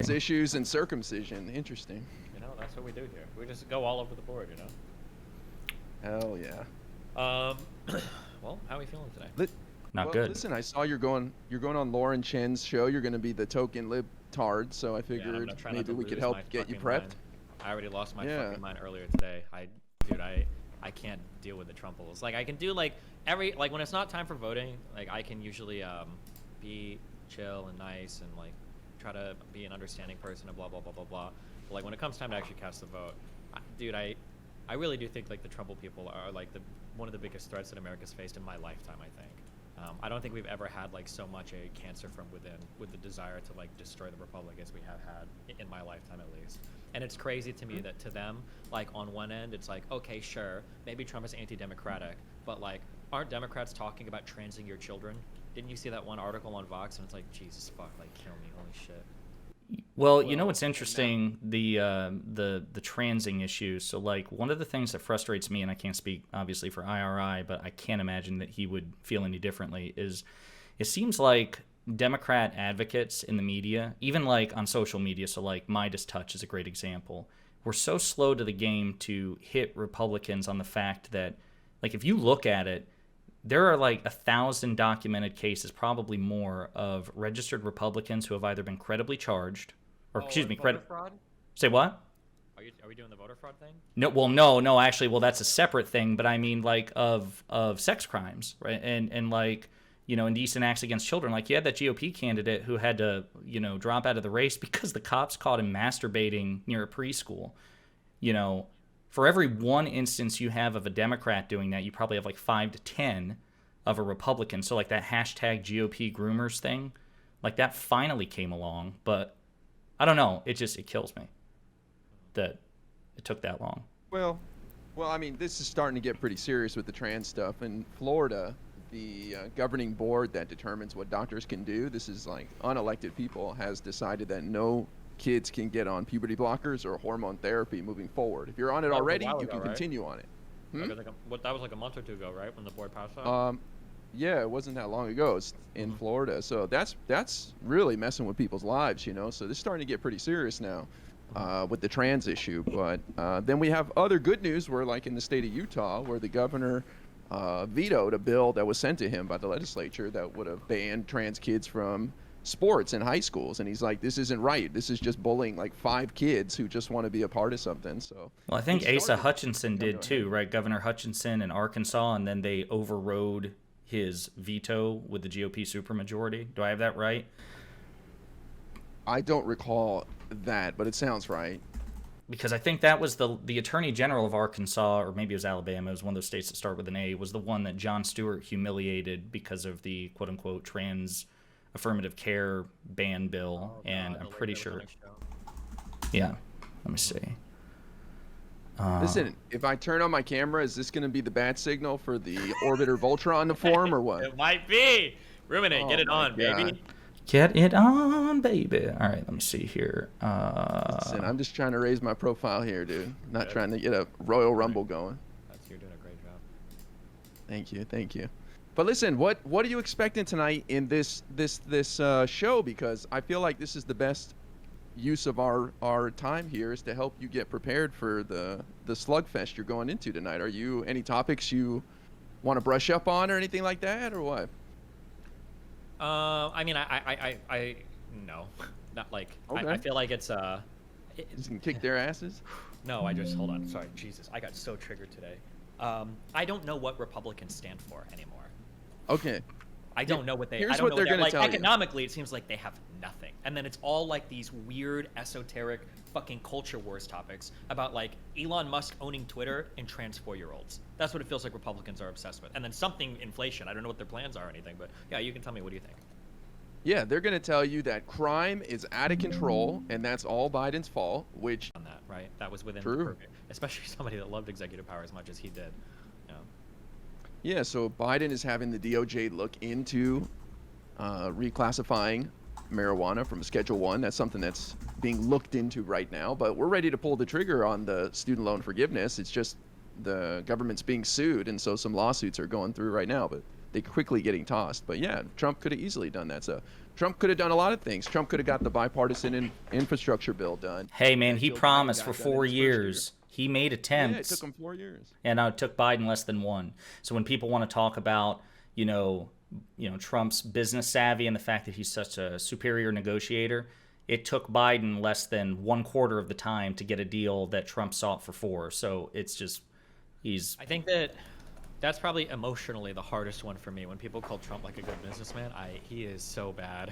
Issues and circumcision. Interesting. You know, that's what we do here. We just go all over the board, you know? Hell yeah. Well, how are we feeling today? Not good. Listen, I saw you're going on Lauren Chen's show. You're going to be the token libtard, so I figured maybe we could help get you prepped. Mind. I already lost my fucking mind earlier today. Dude, I can't deal with the Trumples. Like, I can do like when it's not time for voting, like I can usually be chill and nice and like try to be an understanding person and blah blah blah blah blah. But like when it comes time to actually cast the vote, dude, I really do think like the Trumple people are like one of the biggest threats that America's faced in my lifetime. I think. I don't think we've ever had like so much a cancer from within with the desire to like destroy the republic as we have had in my lifetime at least. And it's crazy to me that to them, like on one end, it's like, okay, sure, maybe Trump is anti-democratic, but like, aren't Democrats talking about transing your children? Didn't you see that one article on Vox? And it's like, Jesus fuck, like kill me, holy shit. Well, you know what's interesting? The transing issue. So, like, one of the things that frustrates me, and I can't speak obviously for IRI, but I can't imagine that he would feel any differently, is it seems like Democrat advocates in the media, even like on social media, so like Midas Touch is a great example, we're so slow to the game to hit Republicans on the fact that, like, if you look at it, there are like 1,000 documented cases, probably more, of registered Republicans who have either been credibly charged, or voter fraud? Say what? Are we doing the voter fraud thing? No, well, no, actually, well, that's a separate thing. But I mean, like of sex crimes, right? And like, you know, indecent acts against children. Like, you had that GOP candidate who had to, you know, drop out of the race because the cops caught him masturbating near a preschool. You know, for every one instance you have of a Democrat doing that, you probably have like 5 to 10 of a Republican. So like that hashtag GOP groomers thing, like that finally came along. But I don't know. It kills me that it took that long. Well, I mean, this is starting to get pretty serious with the trans stuff. In Florida, the governing board that determines what doctors can do, this is like unelected people, has decided that no kids can get on puberty blockers or hormone therapy moving forward. If you're on it already, you can continue on it. That was like a month or two ago, right? When the board passed that? Yeah, it wasn't that long ago. It's in Florida. So that's really messing with people's lives, you know. So this is starting to get pretty serious now with the trans issue. But then we have other good news where, like in the state of Utah, where the governor vetoed a bill that was sent to him by the legislature that would have banned trans kids from sports in high schools, and he's like, this isn't right, this is just bullying like 5 kids who just want to be a part of something. So well, I think Asa Hutchinson did too, right? Governor Hutchinson in Arkansas, and then they overrode his veto with the GOP supermajority. Do I have that right? I don't recall that, but it sounds right, because I think that was the Attorney General of Arkansas, or maybe it was Alabama, it was one of those states that start with an A, was the one that Jon Stewart humiliated because of the quote-unquote trans affirmative care ban bill. And I'm pretty sure, yeah, let me see. Listen, if I turn on my camera, is this going to be the bat signal for the orbiter Voltron to form, or what? It might be. Ruminate, get it on, baby. Get it on, baby. All right, let me see here. Listen, I'm just trying to raise my profile here, dude. Not trying to get a Royal Rumble going. You're doing a great job. Thank you. But listen, what are you expecting tonight in this show? Because I feel like this is the best use of our time here, is to help you get prepared for the slugfest you're going into tonight. Are you any topics you want to brush up on or anything like that, or what? I mean, I no, not like. Okay. I feel like it's just can kick their asses. No, hold on. Sorry, Jesus, I got so triggered today. I don't know what Republicans stand for anymore. Okay. I don't know what they. Here's I don't what know they're going to tell you. Economically, it seems like they have nothing, and then it's all like these weird, esoteric, fucking culture wars topics about like Elon Musk owning Twitter and trans 4-year-olds. That's what it feels like Republicans are obsessed with, and then something inflation. I don't know what their plans are or anything, but yeah, you can tell me. What do you think? Yeah, they're going to tell you that crime is out of control, and that's all Biden's fault. Which on that, right? That was within True. the purview, especially somebody that loved executive power as much as he did. Yeah, so Biden is having the DOJ look into reclassifying marijuana from Schedule 1. That's something that's being looked into right now. But we're ready to pull the trigger on the student loan forgiveness. It's just the government's being sued, and so some lawsuits are going through right now. But they quickly getting tossed. But yeah, Trump could have easily done that. So Trump could have done a lot of things. Trump could have got the bipartisan infrastructure bill done. Hey man, that he Joe Biden promised got for done in 4 his first year. years. He made Yeah, it attempts. took him 4 years. And it took Biden less than one. So when people want to talk about, Trump's business savvy and the fact that he's such a superior negotiator, it took Biden less than 1/4 of the time to get a deal that Trump sought for 4. So it's just, I think that's probably emotionally the hardest one for me. When people call Trump like a good businessman, he is so bad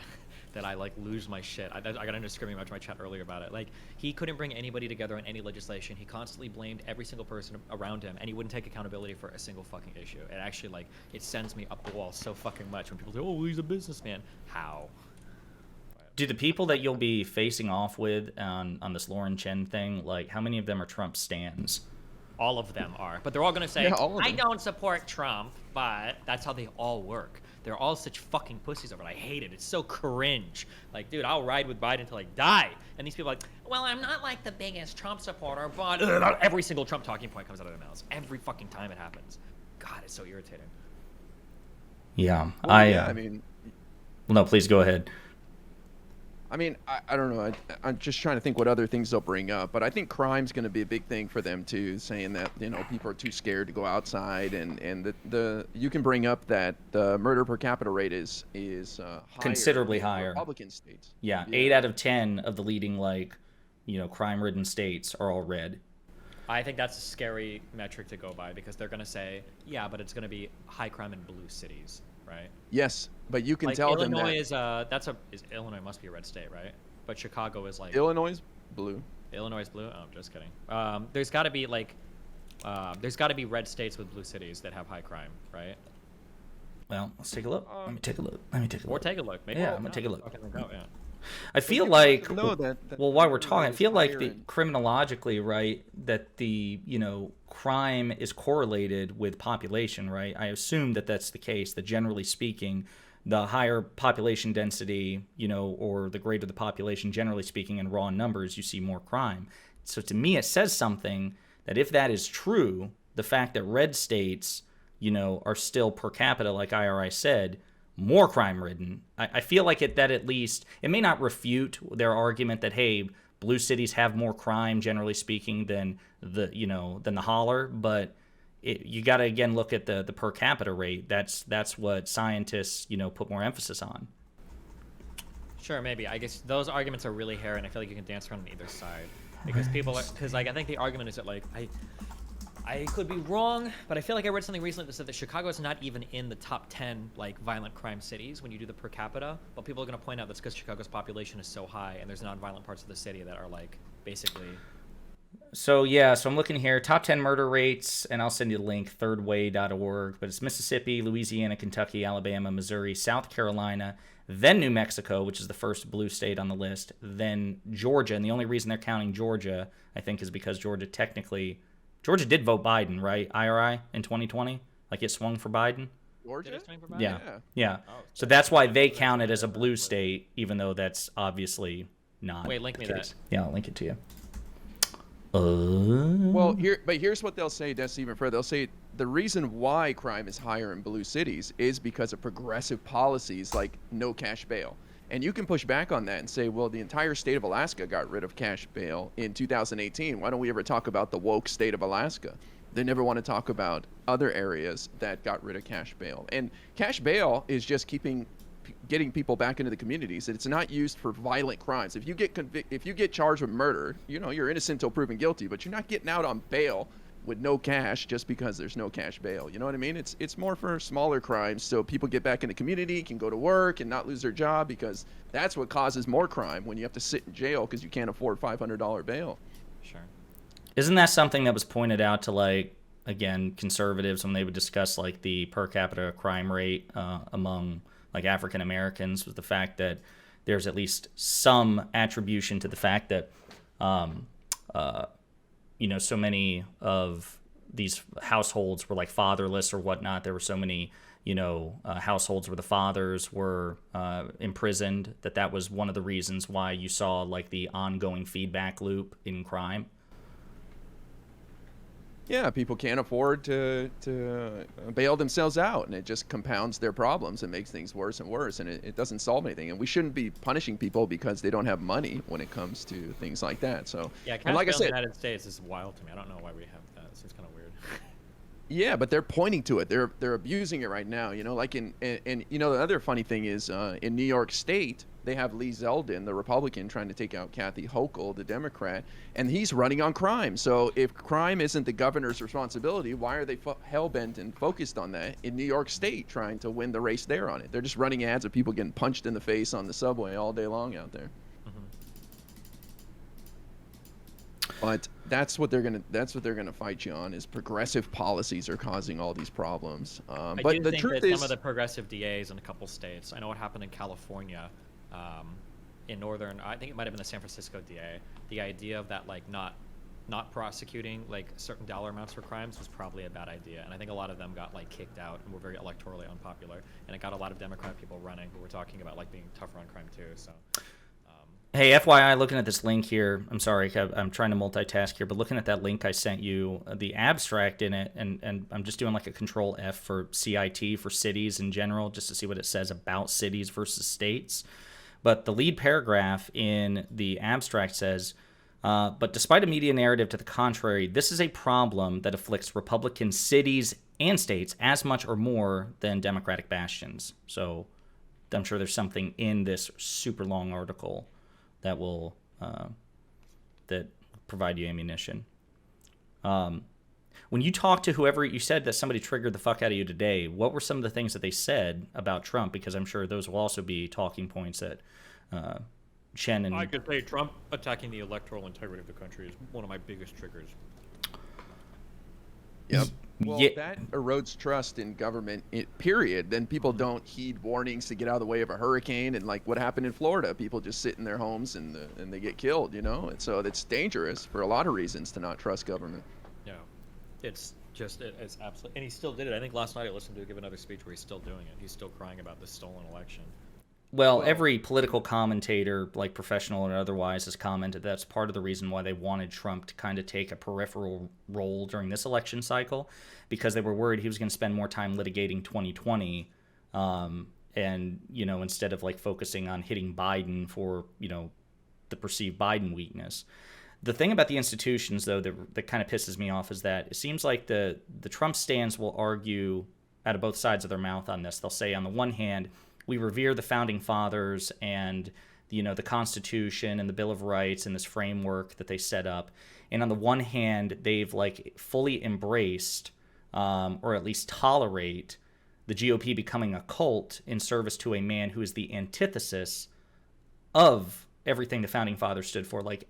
that I like lose my shit. I got into screaming about my chat earlier about it. Like, he couldn't bring anybody together on any legislation. He constantly blamed every single person around him, and he wouldn't take accountability for a single fucking issue. It actually, like, it sends me up the wall so fucking much when people say, oh, he's a businessman. How? do the people that you'll be facing off with on this Lauren Chen thing, like, how many of them are Trump stans? All of them are. But they're all going to say, Yeah, all of I them. don't support Trump, but that's how they all work. They're all such fucking pussies over it. I hate it. It's so cringe. Like, dude, I'll ride with Biden until I die. And these people are like, well, I'm not like the biggest Trump supporter, but every single Trump talking point comes out of their mouths. Every fucking time it happens. God, it's so irritating. Yeah, Well, I mean, no, please go ahead. I don't know. I'm just trying to think what other things they'll bring up. But I think crime's going to be a big thing for them too, saying that, you know, people are too scared to go outside, and you can bring up that the murder per capita rate is higher Considerably in higher. Republican states. Yeah, 8 out of 10 of the leading, crime-ridden states are all red. I think that's a scary metric to go by because they're going to say, yeah, but it's going to be high crime in blue cities, right? Yes, but you can Like tell them Illinois that is Illinois must be a red state, right? But Chicago is like Illinois is blue. Illinois is blue. Oh, I'm just kidding. There's got to be be red states with blue cities that have high crime, right? Well, let's take a look. Let me take a look. Or take a look. Maybe Yeah, I'm gonna take a look. Yeah. I feel you like, have to know that well, while we're murder talking, I rate is feel like higher the in- criminologically, right, that the, crime is correlated with population, right? I assume that that's the case, that generally speaking, the higher population density, or the greater the population, generally speaking, in raw numbers, you see more crime. So to me, it says something that if that is true, the fact that red states, are still per capita, like IRI said, more crime-ridden, I feel like that at least, it may not refute their argument that, hey, blue cities have more crime, generally speaking, than the holler, but you got to, again, look at the per capita rate. That's what scientists, put more emphasis on. Sure, maybe. I guess those arguments are really hairy, and I feel like you can dance around on either side because I think the argument is that I could be wrong, but I feel like I read something recently that said that Chicago is not even in the top 10 violent crime cities when you do the per capita. But people are going to point out that's because Chicago's population is so high, and there's non-violent parts of the city that are basically. So I'm looking here, top 10 murder rates, and I'll send you the link, thirdway.org. But it's Mississippi, Louisiana, Kentucky, Alabama, Missouri, South Carolina, then New Mexico, which is the first blue state on the list, then Georgia. And the only reason they're counting Georgia, I think, is because Georgia did vote Biden, right? IRI in 2020? Like, it swung for Biden? Georgia? Yeah. So that's why they count it as a blue state, even though that's obviously not. Wait, link me the that. case. Yeah, I'll link it to you. Well, here's what they'll say, that's even further. They'll say the reason why crime is higher in blue cities is because of progressive policies like no cash bail. And you can push back on that and say, well, the entire state of Alaska got rid of cash bail in 2018. Why don't we ever talk about the woke state of Alaska? They never want to talk about other areas that got rid of cash bail. And cash bail is just getting people back into the communities. It's not used for violent crimes. If you get charged with murder, you're innocent until proven guilty, but you're not getting out on bail with no cash just because there's no cash bail. You know what I mean? It's more for smaller crimes, so people get back in the community, can go to work and not lose their job, because that's what causes more crime when you have to sit in jail because you can't afford $500 bail. Sure. Isn't that something that was pointed out to, again, conservatives when they would discuss, the per capita crime rate among, African Americans, was the fact that there's at least some attribution to the fact that, so many of these households were, fatherless or whatnot. There were so many, households where the fathers were imprisoned, that was one of the reasons why you saw, the ongoing feedback loop in crime. Yeah, people can't afford to bail themselves out, and it just compounds their problems and makes things worse and worse, and it doesn't solve anything. And we shouldn't be punishing people because they don't have money when it comes to things like that. So, Yeah, and cash like I bail in the said, United States is wild to me. I don't know why we have that. It seems kind of weird. yeah, but they're pointing to it. They're abusing it right now. You know, like and you know the other funny thing is in New York State they have Lee Zeldin, the Republican, trying to take out Kathy Hochul, the Democrat, and he's running on crime. So if crime isn't the governor's responsibility, why are they hell bent and focused on that in New York State, trying to win the race there on it? They're just running ads of people getting punched in the face on the subway all day long out there. But that's what they're gonna fight you on, is progressive policies are causing all these problems. I But do the think truth that is, some of the progressive DAs in a couple states. I know what happened in California, in northern. I think it might have been the San Francisco DA. The idea of that, like, not prosecuting like certain dollar amounts for crimes was probably a bad idea, and I think a lot of them got like kicked out and were very electorally unpopular, and it got a lot of Democrat people running who were talking about like being tougher on crime too. So. Hey, FYI, looking at this link here, I'm sorry, I'm trying to multitask here, but looking at that link I sent you, the abstract in it, and I'm just doing like a control F for CIT for cities in general, just to see what it says about cities versus states. But the lead paragraph in the abstract says, but despite a media narrative to the contrary, this is a problem that afflicts Republican cities and states as much or more than Democratic bastions. So I'm sure there's something in this super long article that will that provide you ammunition. When you talk to whoever, you said that somebody triggered the fuck out of you today, what were some of the things that they said about Trump? Because I'm sure those will also be talking points that Chen and... I could say Trump attacking the electoral integrity of the country is one of my biggest triggers. Yep. Well, Yeah. that erodes trust in government, period. Then people don't heed warnings to get out of the way of a hurricane, and like what happened in Florida, people just sit in their homes and they get killed, you know? And so it's dangerous for a lot of reasons to not trust government. Yeah, it's just it's absolutely, and he still did it. I think last night I listened to him give another speech where he's still doing it. He's still crying about the stolen election. Well, every political commentator, like professional and otherwise, has commented that's part of the reason why they wanted Trump to kind of take a peripheral role during this election cycle, because they were worried he was going to spend more time litigating 2020, and, you know, instead of like focusing on hitting Biden for, you know, the perceived Biden weakness. The thing about the institutions, though, that kind of pisses me off is that it seems like the Trump stands will argue out of both sides of their mouth on this. They'll say, on the one hand, we revere the founding fathers and, you know, the Constitution and the Bill of Rights and this framework that they set up. And on the one hand, they've like fully embraced or at least tolerate the GOP becoming a cult in service to a man who is the antithesis of everything the founding fathers stood for. Like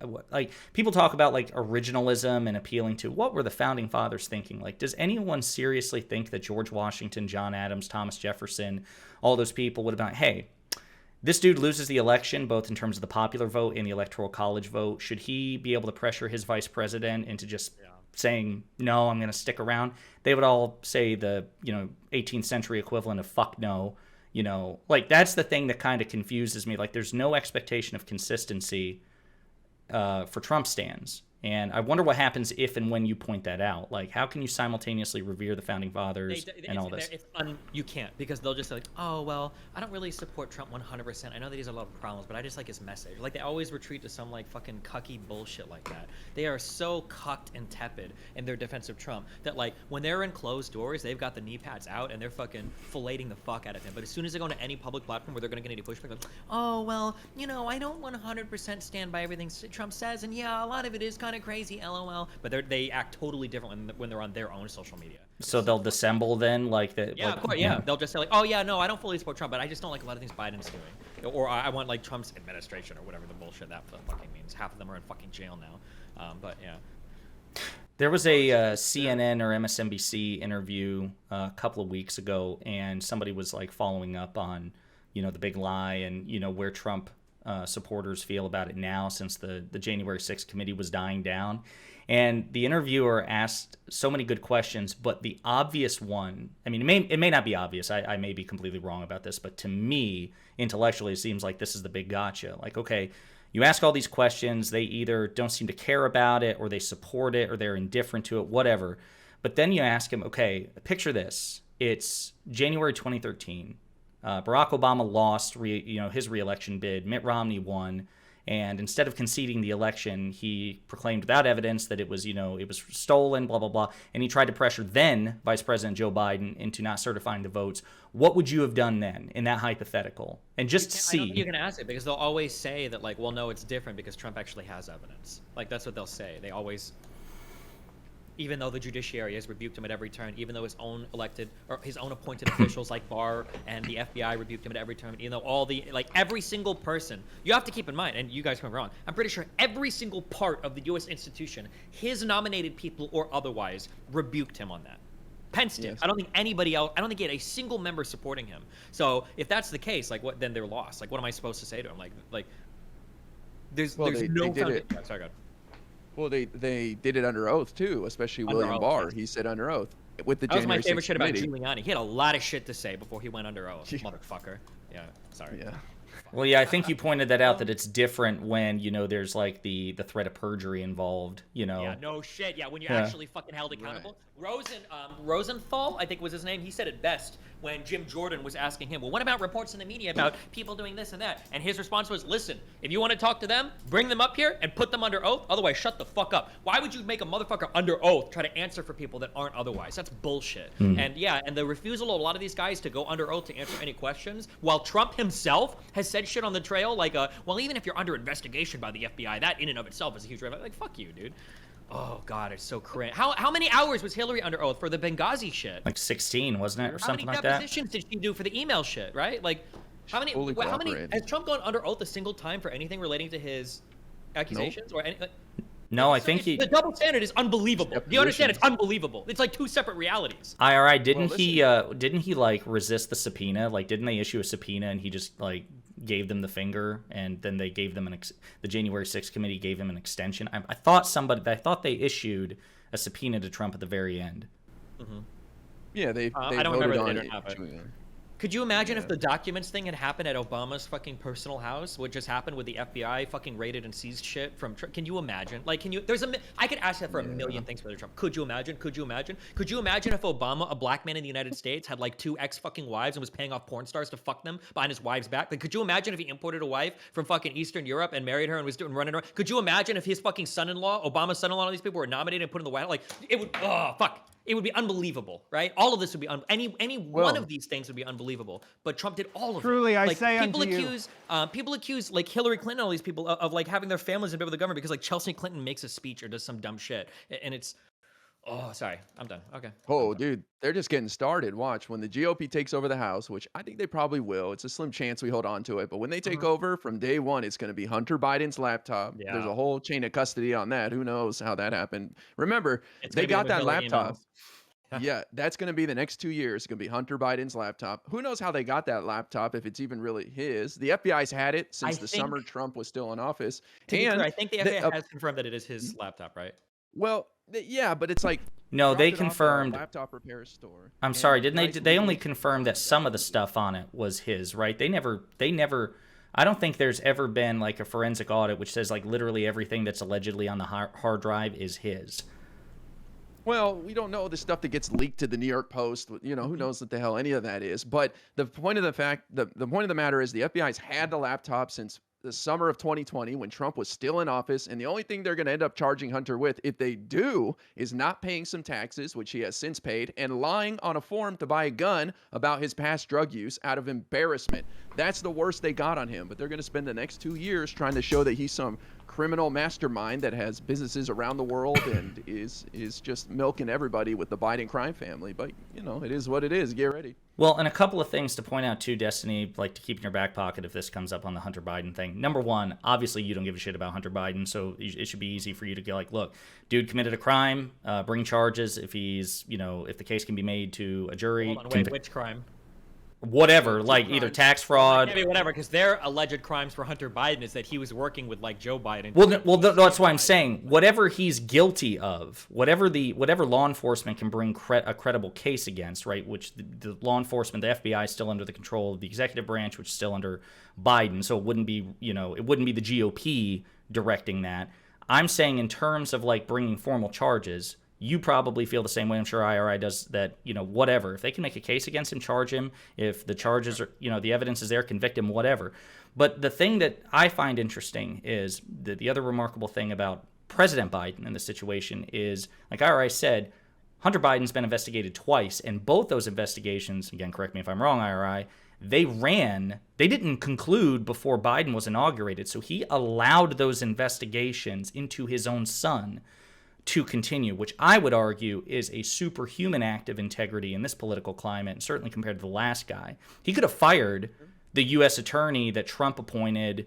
people talk about like originalism and appealing to what were the founding fathers thinking. Like, does anyone seriously think that George Washington, John Adams, Thomas Jefferson, all those people would have been like, hey, this dude loses the election, both in terms of the popular vote and the electoral college vote. Should he be able to pressure his vice president into just saying, no, I'm going to stick around? They would all say the, you know, 18th century equivalent of fuck no. You know, like that's the thing that kind of confuses me. Like there's no expectation of consistency for Trump stands. And I wonder what happens if and when you point that out. Like, how can you simultaneously revere the founding fathers and all this? You can't, because they'll just say, like, oh, well, I don't really support Trump 100%. I know that he has a lot of problems, but I just like his message. Like, they always retreat to some, like, fucking cucky bullshit like that. They are so cucked and tepid in their defense of Trump that, like, when they're in closed doors, they've got the knee pads out and they're fucking filleting the fuck out of him. But as soon as they go into any public platform where they're going to get any pushback, like, oh, well, you know, I don't 100% stand by everything Trump says, and yeah, a lot of it is kind of crazy, lol. But they act totally different when they're on their own social media. So they'll dissemble then, like that. Yeah, like, of course. Yeah, they'll just say like, oh yeah, no, I don't fully support Trump, but I just don't like a lot of things Biden's doing, or I want like Trump's administration or whatever the bullshit that fucking means. Half of them are in fucking jail now. But yeah. There was a CNN or MSNBC interview a couple of weeks ago, and somebody was like following up on, you know, the big lie and, you know, where Trump supporters feel about it now since the January 6th committee was dying down. And the interviewer asked so many good questions, but the obvious one, I mean, it may not be obvious. I may be completely wrong about this, but to me, intellectually, it seems like this is the big gotcha. Like, okay, You ask all these questions, they either don't seem to care about it, or they support it, or they're indifferent to it, whatever. But then you ask them, okay, picture this. It's January 2013. Barack Obama lost his re-election bid. Mitt Romney won. And instead of conceding the election, he proclaimed without evidence that it was stolen, blah, blah, blah. And he tried to pressure then Vice President Joe Biden into not certifying the votes. What would you have done then in that hypothetical? And just to see. I don't think you can ask it because they'll always say that, like, well, no, it's different because Trump actually has evidence. Like, that's what they'll say. They always, even though the judiciary has rebuked him at every turn, even though his own elected or his own appointed officials like Barr and the FBI rebuked him at every turn, even though every single person, you have to keep in mind, and you guys come wrong, I'm pretty sure every single part of the U.S. institution, his nominated people or otherwise, rebuked him on that. Pence did. Yes. I don't think anybody else. I don't think he had a single member supporting him. So if that's the case, like, what? Then they're lost. Like, what am I supposed to say to him? There's no. They did it. Sorry, go ahead. Well, they did it under oath too, especially Under William oath, Barr. yes. He said under oath with the That was my January favorite 6th shit about committee. Giuliani. He had a lot of shit to say before he went under oath, motherfucker. Yeah, sorry. Yeah. Well, yeah, I think you pointed that out, that it's different when, there's like the threat of perjury involved, Yeah, no shit. Yeah, when you're actually fucking held accountable. Rosenthal, I think was his name. He said it best when Jim Jordan was asking him, well, what about reports in the media about people doing this and that? And his response was, listen, if you want to talk to them, bring them up here and put them under oath. Otherwise, shut the fuck up. Why would you make a motherfucker under oath try to answer for people that aren't otherwise? That's bullshit. And yeah, and the refusal of a lot of these guys to go under oath to answer any questions, while Trump himself has said shit on the trail like, well, even if you're under investigation by the FBI, that in and of itself is a huge red flag. Like, fuck you, dude. Oh, God, it's so cringe. How many hours was Hillary under oath for the Benghazi shit? like 16, wasn't it, or something like How that? many depositions did she do for the email shit, right? Like, how many has Trump gone under oath a single time for anything relating to his accusations or anything? No, I think the double standard is unbelievable. Do you understand? It's unbelievable. It's like two separate realities. IRI, didn't he like resist the subpoena? Like, didn't they issue a subpoena and he just like gave them the finger, and then they gave them the January 6th committee gave him an extension? I thought they issued a subpoena to Trump at the very end. Mm-hmm. Yeah, they I don't voted remember on the it. date. Could you imagine if the documents thing had happened at Obama's fucking personal house, what just happened with the FBI fucking raided and seized shit from Trump? Can you imagine? Like, I could ask that for a million things for Trump. Could you imagine? Could you imagine if Obama, a black man in the United States, had like 2 ex-fucking wives and was paying off porn stars to fuck them behind his wife's back? Like, could you imagine if he imported a wife from fucking Eastern Europe and married her and was running around? Could you imagine if his fucking son-in-law, Obama's son-in-law, all these people were nominated and put in the White House? Like, it would, it would be unbelievable, right? All of this would be any one of these things would be unbelievable. But Trump did all of it. Truly, I like, say people unto accuse, you. people accuse like Hillary Clinton, all these people of like having their families in bed with the government because like Chelsea Clinton makes a speech or does some dumb shit, and it's. Oh, sorry, I'm done. Okay. Oh, dude, they're just getting started. Watch, when the GOP takes over the House, which I think they probably will. It's a slim chance we hold on to it. But when they take over from day one, it's going to be Hunter Biden's laptop. Yeah. There's a whole chain of custody on that. Who knows how that happened? Remember, It's they gonna be got the that McMillan laptop. emails. Yeah, that's going to be the next 2 years. It's going to be Hunter Biden's laptop. Who knows how they got that laptop, if it's even really his. The FBI's had it since the summer Trump was still in office. To be And clear, I think the FBI has confirmed that it is his laptop, right? well, yeah, but it's like No, dropped they it off at a confirmed. laptop repair store. I'm And sorry, didn't they? guys They only leave. confirmed that some of the stuff on it was his, right? They never. I don't think there's ever been like a forensic audit which says like literally everything that's allegedly on the hard drive is his. Well, we don't know the stuff that gets leaked to the New York Post. Who knows what the hell any of that is. But the point of the matter is the FBI's had the laptop since the summer of 2020 when Trump was still in office. And the only thing they're going to end up charging Hunter with, if they do, is not paying some taxes, which he has since paid, and lying on a form to buy a gun about his past drug use out of embarrassment. That's the worst they got on him. But they're going to spend the next 2 years trying to show that he's some criminal mastermind that has businesses around the world and is just milking everybody with the Biden crime family. But, it is what it is. Get ready. Well, and a couple of things to point out too, Destiny, like to keep in your back pocket if this comes up on the Hunter Biden thing. Number one, obviously you don't give a shit about Hunter Biden, so it should be easy for you to go like, look, dude committed a crime, bring charges if he's, if the case can be made to a jury. Hold on, wait, which crime? whatever, Two like either crimes. tax fraud. Maybe whatever, because their alleged crimes for Hunter Biden is that he was working with like Joe Biden. That's why I'm saying whatever he's guilty of, whatever law enforcement can bring a credible case against, right? Which the law enforcement, the FBI, is still under the control of the executive branch, which is still under Biden. So it wouldn't be the GOP directing that. I'm saying in terms of like bringing formal charges. You probably feel the same way. I'm sure IRI does that, whatever. If they can make a case against him, charge him. If the charges are, the evidence is there, convict him, whatever. But the thing that I find interesting is the other remarkable thing about President Biden in this situation is, like IRI said, Hunter Biden's been investigated twice. And both those investigations, again, correct me if I'm wrong, IRI, they didn't conclude before Biden was inaugurated. So he allowed those investigations into his own son to continue, which I would argue is a superhuman act of integrity in this political climate, and certainly compared to the last guy. He could have fired the U.S. attorney that Trump appointed,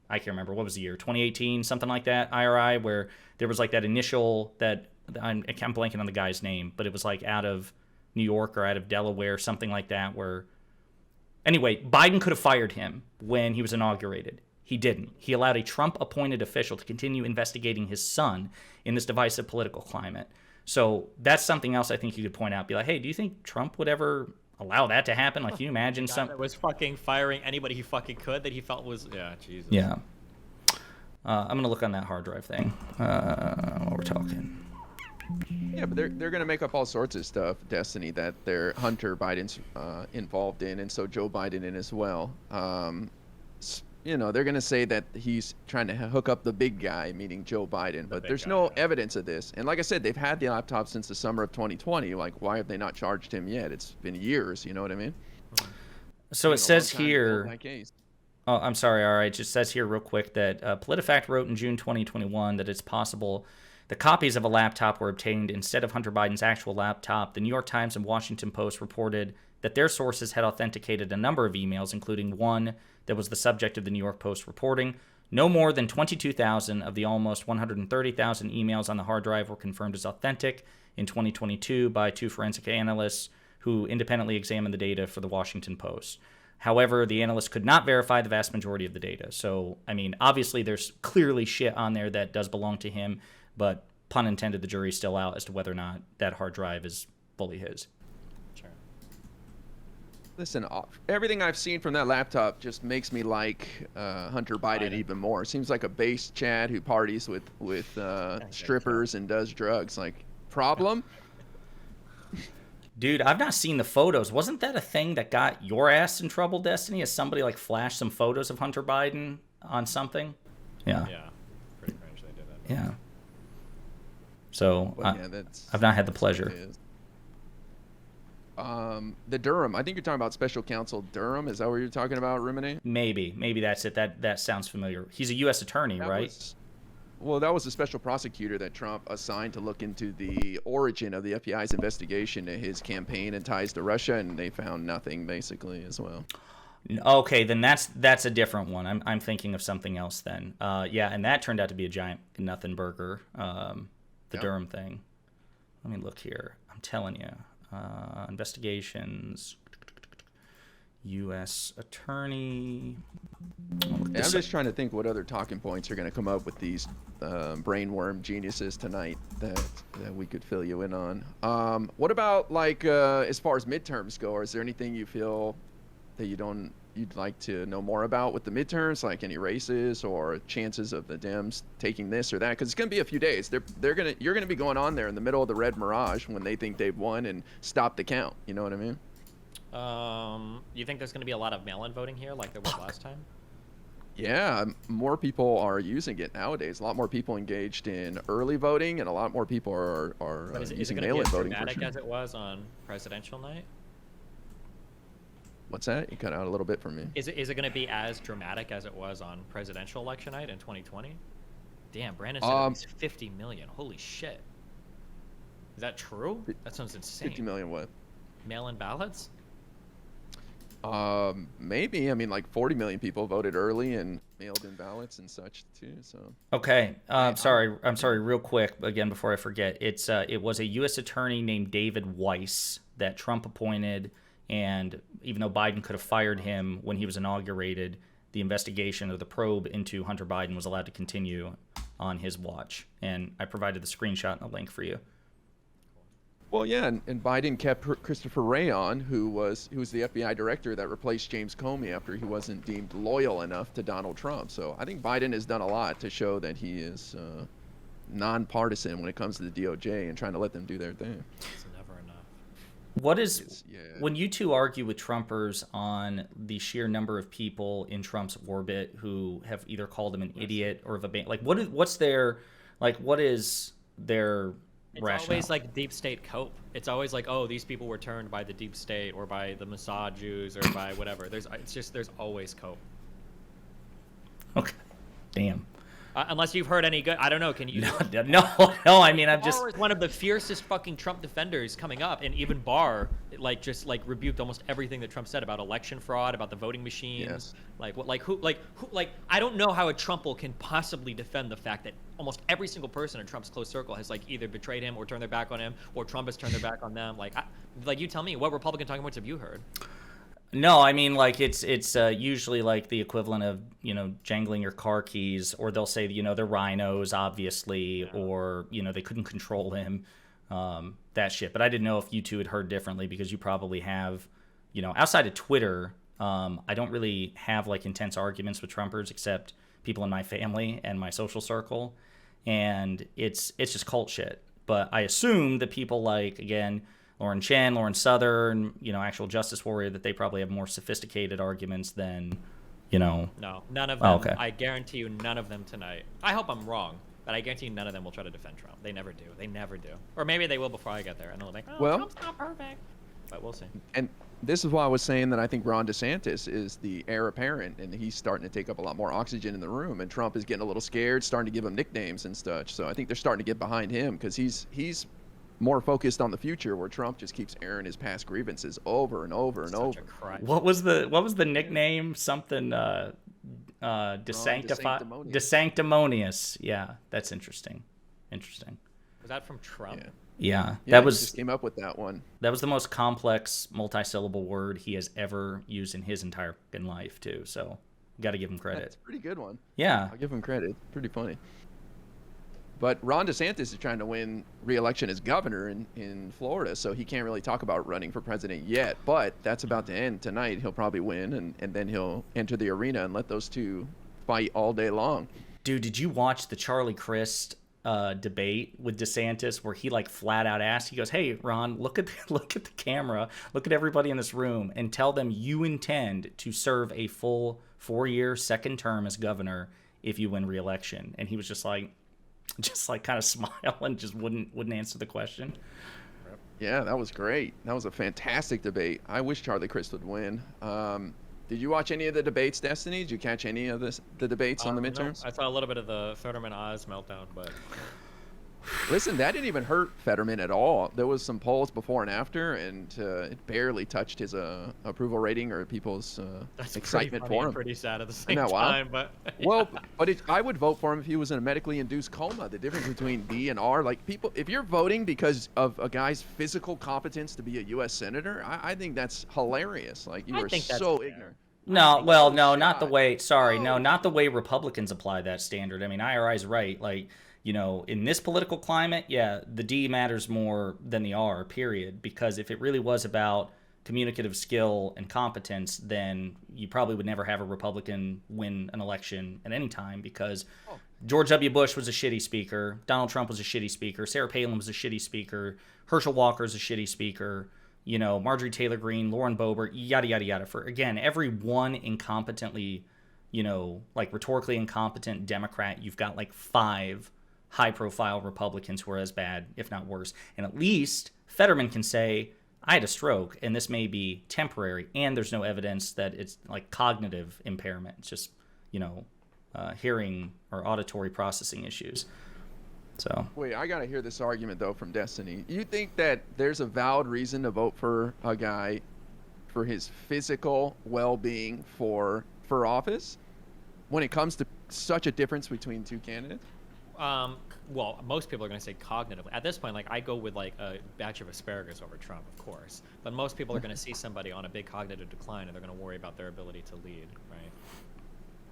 I can't remember, what was the year, 2018, something like that, IRI, where there was like that initial, I'm blanking on the guy's name, but it was like out of New York or out of Delaware, something like that, where, anyway, Biden could have fired him when he was inaugurated. He didn't. He allowed a Trump-appointed official to continue investigating his son in this divisive political climate. So that's something else I think you could point out. Be like, hey, do you think Trump would ever allow that to happen? Like, can you imagine that was fucking firing anybody he fucking could that he felt was, yeah, Jesus. Yeah. I'm going to look on that hard drive thing while we're talking. Yeah, but they're gonna make up all sorts of stuff, Destiny, that they're Hunter Biden's involved in, and so Joe Biden in as well. They're going to say that he's trying to hook up the big guy, meaning Joe Biden, but there's no evidence of this. And like I said, they've had the laptop since the summer of 2020. Like, why have they not charged him yet? It's been years, you know what I mean? So it says here, oh, I'm sorry, all right, it just says here real quick that PolitiFact wrote in June 2021 that it's possible the copies of a laptop were obtained instead of Hunter Biden's actual laptop. The New York Times and Washington Post reported that their sources had authenticated a number of emails, including one that was the subject of the New York Post reporting. No more than 22,000 of the almost 130,000 emails on the hard drive were confirmed as authentic in 2022 by two forensic analysts who independently examined the data for the Washington Post. However, the analysts could not verify the vast majority of the data. So, I mean, obviously there's clearly shit on there that does belong to him, but pun intended, the jury's still out as to whether or not that hard drive is fully his. Listen, everything I've seen from that laptop just makes me like Hunter Biden even more. Seems like a base Chad who parties with strippers and does drugs. Like, problem? Dude, I've not seen the photos. Wasn't that a thing that got your ass in trouble, Destiny? As somebody like flashed some photos of Hunter Biden on something? Yeah. Yeah. Pretty cringe they did that. Yeah. So I've not had the pleasure. The Durham. I think you're talking about Special Counsel Durham. Is that what you're talking about, Ruminate? Maybe that's it. That sounds familiar. He's a U.S. attorney, right? That was the special prosecutor that Trump assigned to look into the origin of the FBI's investigation to his campaign and ties to Russia, and they found nothing basically as well. Okay, then that's a different one. I'm thinking of something else then. Yeah, and that turned out to be a giant nothing burger. The Durham thing. Let me look here. I'm telling you. Investigations, U.S. attorney. I'm just trying to think what other talking points are going to come up with these brainworm geniuses tonight that we could fill you in on. What about like as far as midterms go? Or is there anything you feel that you'd like to know more about with the midterms, like any races or chances of the Dems taking this or that? Because it's going to be a few days. You're going to be going on there in the middle of the red mirage when they think they've won and stop the count. You know what I mean? You think there's going to be a lot of mail-in voting here like there was last time? Yeah, more people are using it nowadays. A lot more people engaged in early voting, and a lot more people are using mail-in voting. Is it going to be as dramatic as it was on presidential night? What's that? You cut out a little bit for me. Is it going to be as dramatic as it was on presidential election night in 2020? Damn, Brandon said it was 50 million. Holy shit. Is that true? That sounds insane. 50 million what? Mail-in ballots? Maybe. I mean, like 40 million people voted early and mailed in ballots and such too. So. Okay. I'm sorry. Real quick again before I forget. It was a U.S. attorney named David Weiss that Trump appointed And even though Biden could have fired him when he was inaugurated, the investigation or the probe into Hunter Biden was allowed to continue on his watch. And I provided the screenshot and the link for you. Well, yeah, and Biden kept Christopher Wray on, who's the FBI director that replaced James Comey after he wasn't deemed loyal enough to Donald Trump. So I think Biden has done a lot to show that he is nonpartisan when it comes to the DOJ and trying to let them do their thing. It's never enough. What is when you two argue with Trumpers on the sheer number of people in Trump's orbit who have either called him an idiot or what's their It's rationale? always like deep state cope. It's always like, oh, these people were turned by the deep state or by the Mossad Jews or by whatever. There's always cope. Okay, damn. Unless you've heard any good, I don't know. Can you? No. I mean, I'm just Barr is one of the fiercest fucking Trump defenders coming up, and even Barr, just rebuked almost everything that Trump said about election fraud, about the voting machines. Yes. Who? I don't know how a Trumple can possibly defend the fact that almost every single person in Trump's close circle has either betrayed him or turned their back on him, or Trump has turned their back on them. You tell me, what Republican talking points have you heard? No, I mean, it's usually like the equivalent of, jangling your car keys, or they'll say, they're rhinos, obviously, or, they couldn't control him, that shit. But I didn't know if you two had heard differently, because you probably have, outside of Twitter, I don't really have intense arguments with Trumpers, except people in my family and my social circle. And it's just cult shit. But I assume that people again, Lauren Chen, Lauren Southern, actual justice warrior, that they probably have more sophisticated arguments than, No, none of them. Oh, okay. I guarantee you none of them tonight. I hope I'm wrong, but I guarantee you none of them will try to defend Trump. They never do. They never do. Or maybe they will before I get there, and they'll think, Trump's not perfect. But we'll see. And this is why I was saying that I think Ron DeSantis is the heir apparent, and he's starting to take up a lot more oxygen in the room, and Trump is getting a little scared, starting to give him nicknames and such. So I think they're starting to get behind him, because he's more focused on the future, where Trump just keeps airing his past grievances over and over and over. What was the nickname? Something desanctimonious. Yeah, that's interesting. Was that from Trump? Yeah, that was just came up with that one. That was the most complex multi-syllable word he has ever used in his entire life, too. So, got to give him credit. That's a pretty good one. Yeah, I'll give him credit. Pretty funny. But Ron DeSantis is trying to win re-election as governor in Florida, so he can't really talk about running for president yet. But that's about to end tonight. He'll probably win, and then he'll enter the arena and let those two fight all day long. Dude, did you watch the Charlie Crist debate with DeSantis, where he flat out asked? He goes, "Hey, Ron, look at the camera, look at everybody in this room, and tell them you intend to serve a full 4-year second term as governor if you win re-election." And he was just kind of smile and just wouldn't answer the question. Yeah, that was great. That was a fantastic debate. I wish Charlie Crist would win. Did you watch any of the debates, Destiny? Did you catch any of the debates on the midterms? No, I saw a little bit of the Fetterman-Oz meltdown, but... Listen, that didn't even hurt Fetterman at all. There was some polls before and after, and it barely touched his approval rating or people's excitement for him. Pretty sad at the same time, but yeah. Well, I would vote for him if he was in a medically induced coma. The difference between B and R, people, if you're voting because of a guy's physical competence to be a U.S. senator, I think that's hilarious. You are so ignorant. No, not the way. Sorry, no, not the way Republicans apply that standard. I mean, IRI is right. In this political climate, the D matters more than the R, period. Because if it really was about communicative skill and competence, then you probably would never have a Republican win an election at any time, because George W. Bush was a shitty speaker, Donald Trump was a shitty speaker, Sarah Palin was a shitty speaker, Herschel Walker's a shitty speaker, Marjorie Taylor Greene, Lauren Boebert, yada, yada, yada. For, again, every one incompetently, rhetorically incompetent Democrat, you've got 5 high-profile Republicans who are as bad, if not worse. And at least Fetterman can say, I had a stroke, and this may be temporary, and there's no evidence that it's cognitive impairment. It's just, hearing or auditory processing issues. So. Wait, I gotta hear this argument though from Destiny. You think that there's a valid reason to vote for a guy for his physical well-being for office when it comes to such a difference between two candidates? Well, most people are going to say cognitively. At this point, like, I go with like a batch of asparagus over Trump, of course. But most people are going to see somebody on a big cognitive decline, and they're going to worry about their ability to lead, right?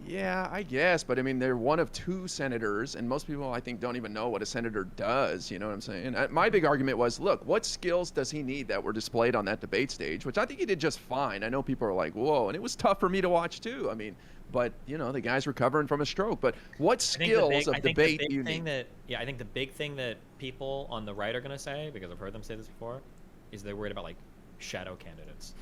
Yeah, I guess, but I mean, they're one of 2 senators, and most people, I think, don't even know what a senator does. You know what I'm saying? My big argument was, look, what skills does he need that were displayed on that debate stage? Which I think he did just fine. I know people are like, whoa, and it was tough for me to watch too. I mean, but you know, the guy's recovering from a stroke. But what skills of debate do you need? I think the big thing that people on the right are going to say, because I've heard them say this before, is they're worried about like shadow candidates.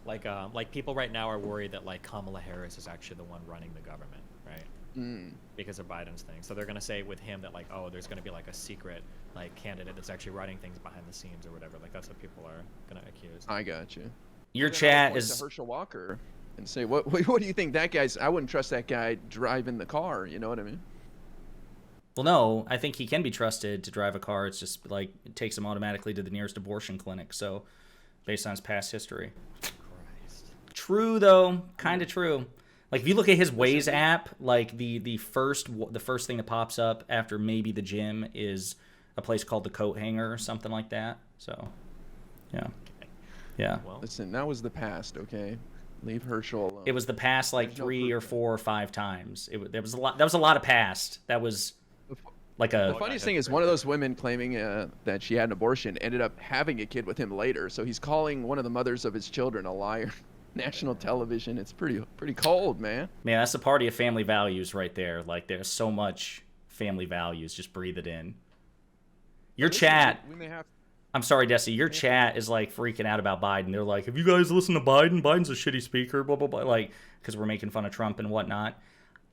Like people right now are worried that like Kamala Harris is actually the one running the government, right? Because of Biden's thing. So they're gonna say with him that like, oh, there's gonna be like a secret like candidate that's actually running things behind the scenes or whatever. Like that's what people are gonna accuse. I got you. Your chat to is Herschel Walker and say, what do you think that guy's? I wouldn't trust that guy driving the car. You know what I mean? Well, no, I think he can be trusted to drive a car. It's just like it takes him automatically to the nearest abortion clinic. So, based on his past history. True though, kind of true. Like if you look at his Waze app, like the first thing that pops up after maybe the gym is a place called the Coat Hanger or something like that. So, yeah, yeah. Well, listen, that was the past. Okay, leave Herschel alone. It was the past like 3 or 4 or 5 times. There was a lot. That was a lot of past. That was like a. The funniest thing is one of those women claiming that she had an abortion ended up having a kid with him later. So he's calling one of the mothers of his children a liar. National television. It's pretty cold, man. Man, that's the party of family values right there. Like there's so much family values. Just breathe it in. Your chat. I'm sorry, Desi. Your chat is like freaking out about Biden. They're like, "Have you guys listened to Biden? Biden's a shitty speaker." Blah blah blah. Like because we're making fun of Trump and whatnot.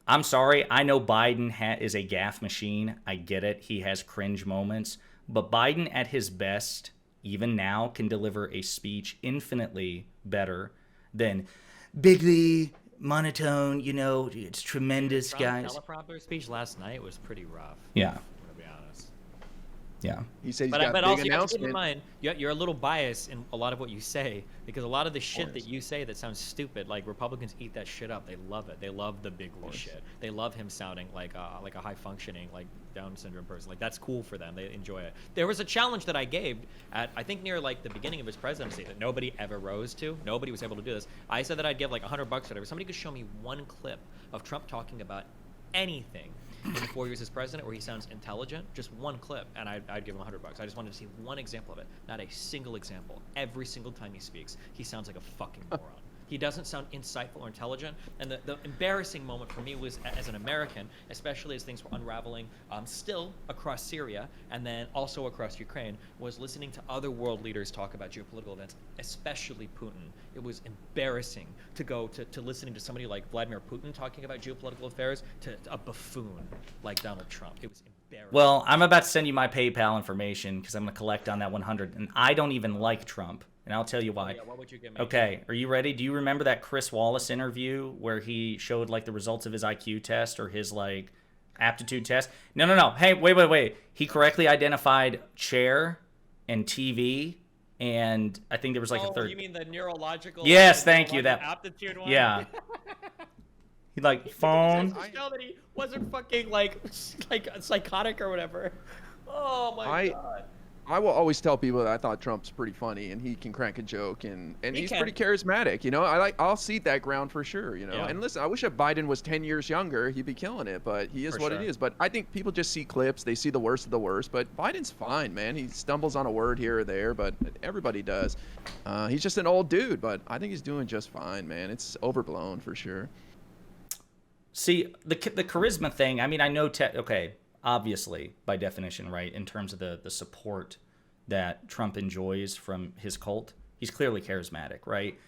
I'm sorry. I know Biden is a gaffe machine. I get it. He has cringe moments. But Biden at his best, even now, can deliver a speech infinitely better than bigly monotone, you know, it's tremendous, guys. The teleprompter speech last night was pretty rough. Yeah. To be honest. Yeah. He said he's but got but big also, you have to announcement. keep in mind, you're a little biased in a lot of what you say, because a lot of the shit that you say that sounds stupid, like Republicans eat that shit up. They love it. They love the big shit. They love him sounding like a high functioning, like Down syndrome person. Like that's cool for them. They enjoy it. There was a challenge that I gave at I think near like the beginning of his presidency that nobody ever rose to. Nobody was able to do this. I said that I'd give like $100 or whatever. Somebody could show me one clip of Trump talking about anything in the 4 years as president where he sounds intelligent, just one clip, and I'd give him $100. I just wanted to see one example of it, not a single example. Every single time he speaks, he sounds like a fucking moron. He doesn't sound insightful or intelligent. And the embarrassing moment for me was as an American, especially as things were unraveling still across Syria and then also across Ukraine, was listening to other world leaders talk about geopolitical events, especially Putin. It was embarrassing to go to listening to somebody like Vladimir Putin talking about geopolitical affairs to a buffoon like Donald Trump. It was embarrassing. Well, I'm about to send you my PayPal information because I'm going to collect on that 100. And I don't even like Trump. And I'll tell you why. Yeah, what would you give me? Okay, are you ready? Do you remember that Chris Wallace interview where he showed like the results of his IQ test or his like aptitude test? No. Hey, wait. He correctly identified chair and TV, and I think there was like a third. You mean the neurological? Yes, thank you. That aptitude one. Yeah. He like phone. I know that he wasn't fucking like psychotic or whatever. Oh my god. I will always tell people that I thought Trump's pretty funny and he can crack a joke and he's pretty charismatic. You know, I'll cede that ground for sure. You know, Yeah. And listen, I wish if Biden was 10 years younger, he'd be killing it. But he is For what sure. it is. But I think people just see clips, they see the worst of the worst. But Biden's fine, man. He stumbles on a word here or there, but everybody does. He's just an old dude, but I think he's doing just fine, man. It's overblown for sure. See, the charisma thing, I mean, I know, okay, obviously, by definition, right, in terms of the support that Trump enjoys from his cult, he's clearly charismatic, right?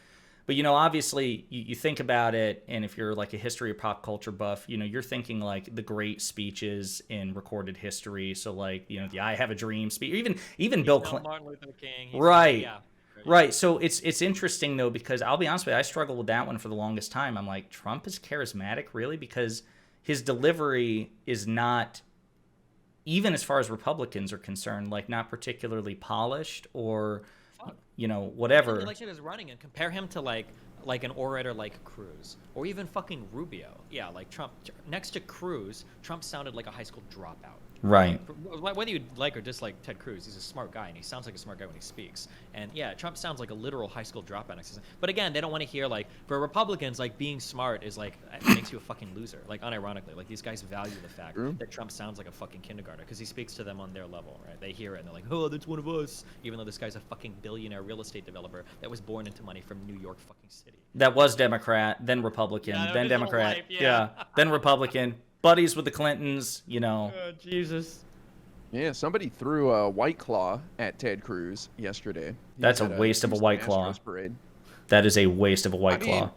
But, you know, obviously, you think about it, and if you're like a history or pop culture buff, you know, you're thinking like the great speeches in recorded history. So, like, you know, the I Have a Dream speech, even Bill Clinton. Martin Luther King. Right. Yeah. Right. So it's interesting, though, because I'll be honest with you, I struggled with that one for the longest time. I'm like, Trump is charismatic, really? Because his delivery is not, even as far as Republicans are concerned, like not particularly polished or, you know, whatever. The election is running and compare him to like an orator like Cruz or even fucking Rubio. Yeah, like Trump. Next to Cruz, Trump sounded like a high school dropout. Right. Whether you like or dislike Ted Cruz, he's a smart guy, and he sounds like a smart guy when he speaks. And yeah, Trump sounds like a literal high school dropout exercise. But again, they don't want to hear, like, for Republicans, like, being smart is like it makes you a fucking loser. Like, unironically, like, these guys value the fact that Trump sounds like a fucking kindergartner because he speaks to them on their level, right? They hear it and they're like, oh, that's one of us, even though this guy's a fucking billionaire real estate developer that was born into money from New York fucking City. That was Democrat, then Republican, then Democrat, then Republican. Buddies with the Clintons, you know. Oh, Jesus. Yeah, somebody threw a White Claw at Ted Cruz yesterday. That's a waste of a White Claw. That is a waste of a White Claw.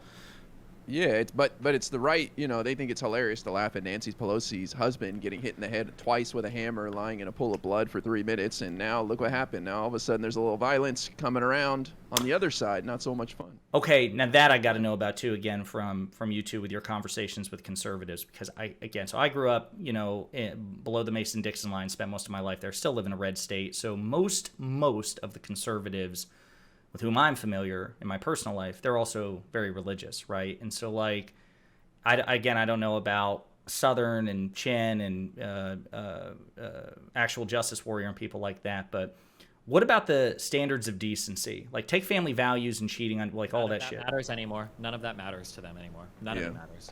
Yeah, but it's the right, you know, they think it's hilarious to laugh at Nancy Pelosi's husband getting hit in the head twice with a hammer, lying in a pool of blood for 3 minutes, and now look what happened. Now all of a sudden there's a little violence coming around on the other side. Not so much fun. Okay, now that I got to know about too, again, from you two with your conversations with conservatives, because I grew up, you know, below the Mason-Dixon line, spent most of my life there, still live in a red state, so most of the conservatives with whom I'm familiar in my personal life, they're also very religious, right? And so, like, I don't know about Southern and Chin and actual justice warrior and people like that, but what about the standards of decency? Like, take family values and cheating on, like, all that shit. None of that matters anymore. None of that matters to them anymore. None of it matters.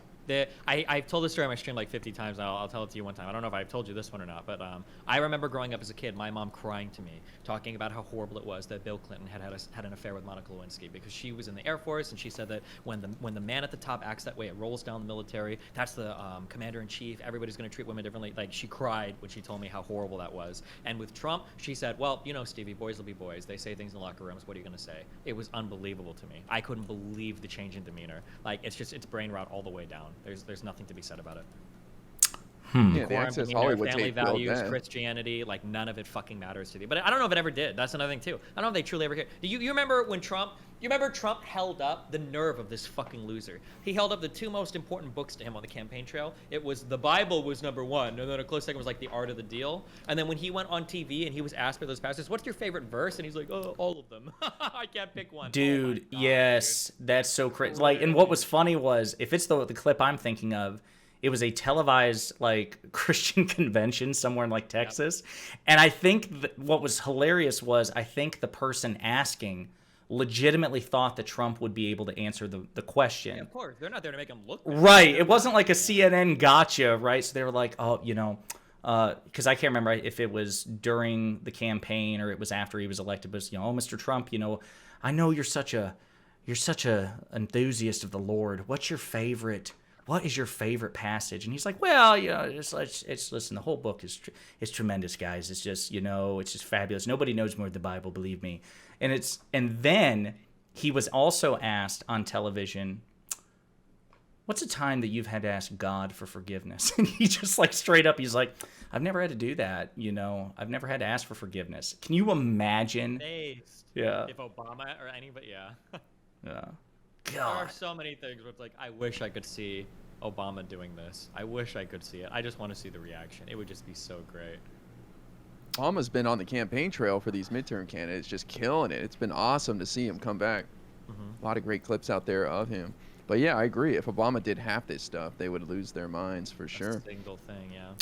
I've told this story on my stream like 50 times. I'll tell it to you one time. I don't know if I've told you this one or not, but I remember growing up as a kid, my mom crying to me, talking about how horrible it was that Bill Clinton had an affair with Monica Lewinsky because she was in the Air Force, and she said that when the man at the top acts that way, it rolls down the military. That's the commander-in-chief. Everybody's going to treat women differently. Like, she cried when she told me how horrible that was. And with Trump, she said, well, you know, Stevie, boys will be boys. They say things in locker rooms. What are you going to say? It was unbelievable to me. I couldn't believe the change in demeanor. Like, it's brain rot all the way down. There's nothing to be said about it. Yeah, the Access Hollywood family tape values, Christianity, like, none of it fucking matters to you. But I don't know if it ever did. That's another thing too. I don't know if they truly ever cared. Do you remember when Trump? You remember Trump held up the nerve of this fucking loser. He held up the two most important books to him on the campaign trail. It was the Bible was number one, and then a close second was like The Art of the Deal. And then when he went on TV and he was asked by those pastors, "What's your favorite verse?" and he's like, "Oh, all of them. I can't pick one." Dude, God, yes, dude. That's so crazy. Like, and what was funny was, if it's the clip I'm thinking of, it was a televised, like, Christian convention somewhere in, like, Texas. Yep. And I think what was hilarious was, I think the person asking legitimately thought that Trump would be able to answer the question. Yeah, of course. They're not there to make him look bad. Right. It wasn't like a CNN gotcha, right? So they were like, oh, you know, because I can't remember if it was during the campaign or it was after he was elected, but, you know, oh, Mr. Trump, you know, I know you're such a enthusiast of the Lord. What is your favorite passage? And he's like, well, you know, it's listen, the whole book is tremendous, guys. It's just, you know, it's just fabulous. Nobody knows more of the Bible, believe me. And then he was also asked on television, what's a time that you've had to ask God for forgiveness? And he just, like, straight up, he's like, I've never had to do that. You know, I've never had to ask for forgiveness. Can you imagine? Yeah. If Obama or anybody, yeah. Yeah. God. There are so many things where it's like, I wish I could see Obama doing this. I wish I could see it. I just want to see the reaction. It would just be so great. Obama's been on the campaign trail for these midterm candidates, just killing it. It's been awesome to see him come back. A lot of great clips out there of him. But yeah, I agree. If Obama did half this stuff, they would lose their minds for sure. A single thing, yeah.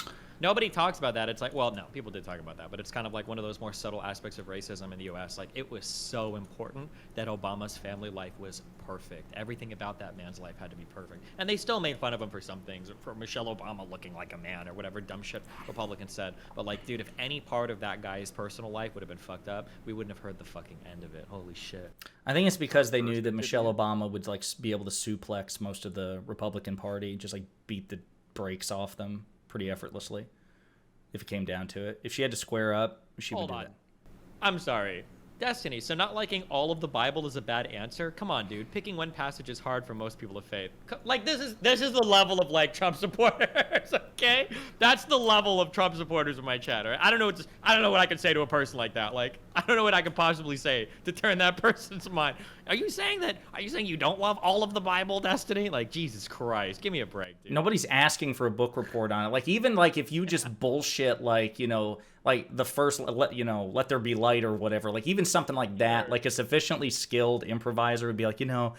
Nobody talks about that. It's like, well, no, people did talk about that, but it's kind of like one of those more subtle aspects of racism in the U.S. Like, it was so important that Obama's family life was perfect. Everything about that man's life had to be perfect. And they still made fun of him for some things, for Michelle Obama looking like a man or whatever dumb shit Republicans said. But, like, dude, if any part of that guy's personal life would have been fucked up, we wouldn't have heard the fucking end of it. Holy shit. I think it's because they knew that Michelle Obama would, like, be able to suplex most of the Republican Party, just, like, beat the brakes off them pretty effortlessly, if it came down to it. If she had to square up, she would do that. I'm sorry. Destiny, so not liking all of the Bible is a bad answer? Come on, dude. Picking one passage is hard for most people of faith. Like, this is the level of, like, Trump supporters, okay? That's the level of Trump supporters in my chat. Right? I don't know what I could say to a person like that. Like, I don't know what I could possibly say to turn that person's mind. Are you saying you don't love all of the Bible, Destiny? Like, Jesus Christ, give me a break, dude. Nobody's asking for a book report on it. Like, even, like, if you just bullshit, like, you know, like the first, let there be light or whatever, like, even something like that, like a sufficiently skilled improviser would be like, you know,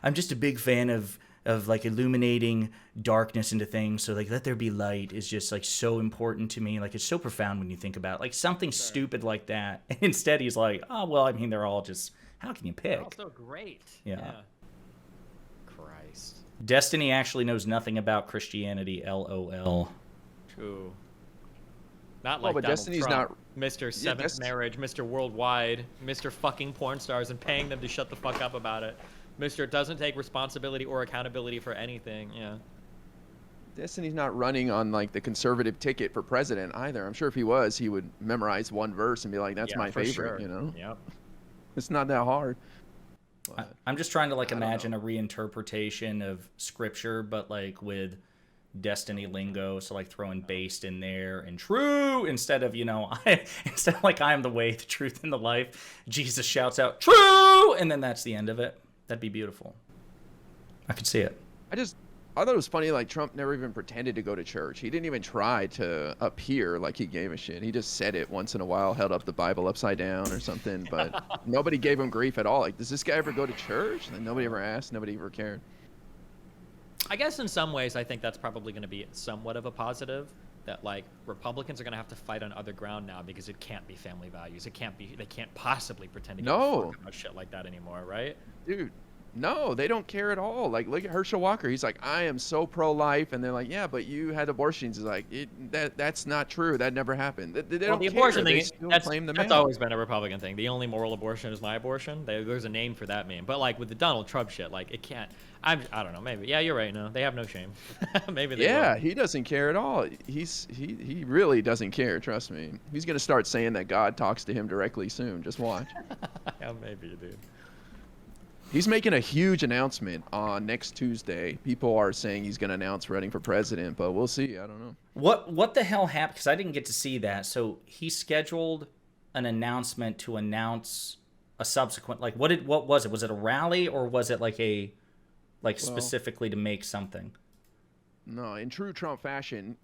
I'm just a big fan of like illuminating darkness into things. So like let there be light is just like so important to me. Like it's so profound when you think about it. Like something stupid like that. And instead he's like, oh well, I mean they're all just, how can you pick? They're all so great. Yeah. Christ. Destiny actually knows nothing about Christianity. LOL. True. Not like but Donald Destiny's Trump, Mr. Yeah, Seventh Marriage, Mr. Worldwide, Mr. fucking porn stars and paying them to shut the fuck up about it. Mr. doesn't take responsibility or accountability for anything. Yeah. Destiny's not running on like the conservative ticket for president either. I'm sure if he was, he would memorize one verse and be like, "That's my for favorite." sure. You know, Yep. it's not that hard. I'm just trying to like I don't imagine know. a reinterpretation of scripture, but like with Destiny lingo, so like throwing based in there and true instead of, you know, instead of like I am the way, the truth, and the life. Jesus shouts out true, and then that's the end of it. That'd be beautiful. I could see it. I thought it was funny, like Trump never even pretended to go to church. He didn't even try to appear like he gave a shit. He just said it once in a while, held up the Bible upside down or something, but nobody gave him grief at all. Like, does this guy ever go to church? And nobody ever asked, nobody ever cared. I guess in some ways, I think that's probably going to be somewhat of a positive. That like Republicans are going to have to fight on other ground now because it can't be family values. It can't be. They can't possibly pretend to give a fuck about shit like that anymore, right? Dude, no, they don't care at all. Like, look at Herschel Walker. He's like, I am so pro-life, and they're like, yeah, but you had abortions. He's like, that's not true. That never happened. They don't the care. abortion They thing, still that's claim the that's man. always been a Republican thing. The only moral abortion is my abortion. There's a name for that meme. But like with the Donald Trump shit, like it can't. I don't know. Maybe. Yeah, you're right. No, they have no shame. Maybe they Yeah, will. he doesn't care at all. He really doesn't care. Trust me. He's gonna start saying that God talks to him directly soon. Just watch. Yeah, maybe, dude. He's making a huge announcement on next Tuesday. People are saying he's gonna announce running for president, but we'll see. I don't know. What the hell happened? Because I didn't get to see that. So he scheduled an announcement to announce a subsequent, like what was it? Was it a rally or was it like specifically to make something? No, in true Trump fashion,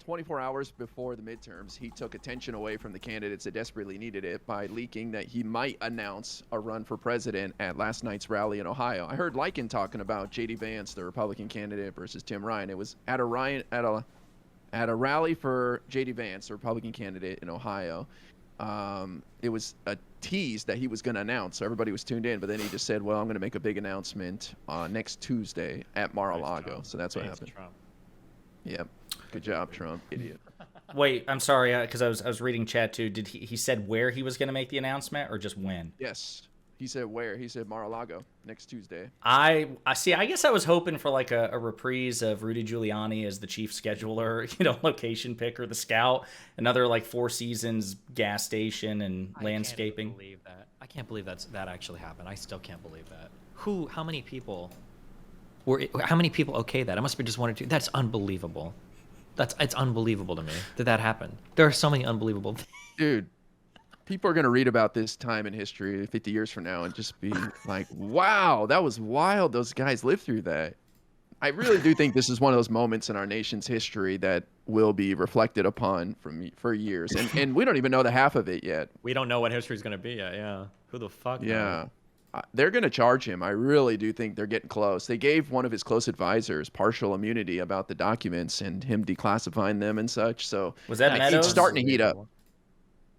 24 hours before the midterms, he took attention away from the candidates that desperately needed it by leaking that he might announce a run for president at last night's rally in Ohio. I heard Lycan talking about J.D. Vance, the Republican candidate, versus Tim Ryan. It was at a rally for J.D. Vance, the Republican candidate in Ohio. It was a tease that he was going to announce, so everybody was tuned in. But then he just said, "Well, I'm going to make a big announcement next Tuesday at Mar-a-Lago." So that's what happened. Trump. Yep. Good job, Trump. Idiot. Wait, I'm sorry, because I was reading chat too. Did he said where he was going to make the announcement or just when? Yes. He said where? He said Mar-a-Lago next Tuesday. I see. I guess I was hoping for like a reprise of Rudy Giuliani as the chief scheduler, you know, location picker, the scout, another like Four Seasons gas station and landscaping. I can't believe that actually happened. I still can't believe that. How many people okay that? It must be just one or two. That's unbelievable. It's unbelievable to me that happened. There are so many unbelievable things. Dude, people are going to read about this time in history 50 years from now and just be like, wow, that was wild. Those guys lived through that. I really do think this is one of those moments in our nation's history that will be reflected upon for years. And we don't even know the half of it yet. We don't know what history's going to be yet, yeah. Who the fuck knows? Yeah. They're going to charge him. I really do think they're getting close. They gave one of his close advisors partial immunity about the documents and him declassifying them and such. So was that Meadows? It's starting to heat up.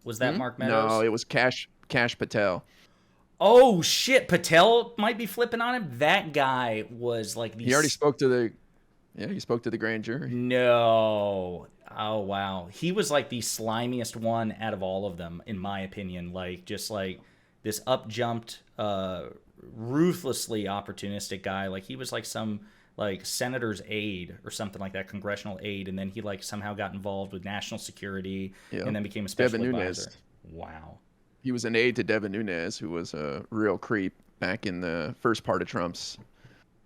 Was that Mark Meadows? No, it was Cash Patel. Oh shit, Patel might be flipping on him. That guy was like the. He already spoke to the grand jury. No. Oh wow. He was like the slimiest one out of all of them, in my opinion. Like just like this up-jumped, ruthlessly opportunistic guy. Like he was like some like senator's aide or something like that, congressional aide, and then he like somehow got involved with national security and then became a special Devin advisor. Nunes. Wow. He was an aide to Devin Nunes, who was a real creep back in the first part of Trump's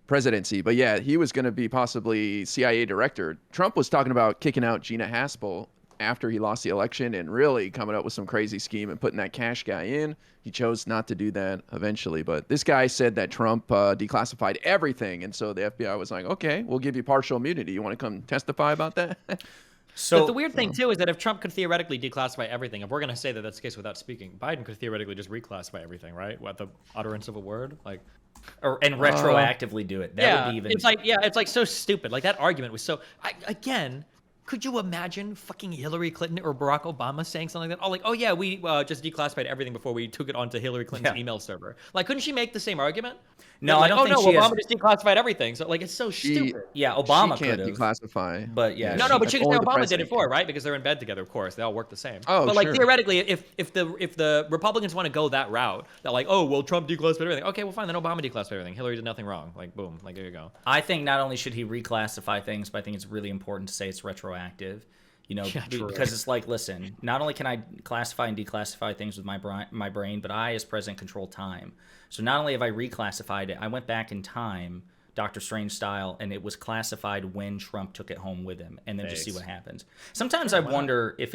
presidency. But yeah, he was going to be possibly CIA director. Trump was talking about kicking out Gina Haspel after he lost the election and really coming up with some crazy scheme and putting that Cash guy in. He chose not to do that eventually. But this guy said that Trump declassified everything. And so the FBI was like, okay, we'll give you partial immunity. You want to come testify about that? But the weird thing, too, is that if Trump could theoretically declassify everything, if we're going to say that that's the case without speaking, Biden could theoretically just reclassify everything, right? What, the utterance of a word? Like, and retroactively do it. That would be even. It's like so stupid. Like that argument was so. Again, could you imagine fucking Hillary Clinton or Barack Obama saying something like that? Oh, like, oh yeah, we just declassified everything before we took it onto Hillary Clinton's email server. Like, couldn't she make the same argument? No, like, I don't think she Obama has... just declassified everything. So like, it's so stupid. Yeah, Obama she can't could have declassify. But yeah, No, but she can say only the Obama did it president for her, can. right? Because they're in bed together, of course. They all work the same. Oh, but like sure. theoretically, if the Republicans want to go that route, that like, oh well, Trump declassified everything. Okay, well fine, then Obama declassified everything. Hillary did nothing wrong. Like boom, like there you go. I think not only should he reclassify things, but I think it's really important to say it's retroactive. You know, because it's like, listen, not only can I classify and declassify things with my brain, but I, as president, control time. So not only have I reclassified it, I went back in time, Doctor Strange style, and it was classified when Trump took it home with him, and then just see what happens. Sometimes I wonder if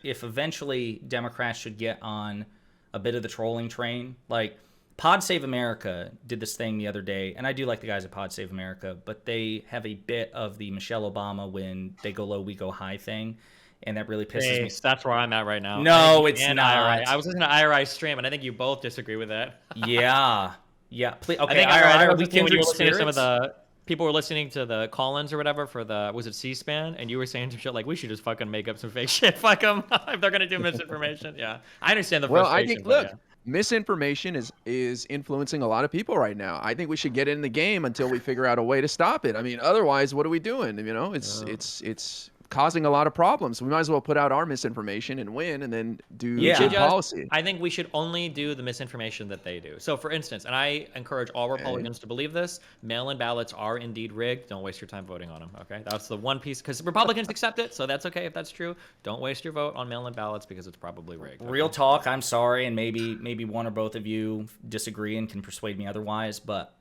eventually Democrats should get on a bit of the trolling train, like. Pod Save America did this thing the other day, and I do like the guys at Pod Save America, but they have a bit of the Michelle Obama when they go low, we go high thing, and that really pisses me. That's where I'm at right now. No, it's not. IRI. I was listening to IRI stream, and I think you both disagree with that. Yeah. Please, okay, I think IRI, are we when you kindred were listening to spirits? some of the people were listening to the call-ins or whatever for the was it C-SPAN, and you were saying some shit like we should just fucking make up some fake shit. Fuck them if they're gonna do misinformation. Yeah, I understand the frustration. Well, I think look. Misinformation is influencing a lot of people right now. I think we should get in the game until we figure out a way to stop it. I mean, otherwise, what are we doing? You know, it's causing a lot of problems. We might as well put out our misinformation and win, and then do good policy. I think we should only do the misinformation that they do. So, for instance, and I encourage all Republicans to believe this: mail-in ballots are indeed rigged. Don't waste your time voting on them. Okay, that's the one piece because Republicans accept it, so that's okay if that's true. Don't waste your vote on mail-in ballots because it's probably rigged. Okay? Real talk. I'm sorry, and maybe one or both of you disagree and can persuade me otherwise, but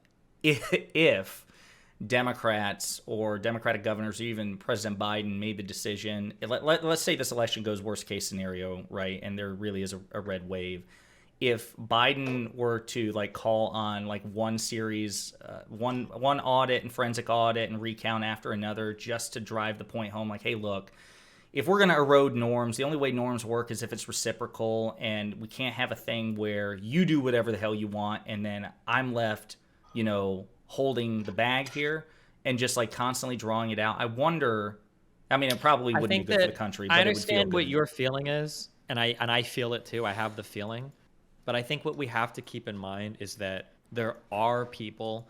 if Democrats or Democratic governors or even President Biden made the decision, let's say this election goes worst case scenario, right, and there really is a red wave. If Biden were to like call on like one series, one audit and forensic audit and recount after another just to drive the point home, like, hey, look, if we're going to erode norms, the only way norms work is if it's reciprocal, and we can't have a thing where you do whatever the hell you want and then I'm left, you know, holding the bag here and just like constantly drawing it out. I wonder, I mean, it probably wouldn't be good for the country, but I it would feel understand good. what your feeling is, and I feel it too. I have the feeling. But I think what we have to keep in mind is that there are people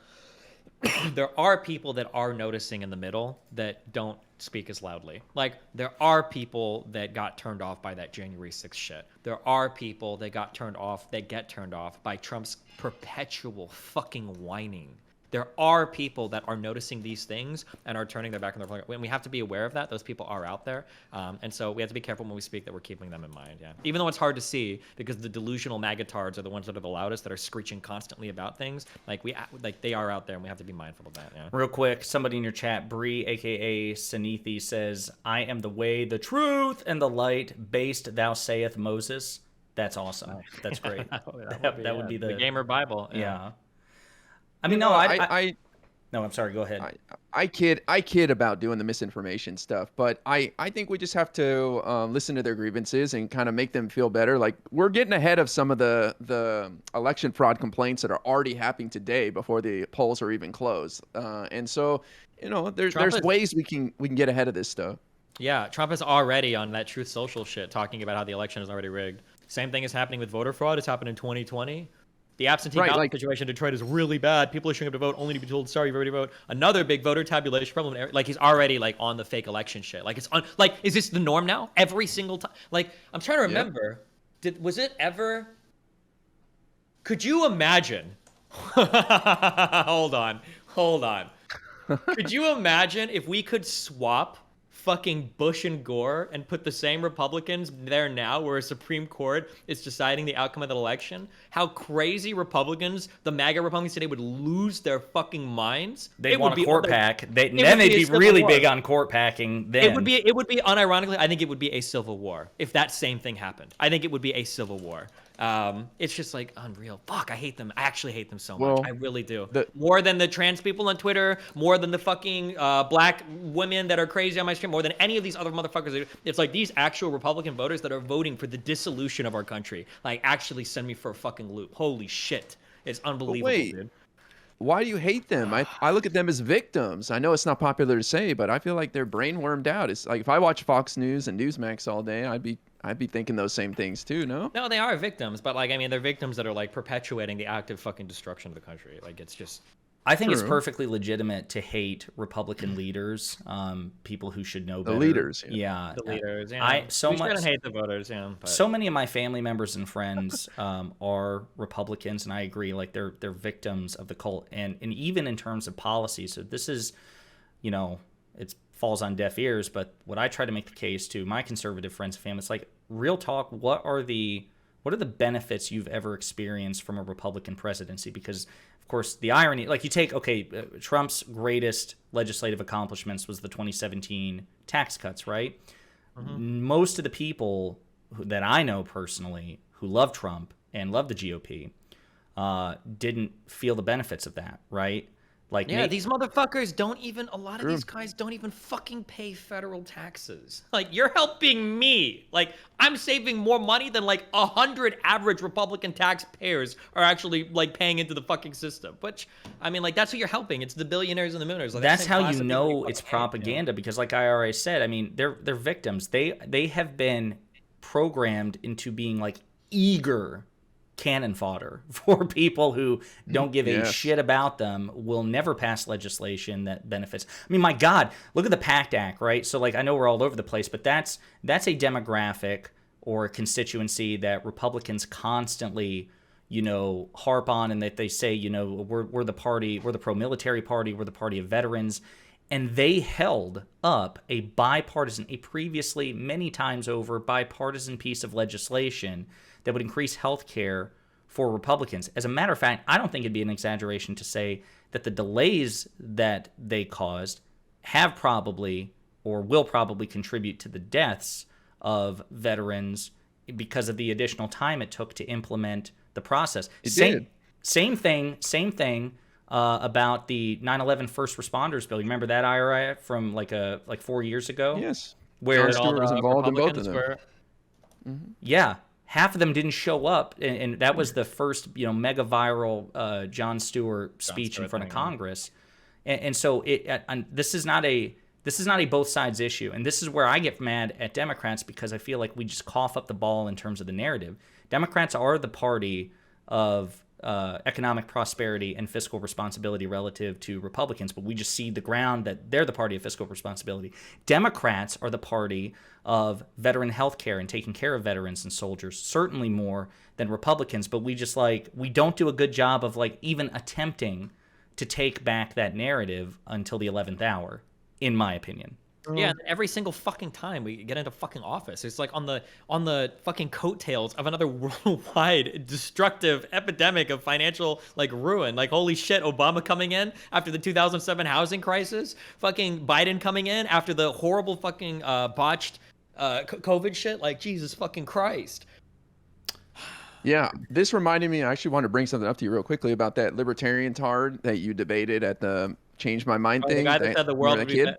that are noticing in the middle that don't speak as loudly. Like, there are people that got turned off by that January 6th shit. There are people that get turned off by Trump's perpetual fucking whining. There are people that are noticing these things and are turning their back on their plan. And we have to be aware of that. Those people are out there. And so we have to be careful when we speak that we're keeping them in mind. Yeah. Even though it's hard to see because the delusional MAGA-tards are the ones that are the loudest, that are screeching constantly about things. Like they are out there, and we have to be mindful of that. Yeah. Real quick, somebody in your chat, Bree, a.k.a. Sanithi, says, I am the way, the truth, and the light, based thou sayeth Moses. That's awesome. That's great. that would be the Gamer Bible. Yeah. I mean, no, no, I'm sorry. Go ahead. I kid about doing the misinformation stuff, but I think we just have to listen to their grievances and kind of make them feel better. Like, we're getting ahead of some of the election fraud complaints that are already happening today before the polls are even closed. And so, you know, there's ways we can get ahead of this stuff. Yeah, Trump is already on that Truth Social shit talking about how the election is already rigged. Same thing is happening with voter fraud. It's happened in 2020. The absentee ballot situation in Detroit is really bad. People are showing up to vote only to be told, sorry, you've already voted. Another big voter tabulation problem. Like, he's already like on the fake election shit. Like, it's like, is this the norm now? Every single time. Like, I'm trying to remember. Yeah. Was it ever? Could you imagine? Hold on. Could you imagine if we could swap fucking Bush and Gore and put the same Republicans there now where a Supreme Court is deciding the outcome of the election? How crazy Republicans, the MAGA Republicans today, would lose their fucking minds. They'd want a court pack. Then they'd be really big on court packing. Then. It would be unironically, I think it would be a civil war if that same thing happened. I think it would be a civil war. It's just like unreal. Fuck, I hate them. I actually hate them so much. I really do. More than the trans people on Twitter, more than the fucking black women that are crazy on my stream, more than any of these other motherfuckers. It's like these actual Republican voters that are voting for the dissolution of our country. Like, actually send me for a fucking loop. Holy shit. It's unbelievable, wait. dude. Why do you hate them? I look at them as victims. I know it's not popular to say, but I feel like they're brain wormed out. It's like if I watch Fox News and Newsmax all day, I'd be thinking those same things too, no? No, they are victims, but like I mean, they're victims that are like perpetuating the active fucking destruction of the country. Like it's just. I think it's True. perfectly legitimate to hate Republican leaders, people who should know The better. leaders, Yeah. The leaders, yeah. I so we much shouldn't hate the voters, yeah. But. So many of my family members and friends are Republicans, and I agree. Like they're victims of the cult, and even in terms of policy. So this is, it falls on deaf ears. But what I try to make the case to my conservative friends and family, it's like real talk. What are the benefits you've ever experienced from a Republican presidency? Because of course, the irony, like you take, Trump's greatest legislative accomplishments was the 2017 tax cuts, right? Mm-hmm. Most of the people that I know personally who love Trump and love the GOP didn't feel the benefits of that, right? Like, yeah, these motherfuckers don't even, a lot of these guys don't even fucking pay federal taxes. Like, you're helping me. Like, I'm saving more money than like 100 average Republican taxpayers are actually like paying into the fucking system. Which, I mean, like, that's who you're helping. It's the billionaires and the mooners. Like, that's how you know it's propaganda, because like IRI said, I mean, they're victims. They have been programmed into being like eager cannon fodder for people who don't give a shit about them, will never pass legislation that benefits. I mean, my God, look at the PACT Act, right? So like, I know we're all over the place, but that's a demographic or a constituency that Republicans constantly, harp on, and that they say, we're the party, we're the pro-military party, we're the party of veterans. And they held up a previously many times over bipartisan piece of legislation that would increase health care for Republicans. As a matter of fact, I don't think it'd be an exaggeration to say that the delays that they caused have probably or will probably contribute to the deaths of veterans because of the additional time it took to implement the process. Same thing about the 9/11 first responders bill. You remember that IRI from like 4 years ago? Yes. Where Jon Stewart was involved in both of them. Yeah. Half of them didn't show up, and that was the first, mega viral Jon Stewart speech in front of Congress. And so this is not a both sides issue, and this is where I get mad at Democrats, because I feel like we just cough up the ball in terms of the narrative. Democrats are the party of economic prosperity and fiscal responsibility relative to Republicans, but we just cede the ground that they're the party of fiscal responsibility. Democrats are the party of veteran health care and taking care of veterans and soldiers, certainly more than Republicans, but we don't do a good job of even attempting to take back that narrative until the 11th hour, in my opinion. Yeah, every single fucking time we get into fucking office, it's like on the fucking coattails of another worldwide destructive epidemic of financial ruin. Like, holy shit, Obama coming in after the 2007 housing crisis, fucking Biden coming in after the horrible fucking botched COVID shit. Like, Jesus fucking Christ. Yeah, this reminded me, I actually want to bring something up to you real quickly about that libertarian tard that you debated at the Change My Mind thing. The guy that said the world would be kid?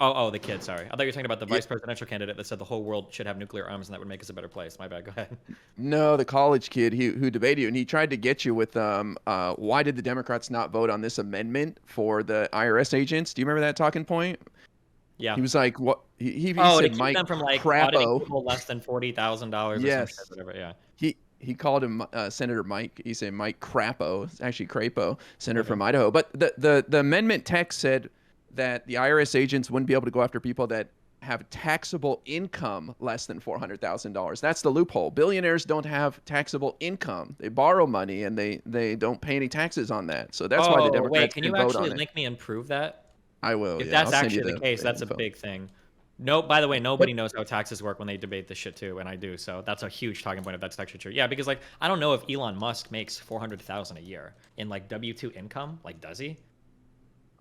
Oh, the kid, sorry. I thought you were talking about the vice presidential candidate that said the whole world should have nuclear arms and that would make us a better place. My bad, go ahead. No, the college kid who debated you, and he tried to get you with why did the Democrats not vote on this amendment for the IRS agents? Do you remember that talking point? Yeah. He was like, what? He to said keep Mike them from auditing Crapo. people less than $40,000 or Yes. something, whatever, yeah. He called him Senator Mike. He said Mike Crapo. It's actually Crapo, senator from Idaho. But the amendment text said that the IRS agents wouldn't be able to go after people that have taxable income less than $400,000. That's the loophole. Billionaires don't have taxable income. They borrow money and they don't pay any taxes on that. So that's why the Democrats wait, can you vote actually on link me and prove that? I will. If yeah, that's I'll send actually you the case, that's info. a big thing. No, by the way, nobody knows how taxes work when they debate this shit too, and I do. So that's a huge talking point if that's actually true. Yeah, because I don't know if Elon Musk makes $400,000 a year in W-2 income. Does he?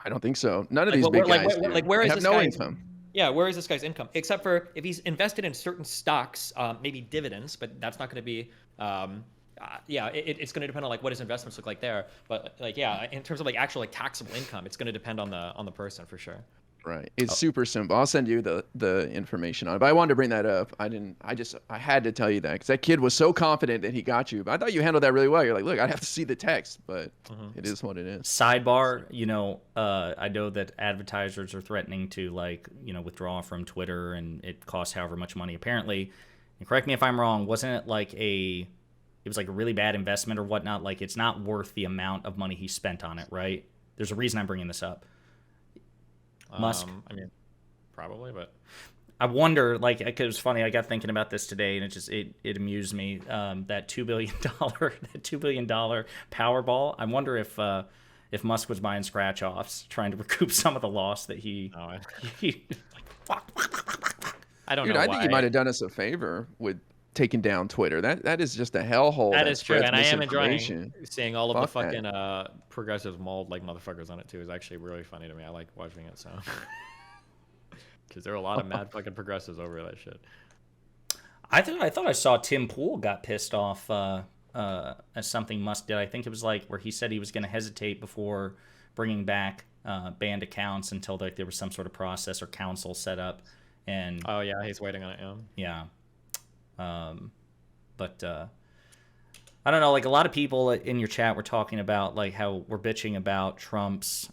I don't think so. None of these big guys do. Where is they have this no guy's income? Yeah, where is this guy's income? Except for if he's invested in certain stocks, maybe dividends, but that's not going to be. It's going to depend on what his investments look like there. But in terms of actual taxable income, it's going to depend on the person for sure. Right. It's super simple. I'll send you the information on it. But I wanted to bring that up. I had to tell you that because that kid was so confident that he got you. But I thought you handled that really well. You're like, look, I'd have to see the text, but it is what it is. Sidebar, I know that advertisers are threatening to withdraw from Twitter, and it costs however much money. Apparently, and correct me if I'm wrong, wasn't it it was like a really bad investment or whatnot? Like it's not worth the amount of money he spent on it, right? There's a reason I'm bringing this up. Musk? I mean, probably, but I wonder, it was funny. I got thinking about this today, and it amused me. That $2 billion Powerball. I wonder if Musk was buying scratch offs, trying to recoup some of the loss that he. Oh, I don't Dude, know. I think he might have done us a favor with taking down Twitter. That is just a hellhole. That is true, and I am enjoying seeing all of the Fuck fucking progressives mauled like motherfuckers on it too. Is actually really funny to me. I like watching it, so because there are a lot of mad fucking progressives over that shit. I thought I saw Tim Pool got pissed off at something Musk did. I think it was where he said he was going to hesitate before bringing back banned accounts until there was some sort of process or council set up. And oh yeah, he's waiting on it. Yeah. But I don't know, a lot of people in your chat were talking about how we're bitching about Trump's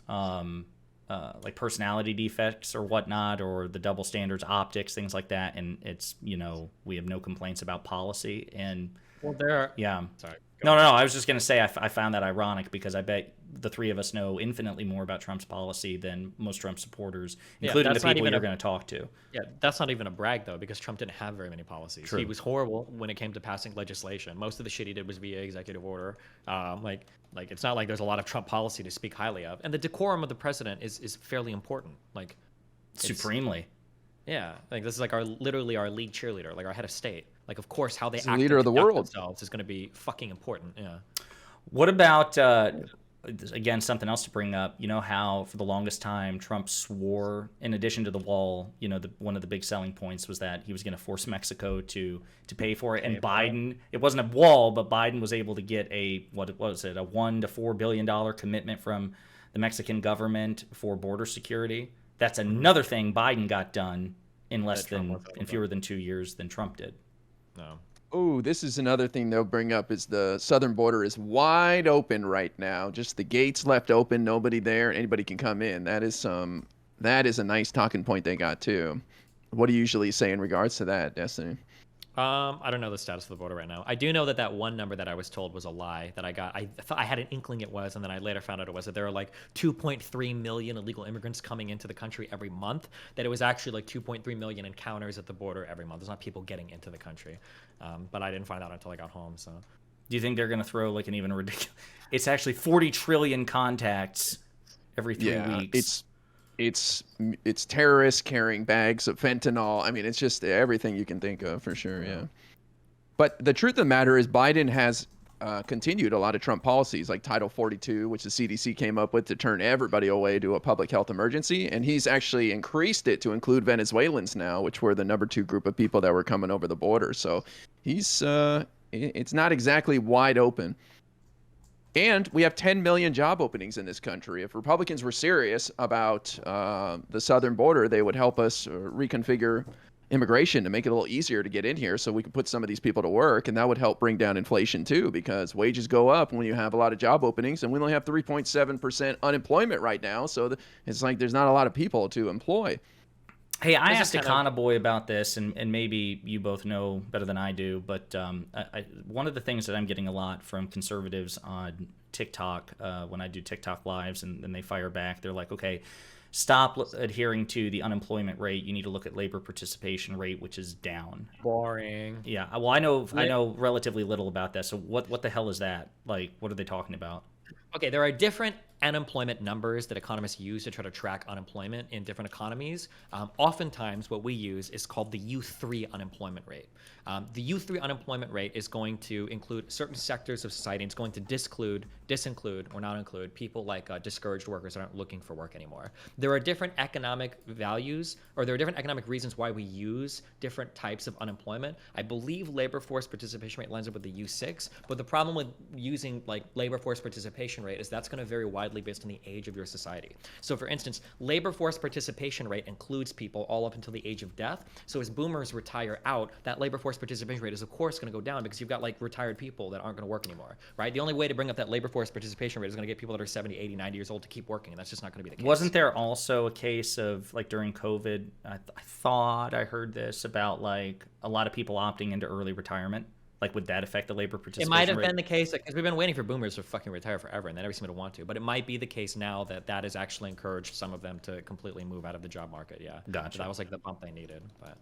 personality defects or whatnot, or the double standards, optics, things like that, and it's we have no complaints about policy. And well, there. Yeah. Sorry. No. I was just gonna say I found that ironic because I bet the three of us know infinitely more about Trump's policy than most Trump supporters, including the people you're going to talk to. Yeah, that's not even a brag though, because Trump didn't have very many policies. True. He was horrible when it came to passing legislation. Most of the shit he did was via executive order. It's not like there's a lot of Trump policy to speak highly of. And the decorum of the president is fairly important. Supremely. Yeah, this is literally our league cheerleader, our head of state. Of course, how they act the leader of the world themselves is going to be fucking important. Yeah. What about again, something else to bring up? You know how for the longest time Trump swore, in addition to the wall, one of the big selling points was that he was going to force Mexico to pay for it. And Biden, it wasn't a wall, but Biden was able to get a $1 to $4 billion commitment from the Mexican government for border security. That's another thing Biden got done in fewer than 2 years than Trump did. No. Oh, this is another thing they'll bring up is the southern border is wide open right now. Just the gates left open, nobody there, anybody can come in. That is a nice talking point they got too. What do you usually say in regards to that, Destiny? I don't know the status of the border right now. I do know that one number that I was told was a lie that I got. I thought I had an inkling it was, and then I later found out it was that there are 2.3 million illegal immigrants coming into the country every month. That it was actually 2.3 million encounters at the border every month. There's not people getting into the country, but I didn't find out until I got home. So, do you think they're going to throw an even ridiculous? It's actually 40 trillion contacts every 3 weeks. It's terrorists carrying bags of fentanyl. I mean, it's just everything you can think of for sure. Yeah. But the truth of the matter is Biden has continued a lot of Trump policies like Title 42, which the CDC came up with to turn everybody away to a public health emergency. And he's actually increased it to include Venezuelans now, which were the number 2 group of people that were coming over the border. So it's not exactly wide open. And we have 10 million job openings in this country. If Republicans were serious about the southern border, they would help us reconfigure immigration to make it a little easier to get in here so we can put some of these people to work. And that would help bring down inflation too, because wages go up when you have a lot of job openings. And we only have 3.7% unemployment right now. So it's there's not a lot of people to employ. Hey, I asked Econoboy about this, and maybe you both know better than I do, but one of the things that I'm getting a lot from conservatives on TikTok, when I do TikTok lives and they fire back, they're like, okay, stop adhering to the unemployment rate. You need to look at labor participation rate, which is down. Boring. Yeah, well, I know relatively little about that, so what the hell is that? What are they talking about? Okay, there are different unemployment numbers that economists use to try to track unemployment in different economies. Oftentimes, what we use is called the U3 unemployment rate. The U3 unemployment rate is going to include certain sectors of society. It's going to disinclude, or not include people like discouraged workers that aren't looking for work anymore. There are different economic values, or there are different economic reasons why we use different types of unemployment. I believe labor force participation rate lines up with the U6, but the problem with using labor force participation rate is that's going to vary widely widely based on the age of your society. So for instance, labor force participation rate includes people all up until the age of death. So as boomers retire out, that labor force participation rate is of course going to go down because you've got like retired people that aren't going to work anymore, right? The only way to bring up that labor force participation rate is going to get people that are 70, 80, 90 years old to keep working, and that's just not going to be the case. Wasn't there also a case of like during COVID, I thought I heard this about like a lot of people opting into early retirement? Like, would that affect the labor participation It might have rate? been the case because we've been waiting for boomers to fucking retire forever, and they never seem to want to. But it might be the case now that has actually encouraged some of them to completely move out of the job market. Yeah, Gotcha. So that was like the bump they needed. But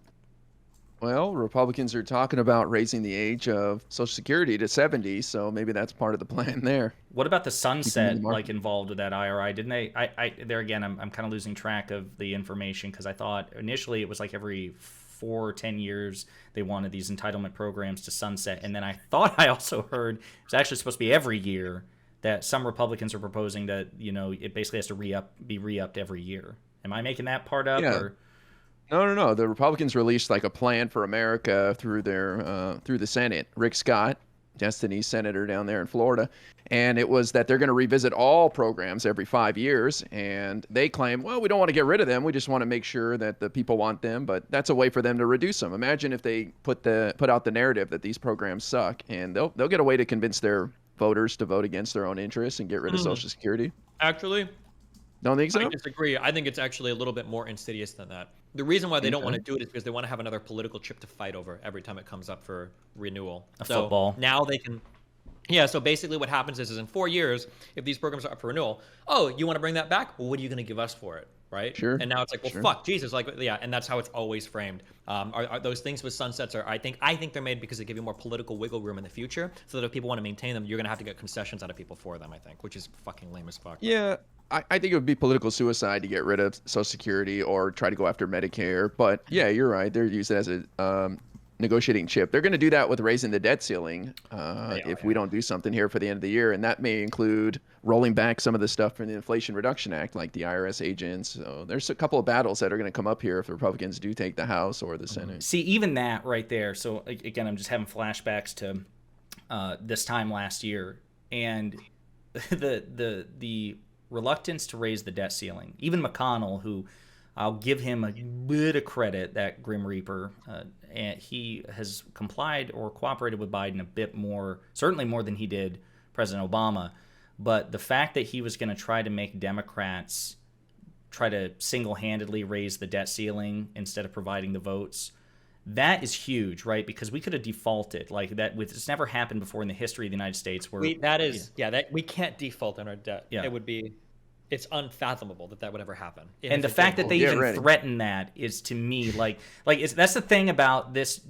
Well, Republicans are talking about raising the age of Social Security to 70, so maybe that's part of the plan there. What about the Keep them in sunset the market. like involved with that IRI? Didn't they? I there again, I'm kind of losing track of the information because I thought initially it was like every 4 or 10 years they wanted these entitlement programs to sunset, and then I thought I also heard it was actually supposed to be every year. That some Republicans are proposing that it basically has to be re-upped every year. Am I making that part up? Yeah. Or No. The Republicans released like a plan for America through through the Senate. Rick Scott, Destiny's senator down there in Florida, and it was that they're going to revisit all programs every 5 years. And they claim, well, we don't want to get rid of them. We just want to make sure that the people want them. But that's a way for them to reduce them. Imagine if they put out the narrative that these programs suck, and they'll get a way to convince their voters to vote against their own interests and get rid of Social Security. actually, Don't think so? I disagree. I think it's actually a little bit more insidious than that. The reason why they don't want to do it is because they want to have another political chip to fight over every time it comes up for renewal. So football. now they can. Yeah, so basically what happens is in 4 years, if these programs are up for renewal, oh, you want to bring that back? Well, what are you going to give us for it? Right? Sure. And now it's like, well, Sure. fuck, Jesus, like, yeah, and that's how it's always framed. Are those things with sunsets I think they're made because they give you more political wiggle room in the future, so that if people want to maintain them, you're gonna have to get concessions out of people for them. I think, which is fucking lame as fuck. Yeah, I think it would be political suicide to get rid of Social Security or try to go after Medicare. But yeah, you're right. They're used as a negotiating chip. They're going to do that with raising the debt ceiling if we don't do something here for the end of the year. And that may include rolling back some of the stuff from the Inflation Reduction Act, like the IRS agents. So there's a couple of battles that are going to come up here if the Republicans do take the House or the Senate. See, even that right there. So again, I'm just having flashbacks to this time last year, and the reluctance to raise the debt ceiling. Even McConnell, who I'll give him a bit of credit, that Grim Reaper, and he has complied or cooperated with Biden a bit more, certainly more than he did President Obama. But the fact that he was going to try to make Democrats try to single-handedly raise the debt ceiling instead of providing the votes, that is huge, right? Because we could have defaulted like that. It's never happened before in the history of the United States. Where that we can't default on our debt. Yeah. It's unfathomable that would ever happen. And the fact that they even threaten that is, to me, that's the thing about this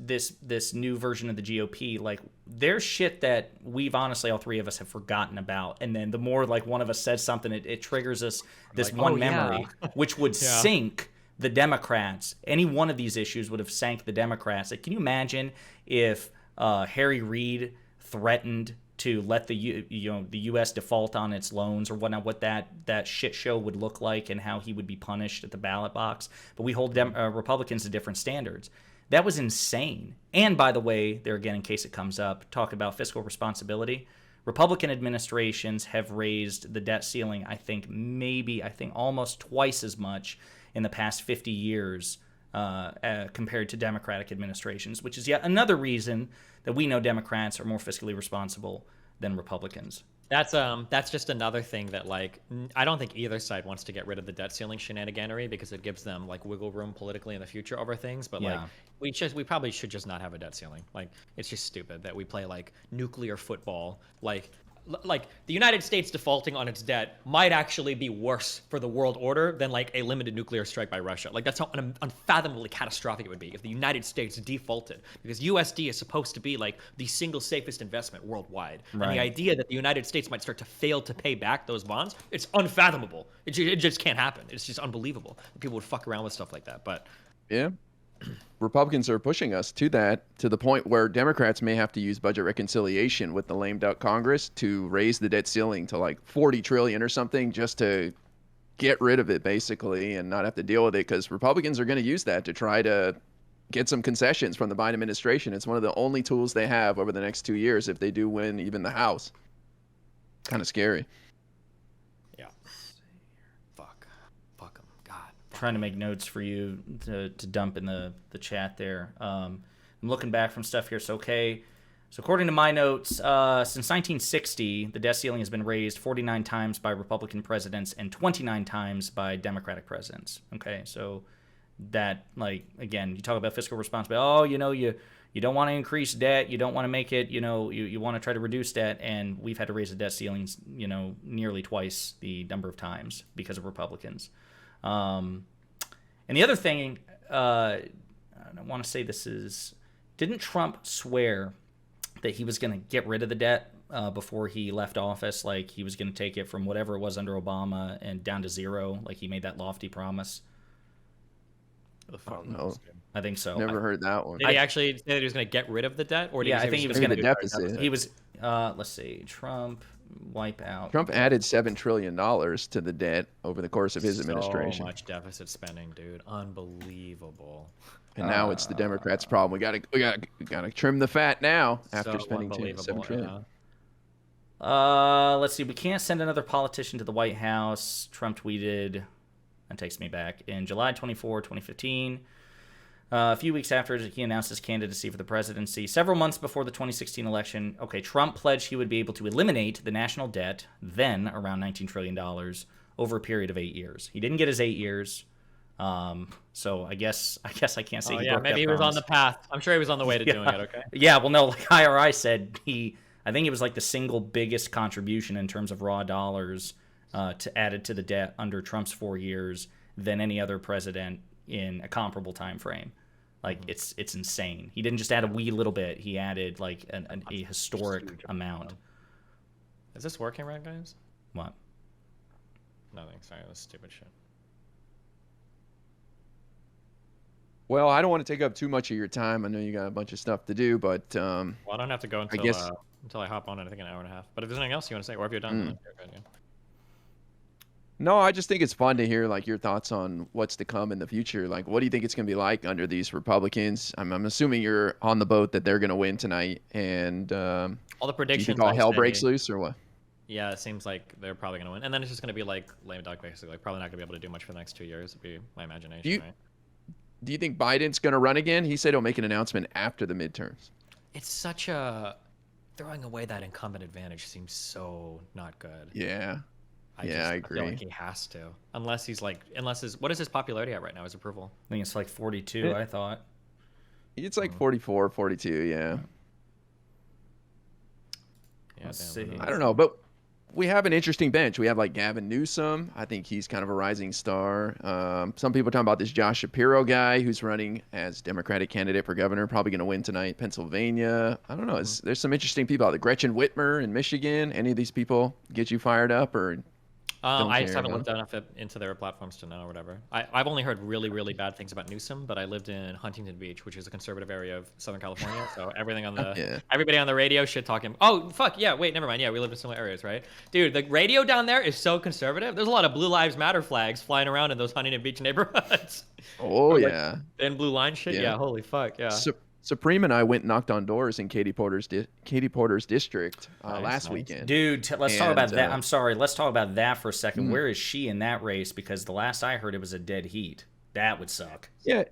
new version of the GOP. Like, there's shit that we've honestly, all three of us, have forgotten about. And then the more like one of us says something, it triggers us this memory, which would sink the Democrats. Any one of these issues would have sank the Democrats. Like, can you imagine if Harry Reid threatened to let the U.S. default on its loans or whatnot, what that shit show would look like and how he would be punished at the ballot box? But we hold Republicans to different standards. That was insane. And by the way, there again, in case it comes up, talk about fiscal responsibility. Republican administrations have raised the debt ceiling, I think almost twice as much in the past 50 years compared to Democratic administrations, which is yet another reason that we know Democrats are more fiscally responsible than Republicans. That's just another thing that, like, I don't think either side wants to get rid of the debt ceiling shenaniganery because it gives them like wiggle room politically in the future over things. But like, we probably should just not have a debt ceiling. Like, it's just stupid that we play like nuclear football. Like the United States defaulting on its debt might actually be worse for the world order than like a limited nuclear strike by Russia. Like, that's how unfathomably catastrophic it would be if the United States defaulted, because USD is supposed to be like the single safest investment worldwide. Right. And the idea that the United States might start to fail to pay back those bonds, it's unfathomable. It just can't happen. It's just unbelievable that people would fuck around with stuff like that. But yeah. Republicans are pushing us to the point where Democrats may have to use budget reconciliation with the lame duck Congress to raise the debt ceiling to like 40 trillion or something, just to get rid of it basically and not have to deal with it, because Republicans are going to use that to try to get some concessions from the Biden administration. It's one of the only tools they have over the next 2 years if they do win even the House. Kind of scary. Yeah. trying to make notes for you to dump in the chat there. I'm looking back from stuff here. So, okay. So according to my notes, since 1960, the debt ceiling has been raised 49 times by Republican presidents and 29 times by Democratic presidents. Okay, so that, like, again, you talk about fiscal responsibility. Oh, you don't want to increase debt. You don't want to make it, you want to try to reduce debt. And we've had to raise the debt ceilings, nearly twice the number of times because of Republicans. And the other thing, I want to say didn't Trump swear that he was going to get rid of the debt before he left office? Like, he was going to take it from whatever it was under Obama and down to zero. Like, he made that lofty promise. I don't know. I think so. Never heard that one. Did he actually say that he was going to get rid of the debt? Or did I think he was going to deficit. He was, let's see, Trump wipe out. Trump added $7 trillion to the debt over the course of his administration. So much deficit spending, dude. Unbelievable. And now it's the Democrats' problem. We gotta trim the fat now after spending $7 trillion. Let's see. We can't send another politician to the White House. Trump tweeted, that takes me back, in July 24, 2015. A few weeks after he announced his candidacy for the presidency, several months before the 2016 election, Trump pledged he would be able to eliminate the national debt, then around $19 trillion, over a period of 8 years. He didn't get his 8 years. So I guess I can't say. Maybe he was on the path. I'm sure he was on the way to doing it. Okay. Yeah. Well, no. Like IRI said, I think it was like the single biggest contribution in terms of raw dollars added to the debt under Trump's 4 years than any other president in a comparable time frame. Like, it's insane. He didn't just add a wee little bit. He added like a historic amount. Is this working right, guys? What? Nothing. Sorry, that was stupid shit. Well, I don't want to take up too much of your time. I know you got a bunch of stuff to do, but well, I don't have to go until I hop on in, I think, an hour and a half. But if there's anything else you want to say, or if you're done, then you're good, yeah. No, I just think it's fun to hear like your thoughts on what's to come in the future. Like, what do you think it's going to be like under these Republicans? I'm assuming you're on the boat that they're going to win tonight, and all the predictions. Do you think all hell breaks loose, or what? Yeah, it seems like they're probably going to win, and then it's just going to be like lame duck, basically. Like, probably not going to be able to do much for the next 2 years. Would be my imagination, right? Do you think Biden's going to run again? He said he'll make an announcement after the midterms. It's such a throwing away that incumbent advantage seems so not good. Yeah. I agree. I feel like he has to, unless what is his popularity at right now? His approval? I think it's like 42. I thought it's like 44, 42. Yeah. Let's see. I don't know, but we have an interesting bench. We have like Gavin Newsom. I think he's kind of a rising star. Some people are talking about this Josh Shapiro guy who's running as Democratic candidate for governor, probably going to win tonight. Pennsylvania. I don't know. There's some interesting people out there. Gretchen Whitmer in Michigan. Any of these people get you fired up or? I just haven't looked enough into their platforms to know or whatever. I've only heard really, really bad things about Newsom, but I lived in Huntington Beach, which is a conservative area of Southern California. So everything on the everybody on the radio shit talking. Oh fuck yeah! Wait, never mind. Yeah, we live in similar areas, right? Dude, the radio down there is so conservative. There's a lot of Blue Lives Matter flags flying around in those Huntington Beach neighborhoods. Oh yeah. And blue line shit. Yeah. Holy fuck. Yeah. Supreme and I went and knocked on doors in Katie Porter's district last weekend. Dude, let's talk about that. I'm sorry. Let's talk about that for a second. Where is she in that race? Because the last I heard, it was a dead heat. That would suck. Yeah,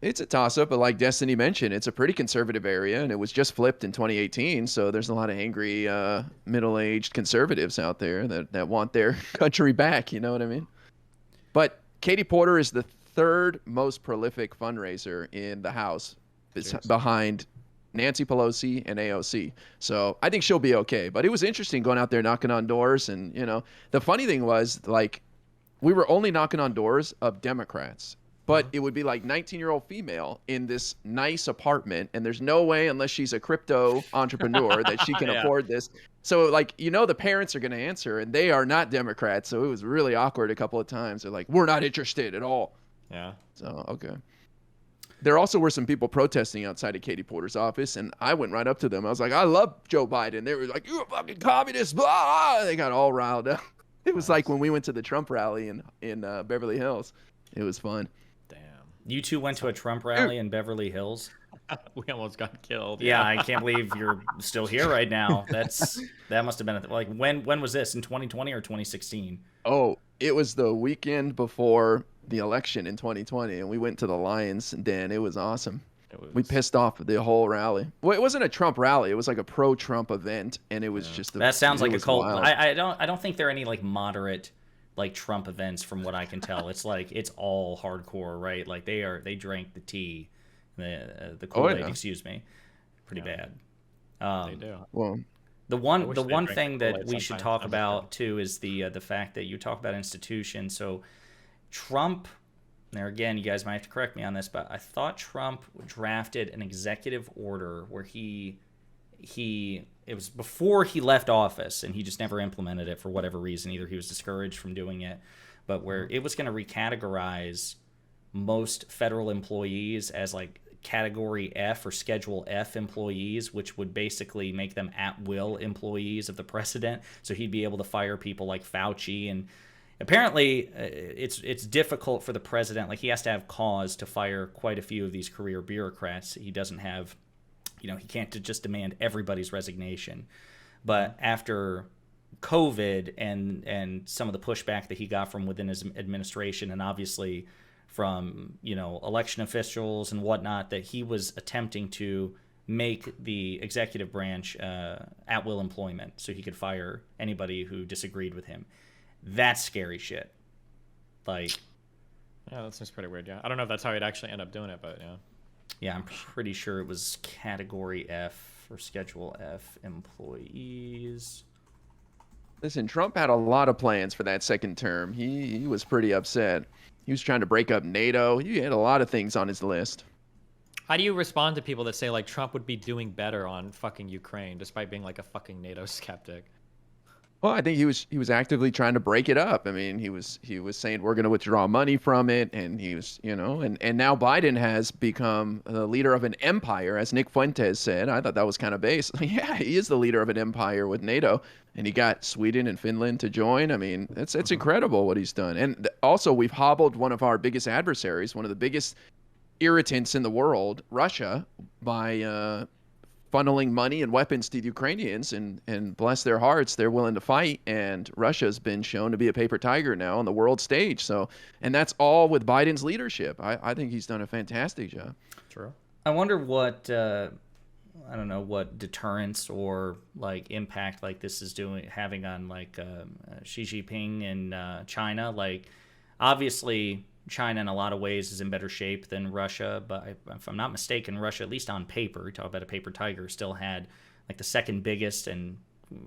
it's a toss-up, but like Destiny mentioned, it's a pretty conservative area, and it was just flipped in 2018, so there's a lot of angry middle-aged conservatives out there that want their country back, you know what I mean? But Katie Porter is the third most prolific fundraiser in the House, behind Nancy Pelosi and AOC. So I think she'll be okay. But it was interesting going out there knocking on doors. And, the funny thing was, like, we were only knocking on doors of Democrats. But it would be like 19-year-old female in this nice apartment. And there's no way, unless she's a crypto entrepreneur, that she can afford this. So, like, the parents are going to answer. And they are not Democrats. So it was really awkward a couple of times. They're like, we're not interested at all. Yeah. So, okay. There also were some people protesting outside of Katie Porter's office, and I went right up to them. I was like, I love Joe Biden. They were like, you're a fucking communist, blah! They got all riled up. It was like when we went to the Trump rally in Beverly Hills. It was fun. Damn. You two went to a Trump rally in Beverly Hills? We almost got killed. Yeah, I can't believe you're still here right now. That must have been, when was this, in 2020 or 2016? Oh, it was the weekend before the election in 2020, and we went to the Lions Den. It was awesome. We was pissed off the whole rally. Well, it wasn't a Trump rally. It was like a pro-Trump event, and it was just that sounds like a cult. Wild. I don't think there are any like moderate like Trump events from what I can tell. It's like it's all hardcore, right? Like they drank the tea, the Kool-Aid, yeah. excuse me, pretty bad. they do. Well, The wish one they drank thing the that Kool-Aid we should sometimes. talk I'm just about too is the fact that you talk about institutions. So Trump, now again, you guys might have to correct me on this, but I thought Trump drafted an executive order where he it was before he left office and he just never implemented it for whatever reason. Either he was discouraged from doing it, but where it was going to recategorize most federal employees as like category F or schedule F employees, which would basically make them at will employees of the president. So he'd be able to fire people like Fauci. And apparently it's difficult for the president. Like he has to have cause to fire quite a few of these career bureaucrats. He doesn't have, he can't just demand everybody's resignation. But after COVID and some of the pushback that he got from within his administration, and obviously from election officials and whatnot, that he was attempting to make the executive branch at will employment so he could fire anybody who disagreed with him. That's scary shit. Like, Yeah, that seems pretty weird. Yeah, I don't know if that's how he'd actually end up doing it, but yeah. yeah, I'm pretty sure it was category F or schedule F employees. listen, Trump had a lot of plans for that second term. He was pretty upset. He was trying to break up NATO. He had a lot of things on his list. How do you respond to people that say like Trump would be doing better on fucking Ukraine despite being like a fucking NATO skeptic? Well, I think he was actively trying to break it up. I mean, he was saying we're going to withdraw money from it, and he was, and now Biden has become the leader of an empire, as Nick Fuentes said. I thought that was kind of base. Yeah, he is the leader of an empire with NATO, and he got Sweden and Finland to join. I mean, it's incredible what he's done. And also, we've hobbled one of our biggest adversaries, one of the biggest irritants in the world, Russia, by funneling money and weapons to the Ukrainians, and bless their hearts, they're willing to fight. And Russia's been shown to be a paper tiger now on the world stage. So, and that's all with Biden's leadership. I think he's done a fantastic job. True. I wonder what I don't know what deterrence or like impact like this is having on like Xi Jinping in China. Like, obviously, China in a lot of ways is in better shape than Russia, but if I'm not mistaken, Russia, at least on paper, you talk about a paper tiger, still had like the second biggest and,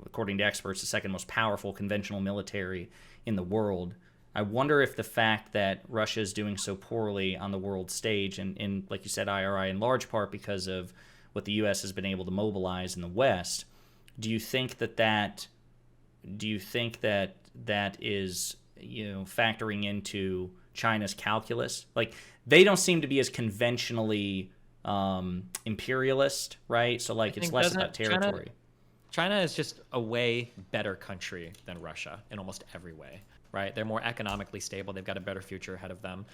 according to experts, the second most powerful conventional military in the world. I wonder if the fact that Russia is doing so poorly on the world stage, and like you said, IRI, in large part because of what the U.S. has been able to mobilize in the West, do you think that is factoring into China's calculus? Like, they don't seem to be as conventionally imperialist, right? So like it's less about territory. China is just a way better country than Russia in almost every way, right? They're more economically stable. They've got a better future ahead of them.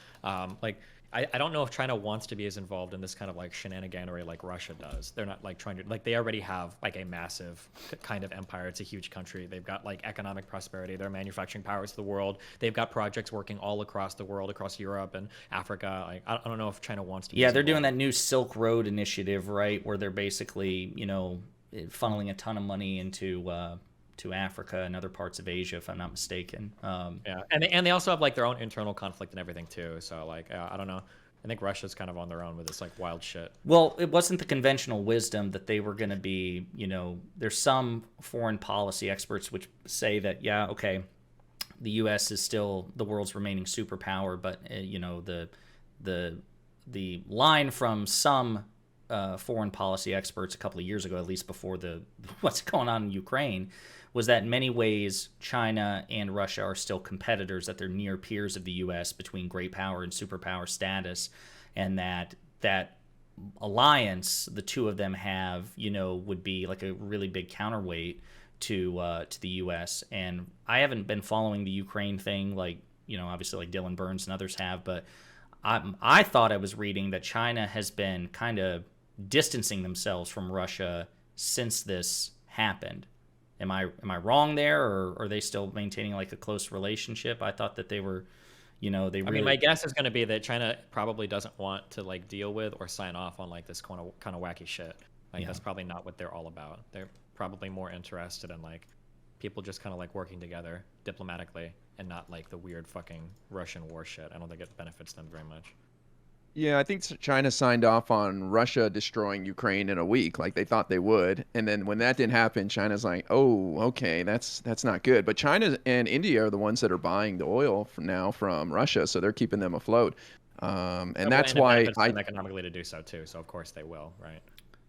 I don't know if China wants to be as involved in this kind of like shenaniganery like Russia does. They're not like trying to, like, they already have like a massive kind of empire. It's a huge country. They've got like economic prosperity. They're manufacturing powers of the world. They've got projects working all across the world, across Europe and Africa. Like, I don't know if China wants to be. Yeah, they're doing that new Silk Road initiative, right? Where they're basically, funneling a ton of money into to Africa and other parts of Asia, if I'm not mistaken. Yeah, and they also have like their own internal conflict and everything too. So like, I don't know. I think Russia's kind of on their own with this like wild shit. Well, it wasn't the conventional wisdom that they were going to be, there's some foreign policy experts which say that, yeah, okay, the U.S. is still the world's remaining superpower, but, the line from some foreign policy experts a couple of years ago, at least before what's going on in Ukraine, was that in many ways China and Russia are still competitors, that they're near peers of the U.S. between great power and superpower status, and that alliance the two of them have, would be like a really big counterweight to the U.S. And I haven't been following the Ukraine thing like, obviously like Dylan Burns and others have, but I thought I was reading that China has been kind of distancing themselves from Russia since this happened. Am I wrong there, or are they still maintaining like a close relationship? I thought that they were, They really. I mean, my guess is going to be that China probably doesn't want to like deal with or sign off on like this kind of wacky shit. Like that's probably not what they're all about. They're probably more interested in like people just kind of like working together diplomatically and not like the weird fucking Russian war shit. I don't think it benefits them very much. Yeah, I think China signed off on Russia destroying Ukraine in a week, like they thought they would. And then when that didn't happen, China's like, "Oh, okay, that's not good." But China and India are the ones that are buying the oil from Russia, so they're keeping them afloat. And that's And it why benefits them economically to do so too. So of course they will, right?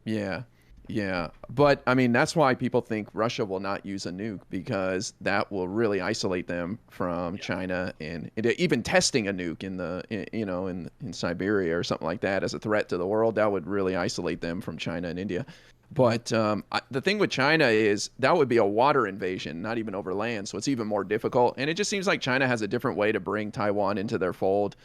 Yeah. Yeah. But I mean, that's why people think Russia will not use a nuke because that will really isolate them from China and even testing a nuke in Siberia or something like that as a threat to the world. That would really isolate them from China and India. But the thing with China is that would be a water invasion, not even over land. So it's even more difficult. And it just seems like China has a different way to bring Taiwan into their fold.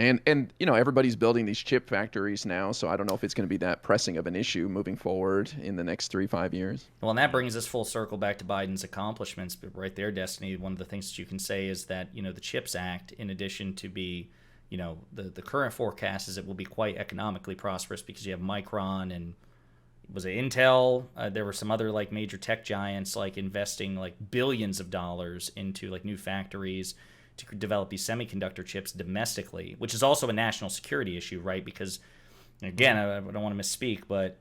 And everybody's building these chip factories now, so I don't know if it's going to be that pressing of an issue moving forward in the next 3-5 years. Well, and that brings us full circle back to Biden's accomplishments. But right there, Destiny, one of the things that you can say is that, the CHIPS Act, in addition to be, the current forecast is it will be quite economically prosperous because you have Micron and was it Intel? There were some other like major tech giants like investing like billions of dollars into like new factories to develop these semiconductor chips domestically, which is also a national security issue, right? Because, again, I don't want to misspeak, but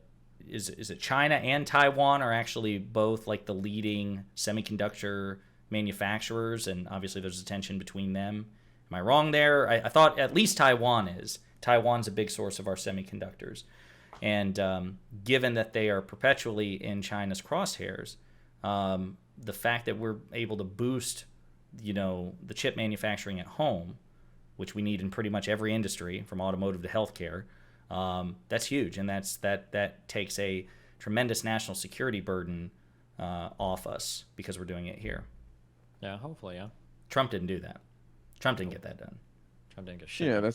is it China and Taiwan are actually both like the leading semiconductor manufacturers, and obviously there's a tension between them. Am I wrong there? I thought at least Taiwan is. Taiwan's a big source of our semiconductors. And given that they are perpetually in China's crosshairs, the fact that we're able to boost the chip manufacturing at home, which we need in pretty much every industry from automotive to healthcare, that's huge, and that takes a tremendous national security burden off us because we're doing it here. Yeah, hopefully, yeah. Trump didn't do that. Trump didn't get that done. Trump didn't get shit. Yeah,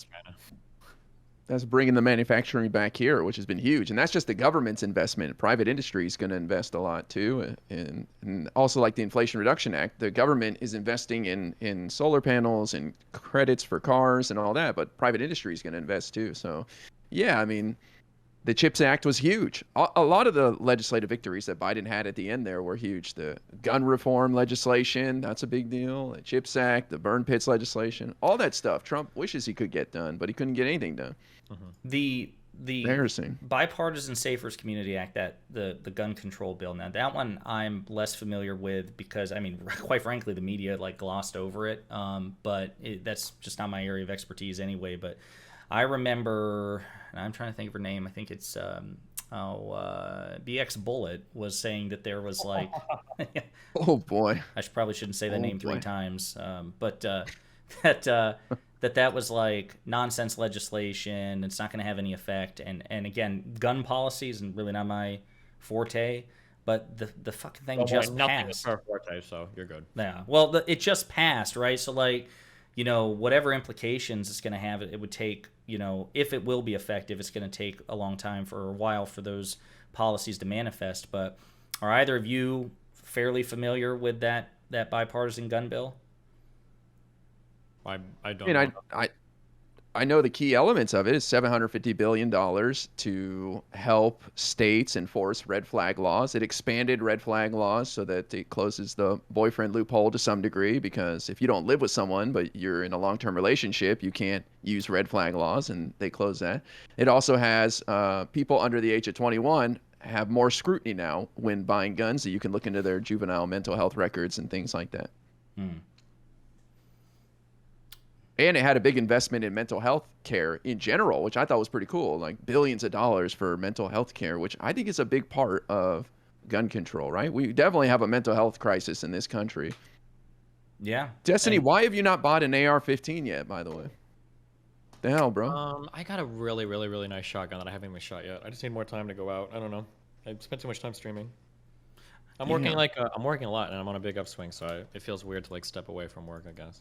that's bringing the manufacturing back here, which has been huge. And that's just the government's investment. Private industry is going to invest a lot too. And also like the Inflation Reduction Act, the government is investing in solar panels and credits for cars and all that, but private industry is going to invest too. So yeah, I mean, the CHIPS Act was huge. A lot of the legislative victories that Biden had at the end there were huge. The gun reform legislation, that's a big deal. The CHIPS Act, the burn pits legislation, all that stuff. Trump wishes he could get done, but he couldn't get anything done. The Embarrassing. Bipartisan Safer's Community Act, that the gun control bill. Now that one I'm less familiar with because I mean, quite frankly, the media like glossed over it. But that's just not my area of expertise anyway. But I remember, and I'm trying to think of her name. I think it's BX Bullet was saying that there was like, oh boy, I probably shouldn't say that name 3 times. But that was like nonsense legislation. It's not going to have any effect. And again, gun policy is really not my forte. But the fucking thing just nothing passed. is our forte, so you're good. Yeah. Well, it just passed, right? So like, whatever implications it's going to have, it would take, if it will be effective, it's going to take a long time for a while for those policies to manifest. But are either of you fairly familiar with that bipartisan gun bill? I don't know. I know the key elements of it is $750 billion to help states enforce red flag laws. It expanded red flag laws so that it closes the boyfriend loophole to some degree, because if you don't live with someone but you're in a long-term relationship, you can't use red flag laws, and they close that. It also has people under the age of 21 have more scrutiny now when buying guns, so you can look into their juvenile mental health records and things like that. And it had a big investment in mental health care in general, which I thought was pretty cool, like billions of dollars for mental health care, which I think is a big part of gun control, right? We definitely have a mental health crisis in this country. Yeah. Destiny, why have you not bought an AR-15 yet, by the way? The hell, bro? I got a really, really, really nice shotgun that I haven't even shot yet. I just need more time to go out. I don't know. I spent too much time streaming. I'm working I'm working a lot, and I'm on a big upswing, so it feels weird to like step away from work, I guess.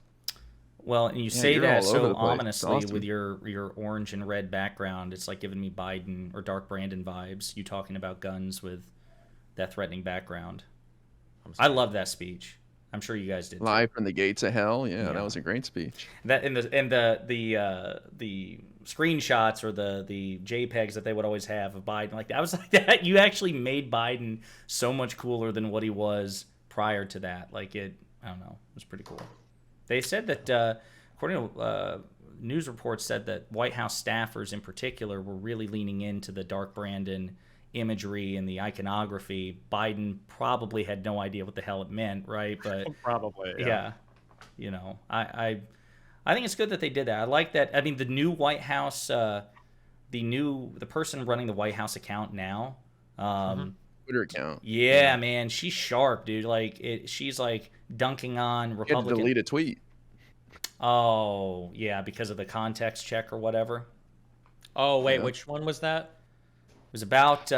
Well, and you say that so ominously with your orange and red background. It's like giving me Biden or Dark Brandon vibes. You talking about guns with that threatening background. I love that speech. I'm sure you guys did too. Live from the gates of hell. Yeah, that was a great speech. That and the screenshots or the JPEGs that they would always have of Biden, like I was like that. You actually made Biden so much cooler than what he was prior to that. Like I don't know, it was pretty cool. They said that according to news reports, said that White House staffers in particular were really leaning into the Dark Brandon imagery and the iconography. Biden probably had no idea what the hell it meant, right? But probably, yeah. I think it's good that they did that. I like that. I mean, the new White House, the person running the White House account now, Twitter account. Yeah, man, she's sharp, dude. Like she's like dunking on Republican. You had to delete a tweet. Oh yeah, because of the context check or whatever. Oh wait, which one was that? It was about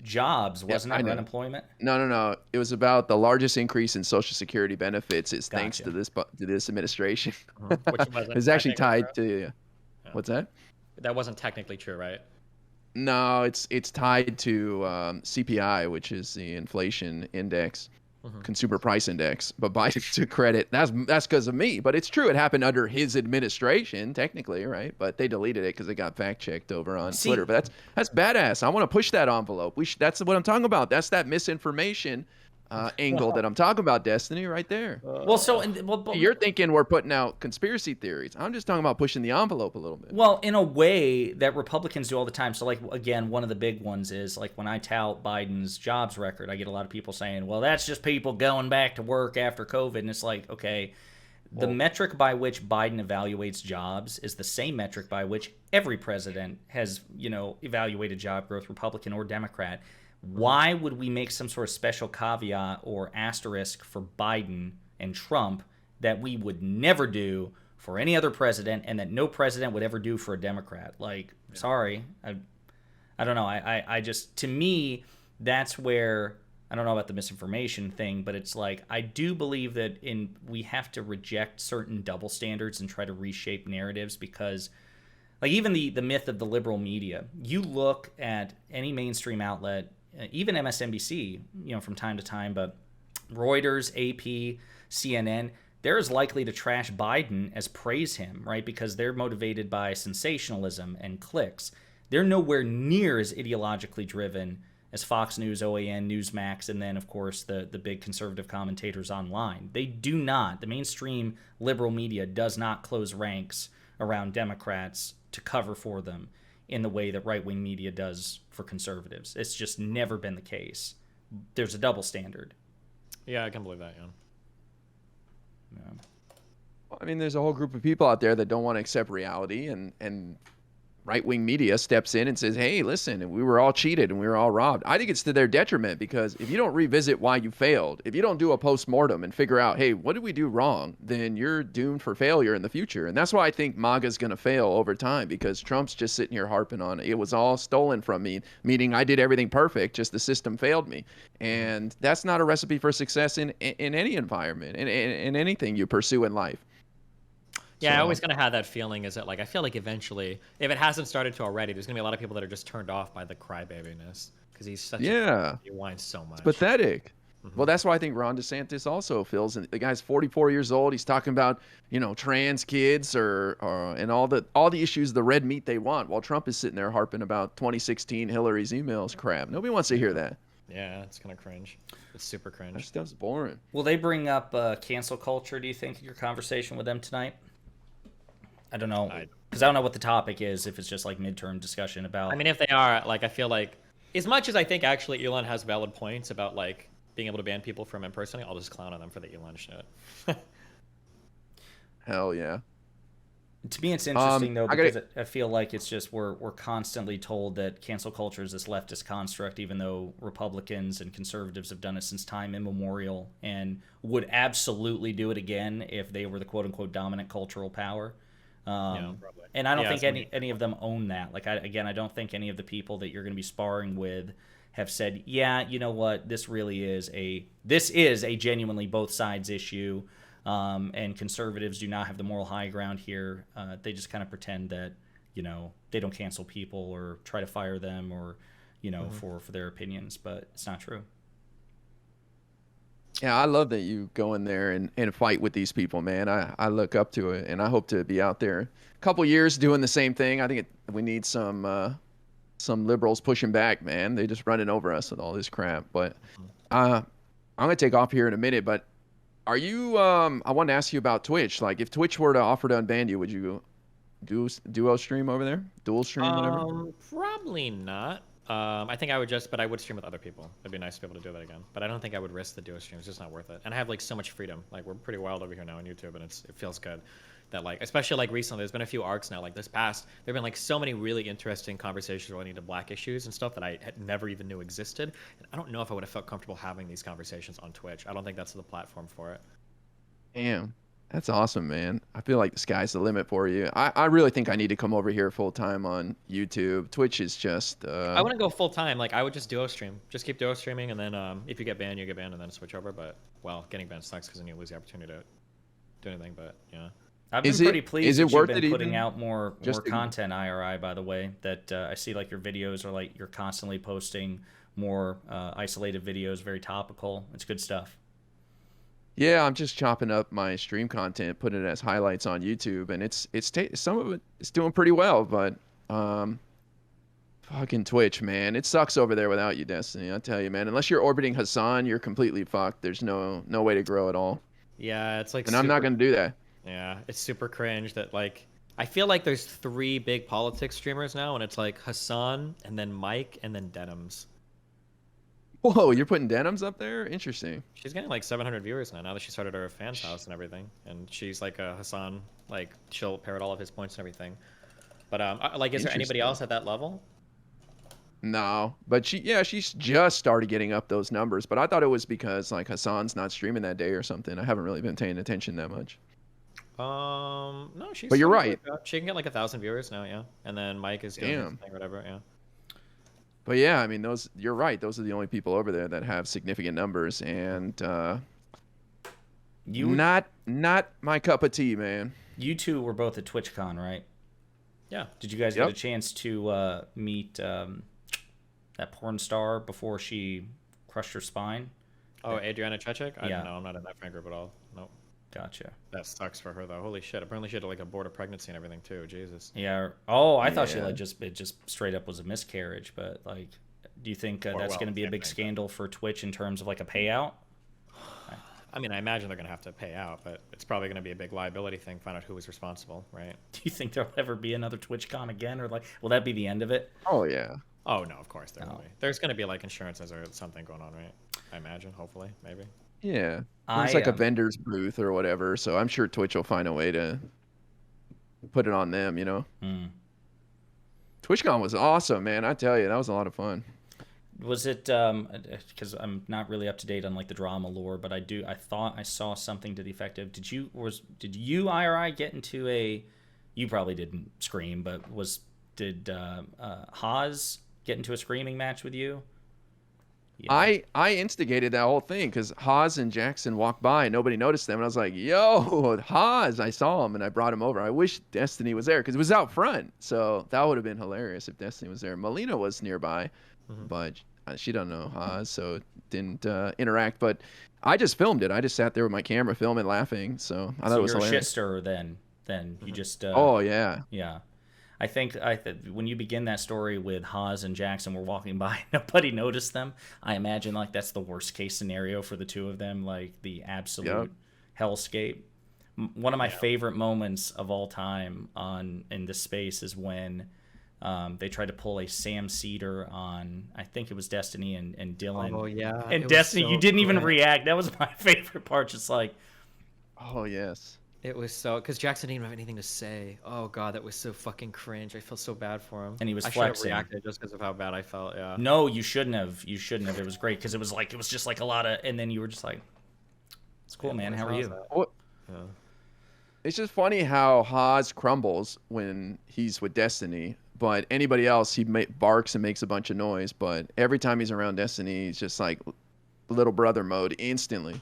jobs, wasn't it? Unemployment? No. It was about the largest increase in Social Security benefits is thanks to this administration. Which wasn't it's actually tied to what's that? That wasn't technically true, right? No, it's tied to CPI, which is the inflation index, consumer price index. But Biden took credit. That's because of me. But it's true. It happened under his administration, technically, right? But they deleted it because it got fact checked over on Twitter. But that's badass. I want to push that envelope. That's what I'm talking about. That's that misinformation angle that I'm talking about, Destiny, right there. You're thinking we're putting out conspiracy theories. I'm just talking about pushing the envelope a little bit. Well, in a way that Republicans do all the time. So, like, again, one of the big ones is, like, when I tout Biden's jobs record, I get a lot of people saying, well, that's just people going back to work after COVID. And it's like, okay, the metric by which Biden evaluates jobs is the same metric by which every president has, evaluated job growth, Republican or Democrat. Why would we make some sort of special caveat or asterisk for Biden and Trump that we would never do for any other president and that no president would ever do for a Democrat? Like, sorry. I don't know. I just, to me, that's where, I don't know about the misinformation thing, but it's like, I do believe that we have to reject certain double standards and try to reshape narratives because, like, even the myth of the liberal media, you look at any mainstream outlet, even MSNBC, from time to time, but Reuters, AP, CNN, they're as likely to trash Biden as praise him, right? Because they're motivated by sensationalism and clicks. They're nowhere near as ideologically driven as Fox News, OAN, Newsmax, and then, of course, the big conservative commentators online. They do not. The mainstream liberal media does not close ranks around Democrats to cover for them in the way that right-wing media does for conservatives. It's just never been the case. There's a double standard. Yeah, I can believe that, yeah. Well, I mean, there's a whole group of people out there that don't want to accept reality, and right-wing media steps in and says, hey, listen, we were all cheated and we were all robbed. I think it's to their detriment because if you don't revisit why you failed, if you don't do a post-mortem and figure out, hey, what did we do wrong, then you're doomed for failure in the future. And that's why I think MAGA is going to fail over time because Trump's just sitting here harping on it. It was all stolen from me, meaning I did everything perfect, just the system failed me. And that's not a recipe for success in any environment, in anything you pursue in life. Yeah, I always kind of had that feeling is that, like, I feel like eventually, if it hasn't started to already, there's going to be a lot of people that are just turned off by the crybabiness because he's such he whines so much. It's pathetic. Well, that's why I think Ron DeSantis also feels, and the guy's 44 years old. He's talking about, trans kids and all the issues, the red meat they want, while Trump is sitting there harping about 2016 Hillary's emails crap. Nobody wants to hear that. Yeah, it's kind of cringe. It's super cringe. That stuff's boring. Will they bring up cancel culture, do you think, in your conversation with them tonight? I don't know, because I don't know what the topic is, if it's just like midterm discussion about... I mean, if they are, like, I feel like, as much as I think actually Elon has valid points about, like, being able to ban people from him personally, I'll just clown on them for the Elon shit. Hell yeah. To me, it's interesting, though, because I feel like it's just we're constantly told that cancel culture is this leftist construct, even though Republicans and conservatives have done it since time immemorial and would absolutely do it again if they were the quote-unquote dominant cultural power. And I don't think any of them own that. Like, I don't think any of the people that you're going to be sparring with have said, yeah, you know what, this is a genuinely both sides issue, and conservatives do not have the moral high ground here. They just kind of pretend that, they don't cancel people or try to fire them or, for their opinions, but it's not true. Yeah, I love that you go in there and fight with these people, man. I look up to it, and I hope to be out there a couple years doing the same thing. I think we need some liberals pushing back, man. They just running over us with all this crap. But I'm gonna take off here in a minute. But are you? I wanted to ask you about Twitch. Like, if Twitch were to offer to unban you, would you duo stream over there? Dual stream, whatever. Probably not. I think I would but I would stream with other people. It'd be nice to be able to do that again. But I don't think I would risk the duo stream. It's just not worth it. And I have like so much freedom. Like we're pretty wild over here now on YouTube, and it feels good. That like, especially like recently, there's been a few arcs now. Like this past, there've been like so many really interesting conversations relating to Black issues and stuff that I had never even knew existed. And I don't know if I would have felt comfortable having these conversations on Twitch. I don't think that's the platform for it. Damn, that's awesome, man. I feel like the sky's the limit for you. I really think I need to come over here full time on YouTube. Twitch is just. I wouldn't go full time. Like I would just duo stream. Just keep duo streaming, and then if you get banned, you get banned, and then switch over. But well, getting banned sucks because then you lose the opportunity to do anything. But yeah. I've been pretty pleased that you've been putting out more Just content, IRI, by the way. That I see like your videos are like you're constantly posting more isolated videos, very topical. It's good stuff. Yeah, I'm just chopping up my stream content, putting it as highlights on YouTube, and some of it is doing pretty well, but fucking Twitch, man, it sucks over there without you, Destiny. I tell you, man, unless you're orbiting Hassan, you're completely fucked. There's no way to grow at all. Yeah, it's like. And I'm not gonna do that. Yeah, it's super cringe that like I feel like there's 3 big politics streamers now, and it's like Hassan and then Mike and then Denims. Whoa, you're putting Denims up there? Interesting. She's getting like 700 viewers now that she started her fans house and everything, and she's like a Hassan, like she'll parrot all of his points and everything. But like, is there anybody else at that level? No, but she's just started getting up those numbers. But I thought it was because like Hassan's not streaming that day or something. I haven't really been paying attention that much. No, she's. But you're right. She can get like 1,000 viewers now, yeah. And then Mike is doing his thing, whatever, yeah. But yeah, I mean, you're right. Those are the only people over there that have significant numbers, and not my cup of tea, man. You two were both at TwitchCon, right? Yeah. Did you guys get a chance to meet that porn star before she crushed her spine? Oh, Adriana Chechik? Yeah. No, I'm not in that friend group at all. Nope. Gotcha. That sucks for her though. Holy shit! Apparently she had to like abort a pregnancy and everything too. Jesus. Yeah. Oh, I thought she like it just straight up was a miscarriage. But like, do you think that's going to be a big scandal for Twitch in terms of like a payout? I mean, I imagine they're going to have to pay out, but it's probably going to be a big liability thing. Find out who was responsible, right? Do you think there'll ever be another TwitchCon again, or like, will that be the end of it? Oh yeah. Oh no, of course there will be. There's going to be like insurances or something going on, right? I imagine, hopefully, maybe. Yeah. It's like a vendor's booth or whatever, so I'm sure Twitch will find a way to put it on them, you know? TwitchCon was awesome, man. I tell you, that was a lot of fun. Was it, because I'm not really up to date on like the drama lore, but I thought I saw something to the effect of, did you, IRI, get into you probably didn't scream, but did Haas get into a screaming match with you? Yeah. I instigated that whole thing because Haas and Jackson walked by and nobody noticed them. And I was like, yo, Haas, I saw him and I brought him over. I wish Destiny was there because it was out front. So that would have been hilarious if Destiny was there. Melina was nearby, but she doesn't know Haas, so didn't interact. But I just filmed it. I just sat there with my camera filming, laughing. So I thought it was hilarious. You're a shit stirrer then. You just... oh, yeah. Yeah. I think when you begin that story with Haas and Jackson were walking by, nobody noticed them. I imagine like that's the worst case scenario for the two of them, like the absolute hellscape. One of my favorite moments of all time in this space is when they tried to pull a Sam Cedar on, I think it was Destiny and Dylan. Oh yeah. And Destiny, you didn't even react. That was my favorite part. Just like, oh yes. It was so, because Jackson didn't even have anything to say. Oh god, that was so fucking cringe. I felt so bad for him. And he was flexing. I should have reacted just because of how bad I felt. Yeah. No, you shouldn't have. You shouldn't have. It was great because it was just like a lot of, and then you were just like, "It's cool, man. How are you?" Yeah. It's just funny how Haas crumbles when he's with Destiny, but anybody else he barks and makes a bunch of noise. But every time he's around Destiny, he's just like little brother mode instantly.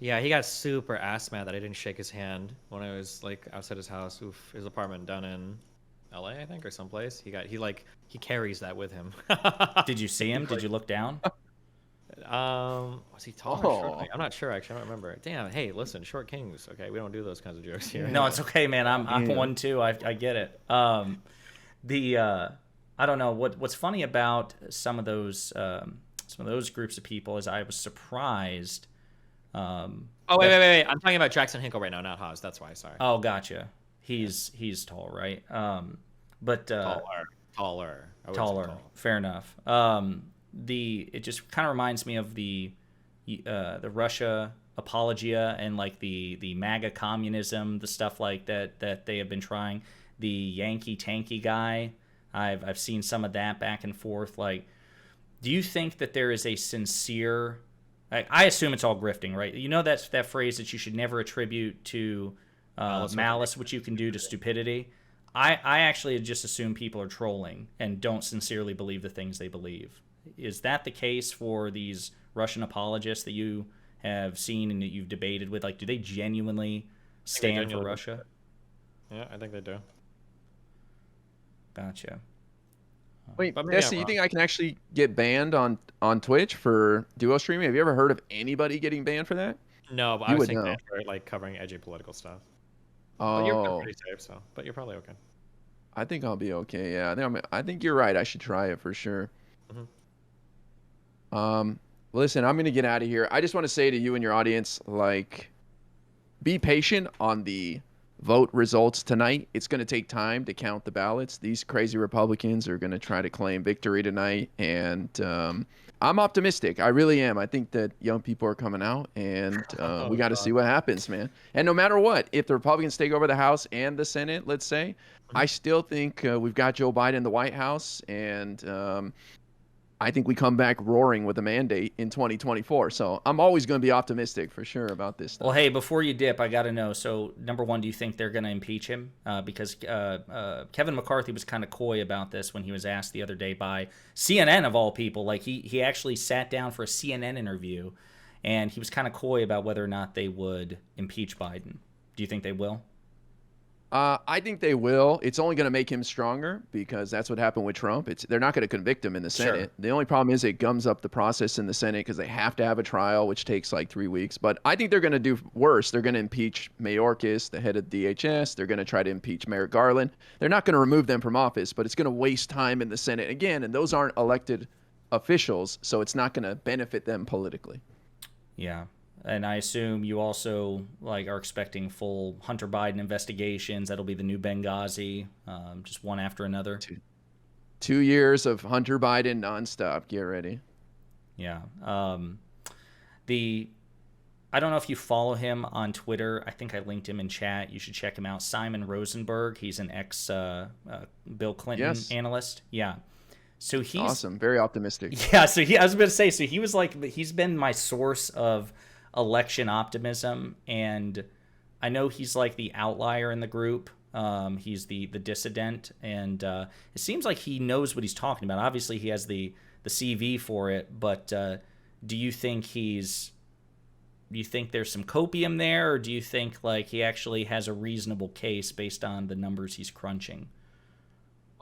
Yeah, he got super ass mad that I didn't shake his hand when I was like outside his house, his apartment down in LA, I think, or someplace. He carries that with him. Did you see him? Did you look down? Was he tall or short? I'm not sure. Actually, I don't remember. Damn. Hey, listen, short kings. Okay, we don't do those kinds of jokes here. No, it's okay, man. I'm one too. I get it. I don't know what's funny about some of those groups of people is I was surprised. Oh wait! I'm talking about Jackson Hinkle right now, not Haas. That's why. Sorry. Oh, gotcha. He's tall, right? But taller. Fair enough. It just kind of reminds me of the Russia apologia and like the MAGA communism, the stuff like that they have been trying. The Yankee tanky guy, I've seen some of that back and forth. Like, do you think that there is a sincere? I assume it's all grifting, right? You know that phrase that you should never attribute to malice, which you can do to stupidity. I actually just assume people are trolling and don't sincerely believe the things they believe. Is that the case for these Russian apologists that you have seen and that you've debated with? Like, do they genuinely stand for Russia? Yeah, I think they do. Gotcha. Wait, Desi, you think I can actually get banned on Twitch for duo streaming? Have you ever heard of anybody getting banned for that? No, but I was thinking that for like covering edgy political stuff. Oh, but you're pretty safe, so. But you're probably okay. I think I'll be okay. Yeah, I think you're right. I should try it for sure. Mm-hmm. Listen, I'm gonna get out of here. I just want to say to you and your audience, like, be patient on the vote results tonight. It's going to take time to count the ballots. These crazy Republicans are going to try to claim victory tonight, and I'm optimistic. I really am. I think that young people are coming out, and we got to see what happens, man. And no matter what, if the Republicans take over the House and the Senate, let's say, I still think we've got Joe Biden in the White House, and I think we come back roaring with a mandate in 2024. So I'm always going to be optimistic for sure about this stuff. Well, hey, before you dip, I got to know. So, number one, do you think they're going to impeach him? Because Kevin McCarthy was kind of coy about this when he was asked the other day by CNN, of all people. Like, he actually sat down for a CNN interview, and he was kind of coy about whether or not they would impeach Biden. Do you think they will? I think they will. It's only going to make him stronger because that's what happened with Trump. They're not going to convict him in the Senate. Sure. The only problem is it gums up the process in the Senate because they have to have a trial, which takes like 3 weeks. But I think they're going to do worse. They're going to impeach Mayorkas, the head of DHS. They're going to try to impeach Merrick Garland. They're not going to remove them from office, but it's going to waste time in the Senate again. And those aren't elected officials, so it's not going to benefit them politically. Yeah. And I assume you also are expecting full Hunter Biden investigations. That'll be the new Benghazi, just one after another. 2 years of Hunter Biden nonstop. Get ready. Yeah. I don't know if you follow him on Twitter. I think I linked him in chat. You should check him out. Simon Rosenberg. He's an ex Bill Clinton analyst. Yeah. So he's awesome. Very optimistic. Yeah. So I was going to say. So he was he's been my source of election optimism, and I know he's like the outlier in the group. He's the dissident, and it seems like he knows what he's talking about. Obviously, he has the CV for it, but do you think there's some copium there, or do you think like he actually has a reasonable case based on the numbers he's crunching?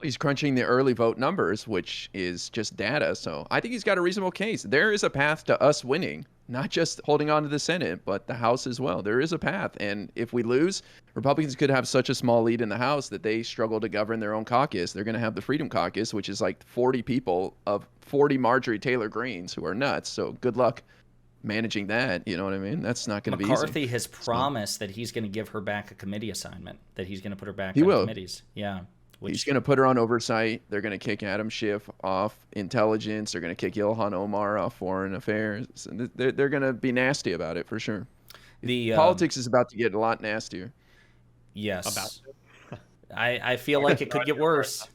He's crunching the early vote numbers, which is just data. So I think he's got a reasonable case. There is a path to us winning, not just holding on to the Senate, but the House as well. There is a path. And if we lose, Republicans could have such a small lead in the House that they struggle to govern their own caucus. They're going to have the Freedom Caucus, which is like 40 people of 40 Marjorie Taylor Greens who are nuts. So good luck managing that. You know what I mean? That's not going to be easy. McCarthy has promised that he's going to give her back a committee assignment, that he's going to put her back on committees. Yeah. He's going to put her on oversight. They're going to kick Adam Schiff off intelligence. They're going to kick Ilhan Omar off foreign affairs. They're going to be nasty about it for sure. Politics is about to get a lot nastier. Yes. I feel like it could get worse.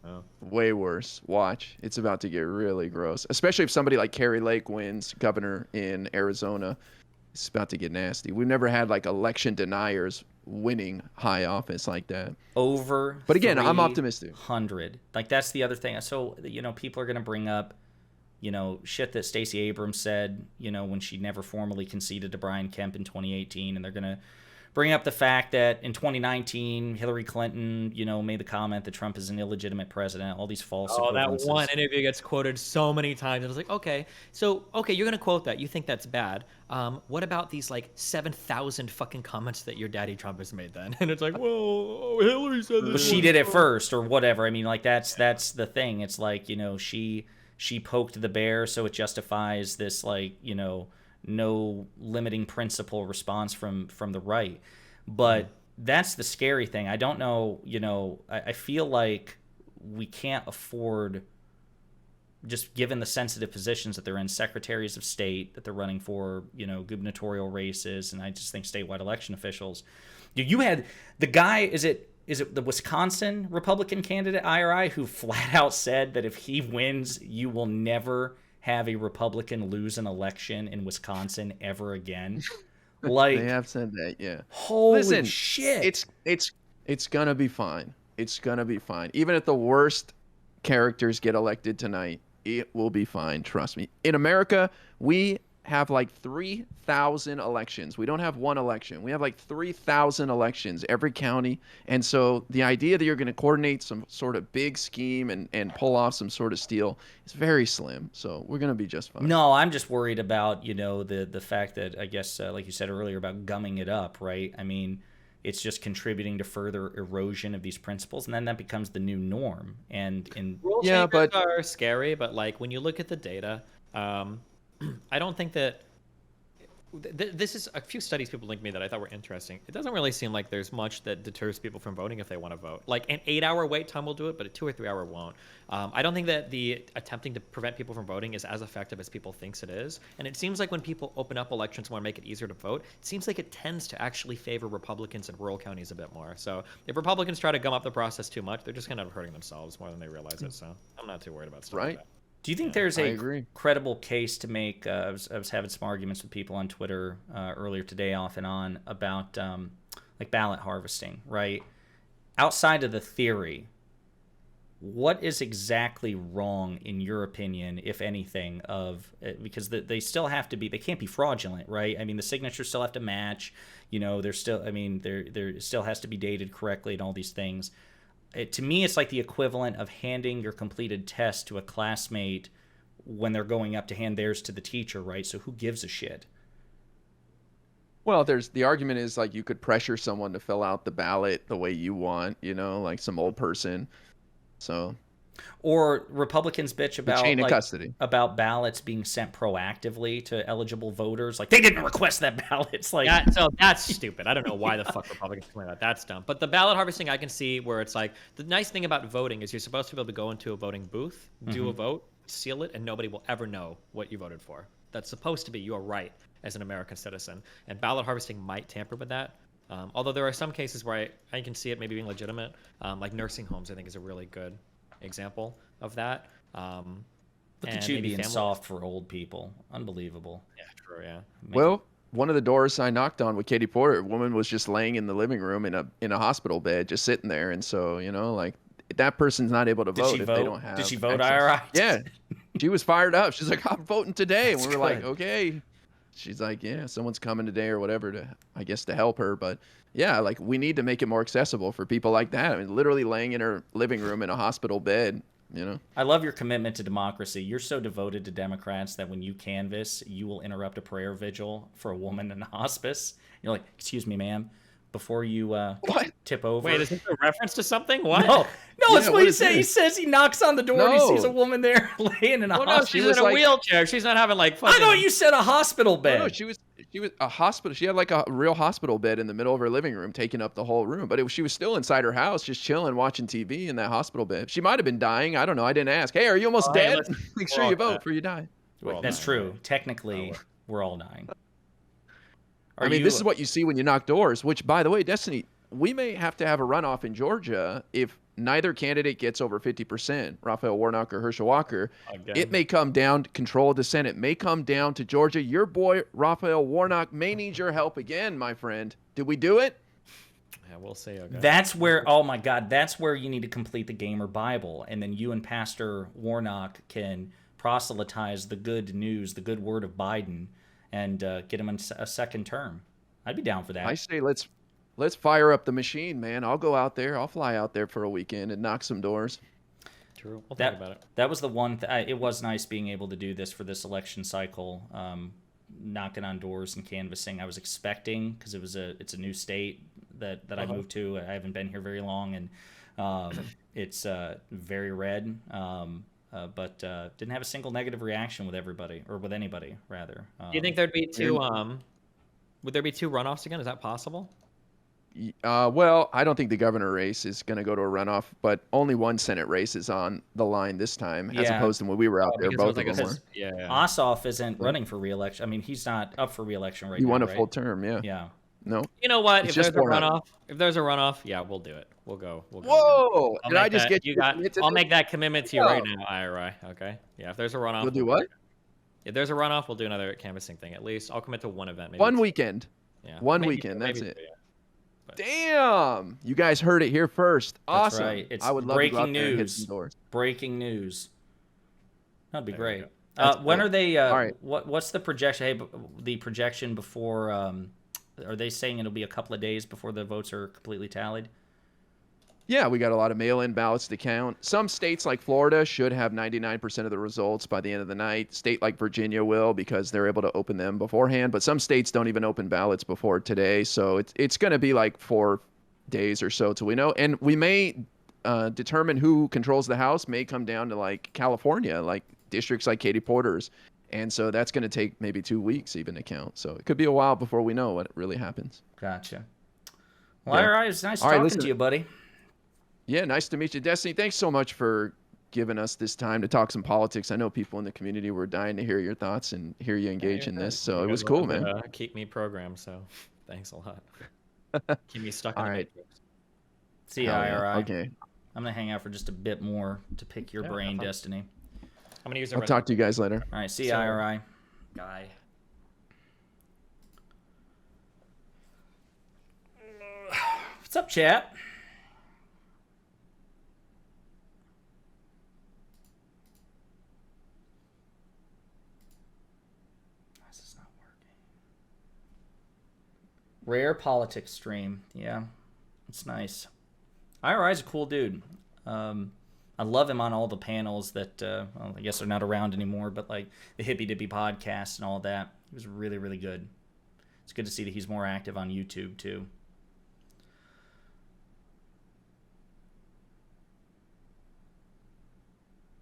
Oh. Way worse. Watch. It's about to get really gross. Especially if somebody like Kari Lake wins governor in Arizona. It's about to get nasty. We've never had like election deniers winning high office like that. But again, I'm optimistic. 100. Like that's the other thing. So, people are going to bring up, shit that Stacey Abrams said, when she never formally conceded to Brian Kemp in 2018, and they're going to bring up the fact that in 2019, Hillary Clinton, made the comment that Trump is an illegitimate president, all these false Oh, that equivalences. one interview gets quoted so many times. And I was like, okay, you're going to quote that. You think that's bad. What about these like 7,000 fucking comments that your daddy Trump has made then? And it's like, well, Hillary said this. Well, she did it first or whatever. I mean, like that's the thing. It's like, she poked the bear, so it justifies this like, no limiting principle response from the right. But that's the scary thing. I don't know, I feel like we can't afford, just given the sensitive positions that they're in, secretaries of state that they're running for, gubernatorial races, and I just think statewide election officials. You had the guy, is it the Wisconsin Republican candidate, IRI, who flat out said that if he wins, you will never have a Republican lose an election in Wisconsin ever again. Like, they have said that, yeah. Holy shit. It's gonna be fine. It's gonna be fine. Even if the worst characters get elected tonight, it will be fine. Trust me. In America, we have like 3,000 elections. We don't have one election. We have like 3,000 elections every county. And so the idea that you're going to coordinate some sort of big scheme and pull off some sort of steal is very slim. So we're going to be just fine. No, I'm just worried about, the fact that, I guess, like you said earlier, about gumming it up, right? I mean, it's just contributing to further erosion of these principles, and then that becomes the new norm. And rule changes are scary, but like when you look at the data, I don't think that this is a few studies people linked me that I thought were interesting. It doesn't really seem like there's much that deters people from voting if they want to vote. Like an 8-hour wait time will do it, but a 2 or 3 hour won't. I don't think that the attempting to prevent people from voting is as effective as people thinks it is. And it seems like when people open up elections and want to make it easier to vote, it seems like it tends to actually favor Republicans in rural counties a bit more. So if Republicans try to gum up the process too much, they're just going to end up hurting themselves more than they realize it. So I'm not too worried about stuff like that. Do you think there's a credible case to make? I was having some arguments with people on Twitter earlier today, off and on, about like ballot harvesting, right? Outside of the theory, what is exactly wrong in your opinion, if anything, because they still have to be, they can't be fraudulent, right? I mean, the signatures still have to match, there's still, I mean, there still has to be dated correctly and all these things. To me, it's like the equivalent of handing your completed test to a classmate when they're going up to hand theirs to the teacher, right? So who gives a shit? Well, the argument is like you could pressure someone to fill out the ballot the way you want, like some old person. So, or Republicans bitch about chain of custody, about ballots being sent proactively to eligible voters. Like, they didn't request that ballot. It's like that's stupid. I don't know why the fuck Republicans complain about that. That's dumb. But the ballot harvesting, I can see where it's like the nice thing about voting is you're supposed to be able to go into a voting booth, do a vote, seal it, and nobody will ever know what you voted for. That's supposed to be your right as an American citizen. And ballot harvesting might tamper with that. Although there are some cases where I can see it maybe being legitimate, like nursing homes, I think is a really good example of that. Look at you being soft for old people. Unbelievable. Yeah, true, yeah. Well, one of the doors I knocked on with Katie Porter, a woman was just laying in the living room in a hospital bed, just sitting there. And so, like, that person's not able to vote if they don't have Did she vote access. IRI? Yeah. She was fired up. She's like, I'm voting today. And we were like, okay. She's like, yeah, someone's coming today or whatever to help her. But yeah, like, we need to make it more accessible for people like that. I mean, literally laying in her living room in a hospital bed, I love your commitment to democracy. You're so devoted to Democrats that when you canvass, you will interrupt a prayer vigil for a woman in hospice. You're like, excuse me, ma'am, before you tip over. Wait, is this a reference to something? What? No, that's what he said. He says he knocks on the door and he sees a woman there laying in a hospital. No, she's in a wheelchair. She's not having like fucking... I thought you said a hospital bed. No, she was a hospital. She had like a real hospital bed in the middle of her living room, taking up the whole room. But she was still inside her house, just chilling, watching TV in that hospital bed. She might have been dying. I don't know. I didn't ask. Hey, are you almost dead? Make sure you vote before you die. That's true. Technically, we're all dying. This is what you see when you knock doors, which, by the way, Destiny, we may have to have a runoff in Georgia if neither candidate gets over 50%, Raphael Warnock or Herschel Walker. Again. It may come down to control of the Senate, may come down to Georgia. Your boy, Raphael Warnock, may need your help again, my friend. Did we do it? Yeah, we'll see. Okay. That's where, oh my God, that's where you need to complete the Gamer Bible. And then you and Pastor Warnock can proselytize the good news, the good word of Biden, and get him a second term. I'd be down for that. I say let's fire up the machine, man. I'll go out there. I'll fly out there for a weekend and knock some doors. True. We'll think about it. That was the one. It was nice being able to do this for this election cycle, knocking on doors and canvassing. I was expecting, because it's a new state that I moved to. I haven't been here very long, and it's very red. But didn't have a single negative reaction with everybody, or with anybody rather. Do you think there'd be two? Would there be two runoffs again? Is that possible? Well, I don't think the governor race is going to go to a runoff, but only one Senate race is on the line this time, as opposed to when we were out there. Both of them were. Yeah. Ossoff isn't running for re-election. I mean, he's not up for re-election right now. He won a right? full term, yeah. Yeah. No. You know what? It's If just there's a runoff, yeah, we'll do it. We'll go. Whoa! I'll Did I make just that- get you? I'll make that commitment to you right now, IRI. Okay. Yeah. If there's a runoff, You'll do what? If there's a runoff, we'll do another canvassing thing. At least I'll commit to one event. Maybe One two. weekend. Yeah. One Maybe weekend. two, That's maybe it. two, yeah. Damn! You guys heard it here first. That's Awesome. right. It's I would love to go out breaking there and hit news. some doors. Breaking news. That'd be There we great. go. When great. are they? All right. What's the projection? Hey, the projection before? Are they saying it'll be a couple of days before the votes are completely tallied? Yeah, we got a lot of mail-in ballots to count. Some states like Florida should have 99% of the results by the end of the night. State like Virginia will, because they're able to open them beforehand. But some states don't even open ballots before today. So it's going to be like 4 days or so till we know. And we may determine who controls the House may come down to like California, like districts like Katie Porter's. And so that's going to take maybe 2 weeks even to count. So it could be a while before we know what really happens. Gotcha. Well, Yeah. all right. It's nice All right, talking listen. to you, buddy. Yeah, nice to meet you, Destiny. Thanks so much for giving us this time to talk some politics. I know people in the community were dying to hear your thoughts and hear you engage in this, so You it guys was cool, wanted man. to, keep me programmed, so thanks a lot. Keep me stuck All in the right. matrix. See you, Hell yeah. IRI. Okay, I'm gonna hang out for just a bit more to pick your Yeah, brain, have fun. Destiny. I'm gonna use the I'll rest talk of to you guys later. All right. See you, So- IRI. guy. What's up, chat? This is not working. Rare politics stream. Yeah, it's nice. IRI's a cool dude. I love him on all the panels that well, I guess they're not around anymore, but like the Hippy Dippy podcast and all that. He was really, really good. It's good to see that he's more active on YouTube too.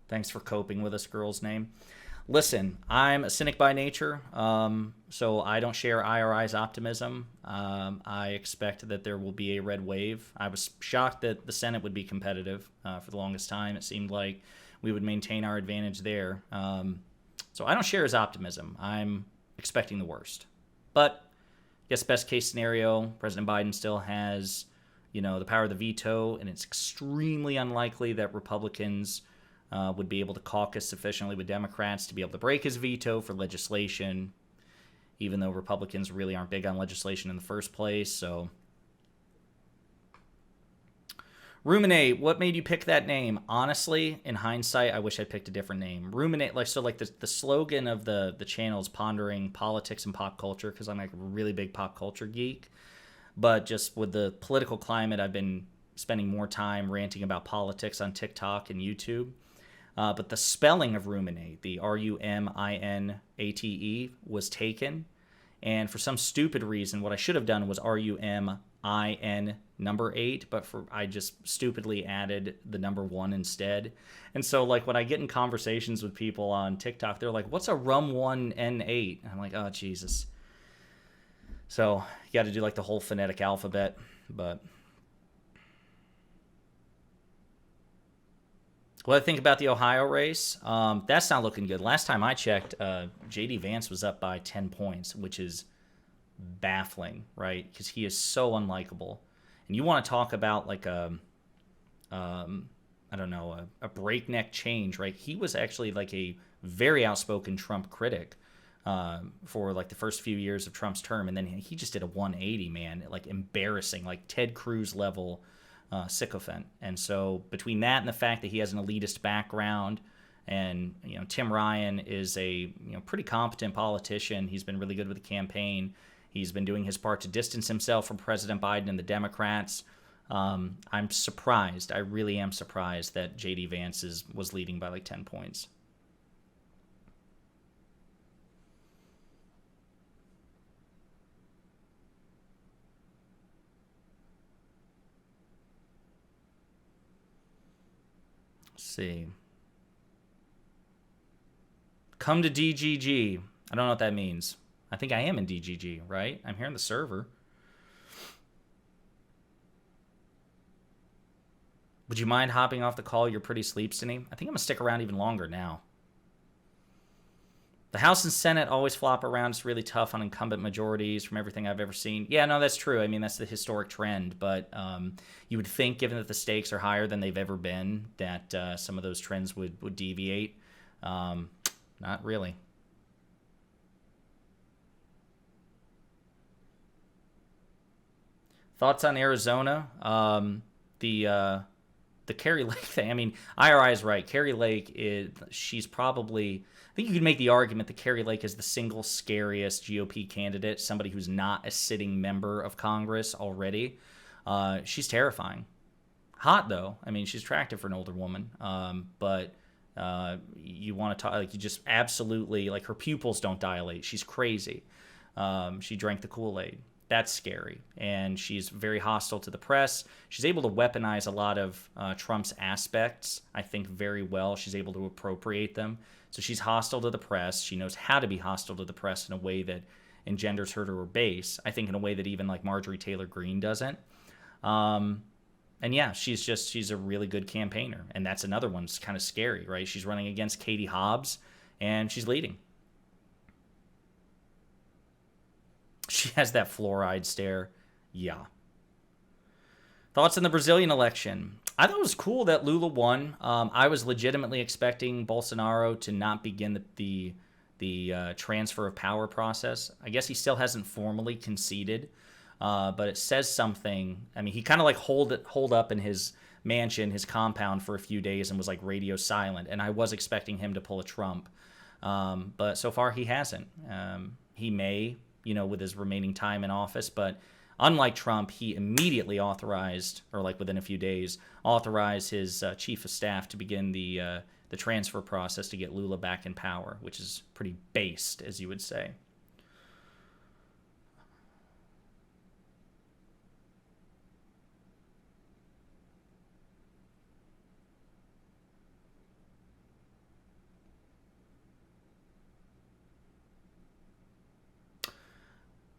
Thanks for coping with us, girl's name. Listen, I'm a cynic by nature, so I don't share IRI's optimism. I expect that there will be a red wave. I was shocked that the Senate would be competitive for the longest time. It seemed like we would maintain our advantage there. So I don't share his optimism. I'm expecting the worst. But I guess best case scenario, President Biden still has, the power of the veto, and it's extremely unlikely that Republicans would be able to caucus sufficiently with Democrats to be able to break his veto for legislation, even though Republicans really aren't big on legislation in the first place. So, Ruminate, what made you pick that name? Honestly, in hindsight, I wish I picked a different name. Ruminate, like the slogan of the channel is pondering politics and pop culture, because I'm like a really big pop culture geek. But just with the political climate, I've been spending more time ranting about politics on TikTok and YouTube. But the spelling of ruminate, the RUMINATE, was taken. And for some stupid reason, what I should have done was RUMIN number 8, but I just stupidly added the number 1 instead. And so, like, when I get in conversations with people on TikTok, they're like, what's a RUM1N8? And I'm like, oh, Jesus. So you got to do, like, the whole phonetic alphabet, but... What I think about the Ohio race, that's not looking good. Last time I checked, J.D. Vance was up by 10 points, which is baffling, right? Because he is so unlikable. And you want to talk about like a breakneck change, right? He was actually like a very outspoken Trump critic for like the first few years of Trump's term. And then he just did a 180, man, like embarrassing, like Ted Cruz level sycophant. And so between that and the fact that he has an elitist background, and Tim Ryan is a pretty competent politician, he's been really good with the campaign. He's been doing his part to distance himself from President Biden and the Democrats. I'm surprised. I really am surprised that J.D. Vance was leading by like 10 points. Let's see. Come to DGG. I don't know what that means. I think I am in DGG, right? I'm here in the server. Would you mind hopping off the call? You're pretty sleepsy. I think I'm going to stick around even longer now. The House and Senate always flop around. It's really tough on incumbent majorities from everything I've ever seen. Yeah, no, that's true. I mean, that's the historic trend. But you would think, given that the stakes are higher than they've ever been, that some of those trends would deviate. Not really. Thoughts on Arizona? The Carrie Lake thing. I mean, IRI is right. Carrie Lake she's probably, I think you could make the argument that Carrie Lake is the single scariest GOP candidate, somebody who's not a sitting member of Congress already. She's terrifying. Hot, though. I mean, she's attractive for an older woman. But you want to talk, like, you just absolutely, like, her pupils don't dilate. She's crazy. She drank the Kool-Aid. That's scary. And she's very hostile to the press. She's able to weaponize a lot of Trump's aspects, I think, very well. She's able to appropriate them. So she's hostile to the press. She knows how to be hostile to the press in a way that engenders her to her base, I think in a way that even like Marjorie Taylor Greene doesn't. And yeah, she's a really good campaigner. And that's another one that's kind of scary, right? She's running against Katie Hobbs, and she's leading. She has that fluoride stare. Yeah. Thoughts on the Brazilian election? I thought it was cool that Lula won. I was legitimately expecting Bolsonaro to not begin the transfer of power process. I guess he still hasn't formally conceded, but it says something. I mean, he kind of like holed up in his mansion, his compound for a few days and was like radio silent. And I was expecting him to pull a Trump, but so far he hasn't. He may, with his remaining time in office. But unlike Trump, he immediately authorized, or like within a few days, authorized his chief of staff to begin the transfer process to get Lula back in power, which is pretty based, as you would say.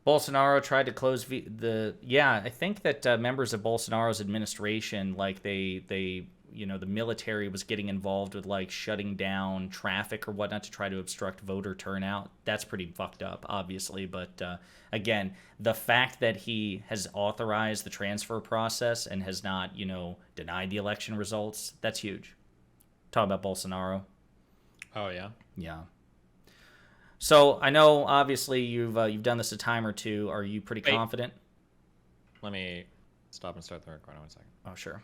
Bolsonaro tried to close I think that members of Bolsonaro's administration, like the military was getting involved with like shutting down traffic or whatnot to try to obstruct voter turnout. That's pretty fucked up, obviously. But again, the fact that he has authorized the transfer process and has not, denied the election results, that's huge. Talk about Bolsonaro. Oh, yeah? Yeah. So I know, obviously, you've done this a time or two. Are you pretty confident? Let me stop and start the recording 1 second. Oh, sure.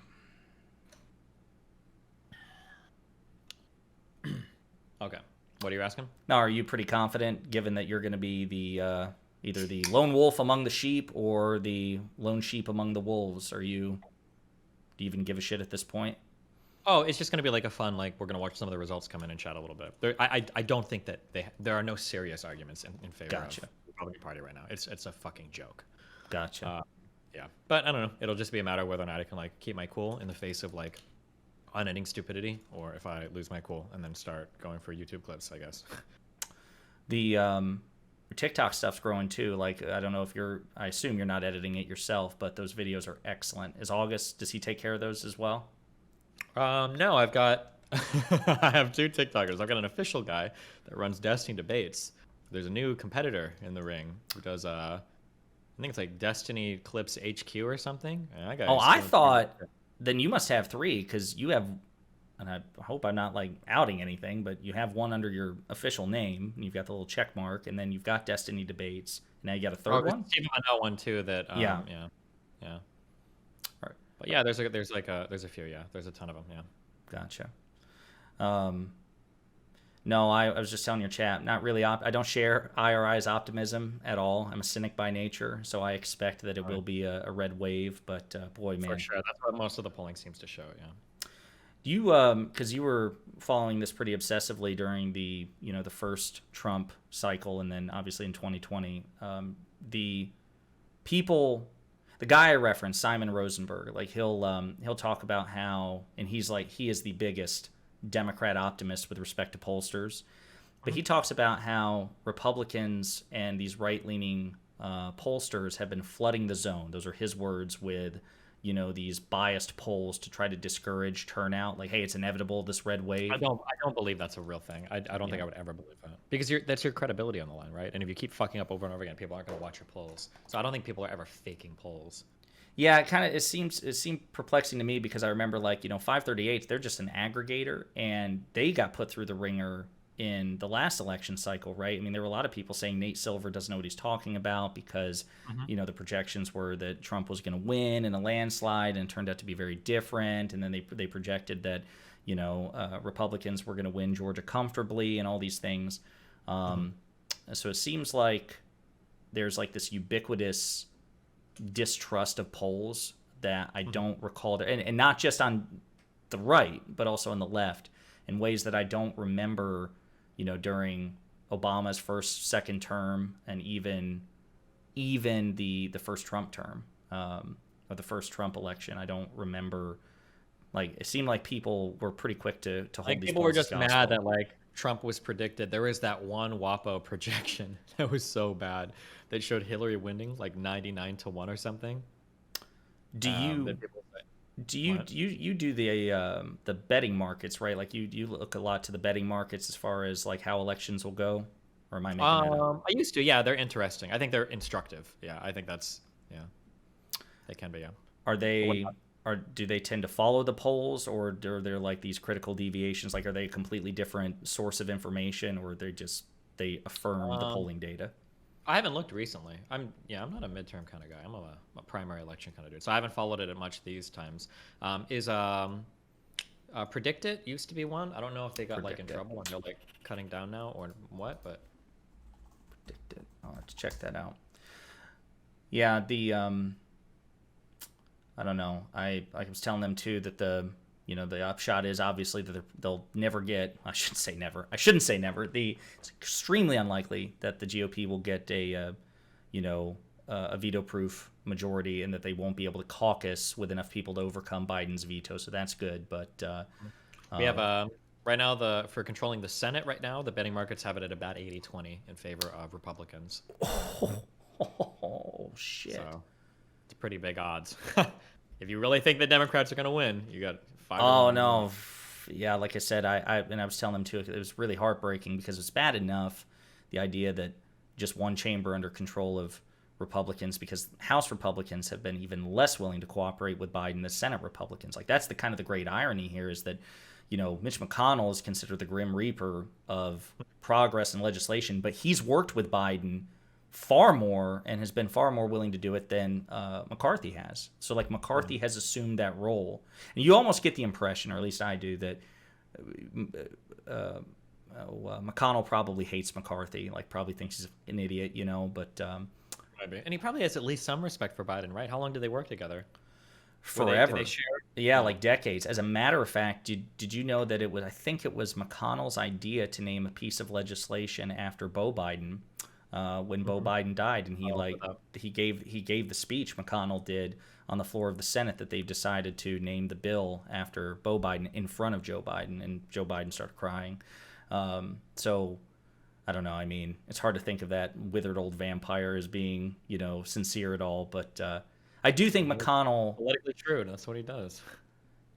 Okay. What are you asking? Now, are you pretty confident, given that you're going to be the either the lone wolf among the sheep or the lone sheep among the wolves? Do you even give a shit at this point? Oh, it's just going to be like a fun, like, we're going to watch some of the results come in and chat a little bit. I don't think that there are no serious arguments in favor of the Republican Party right now. It's a fucking joke. Gotcha. Yeah. But I don't know. It'll just be a matter of whether or not I can, like, keep my cool in the face of, like, unending stupidity, or if I lose my cool and then start going for YouTube clips, I guess. The TikTok stuff's growing too. Like, I don't know if I assume you're not editing it yourself, but those videos are excellent. Does he take care of those as well? No, I've got I have two TikTokers. I've got an official guy that runs Destiny debates. There's a new competitor in the ring who does I think it's like Destiny Clips HQ or something. I thought then you must have three, because you have, and I hope I'm not like outing anything, but you have one under your official name, and you've got the little check mark, and then you've got Destiny debates, and now you got a third one. I know one too that yeah. But yeah, there's a few. Yeah, there's a ton of them. Yeah. Gotcha. No, I was just telling your chat. Not really. I don't share IRI's optimism at all. I'm a cynic by nature, so I expect that it will be a red wave. But boy, man, For sure, that's what most of the polling seems to show. Yeah. you because you were following this pretty obsessively during the the first Trump cycle, and then obviously in 2020, the people, the guy I referenced, Simon Rosenberg, like he'll talk about how, and he's like he is the biggest Democrat optimist with respect to pollsters, but he talks about how Republicans and these right-leaning pollsters have been flooding the zone. Those are his words, with these biased polls to try to discourage turnout. Like, hey, it's inevitable, this red wave. I don't believe that's a real thing. I don't think I would ever believe that, because that's your credibility on the line, right? And if you keep fucking up over and over again, people aren't going to watch your polls. So I don't think people are ever faking polls. Yeah, it seemed perplexing to me, because I remember 538, they're just an aggregator, and they got put through the ringer in the last election cycle, right? I mean, there were a lot of people saying Nate Silver doesn't know what he's talking about, because the projections were that Trump was going to win in a landslide, and it turned out to be very different. And then they projected that Republicans were going to win Georgia comfortably, and all these things. So it seems like there's this ubiquitous distrust of polls that I don't recall, and not just on the right, but also on the left, in ways that I don't remember, during Obama's second term, and even the first Trump term, or the first Trump election. I don't remember. It seemed like people were pretty quick to hold these. People were just mad that Trump was predicted. There was that one WAPO projection that was so bad that showed Hillary winning 99-1 or something. Do you do the betting markets, right? You look a lot to the betting markets as far as how elections will go, or am I making that up? I used to. Yeah, they're interesting. I think they're instructive. Yeah, I think that's they can be. Yeah. Are they? Do they tend to follow the polls, or are there these critical deviations? Are they a completely different source of information, or they affirm the polling data? I haven't looked recently. I'm not a midterm kind of guy. I'm a primary election kind of dude. So I haven't followed it much these times. Predict It used to be one. I don't know if they got in trouble and they're cutting down now or what, but Predict It. I'll have to check that out. Yeah, I don't know. I was telling them too that the upshot is obviously that they'll never get. I shouldn't say never. It's extremely unlikely that the GOP will get a veto-proof majority, and that they won't be able to caucus with enough people to overcome Biden's veto. So that's good. But we have right now for controlling the Senate. Right now, the betting markets have it at about 80-20 in favor of Republicans. Oh shit! So it's pretty big odds. If you really think the Democrats are going to win, you got 5. Oh no, yeah. Like I said, I was telling them too. It was really heartbreaking, because it's bad enough the idea that just one chamber under control of Republicans, because House Republicans have been even less willing to cooperate with Biden than Senate Republicans. That's the great irony here, is that Mitch McConnell is considered the Grim Reaper of progress and legislation, but he's worked with Biden far more and has been far more willing to do it than McCarthy has. So McCarthy has assumed that role, and you almost get the impression, or at least I do, that McConnell probably hates McCarthy, probably thinks he's an idiot, but and he probably has at least some respect for Biden, right? How long did they work together? Forever. Did they share? Yeah, decades. As a matter of fact, did you know that I think it was McConnell's idea to name a piece of legislation after Beau Biden, when Beau Biden died, and he gave the speech, McConnell did, on the floor of the Senate, that they've decided to name the bill after Beau Biden in front of Joe Biden, and Joe Biden started crying. So I don't know. I mean, it's hard to think of that withered old vampire as being, sincere at all. But I do think McConnell, politically true. That's what he does.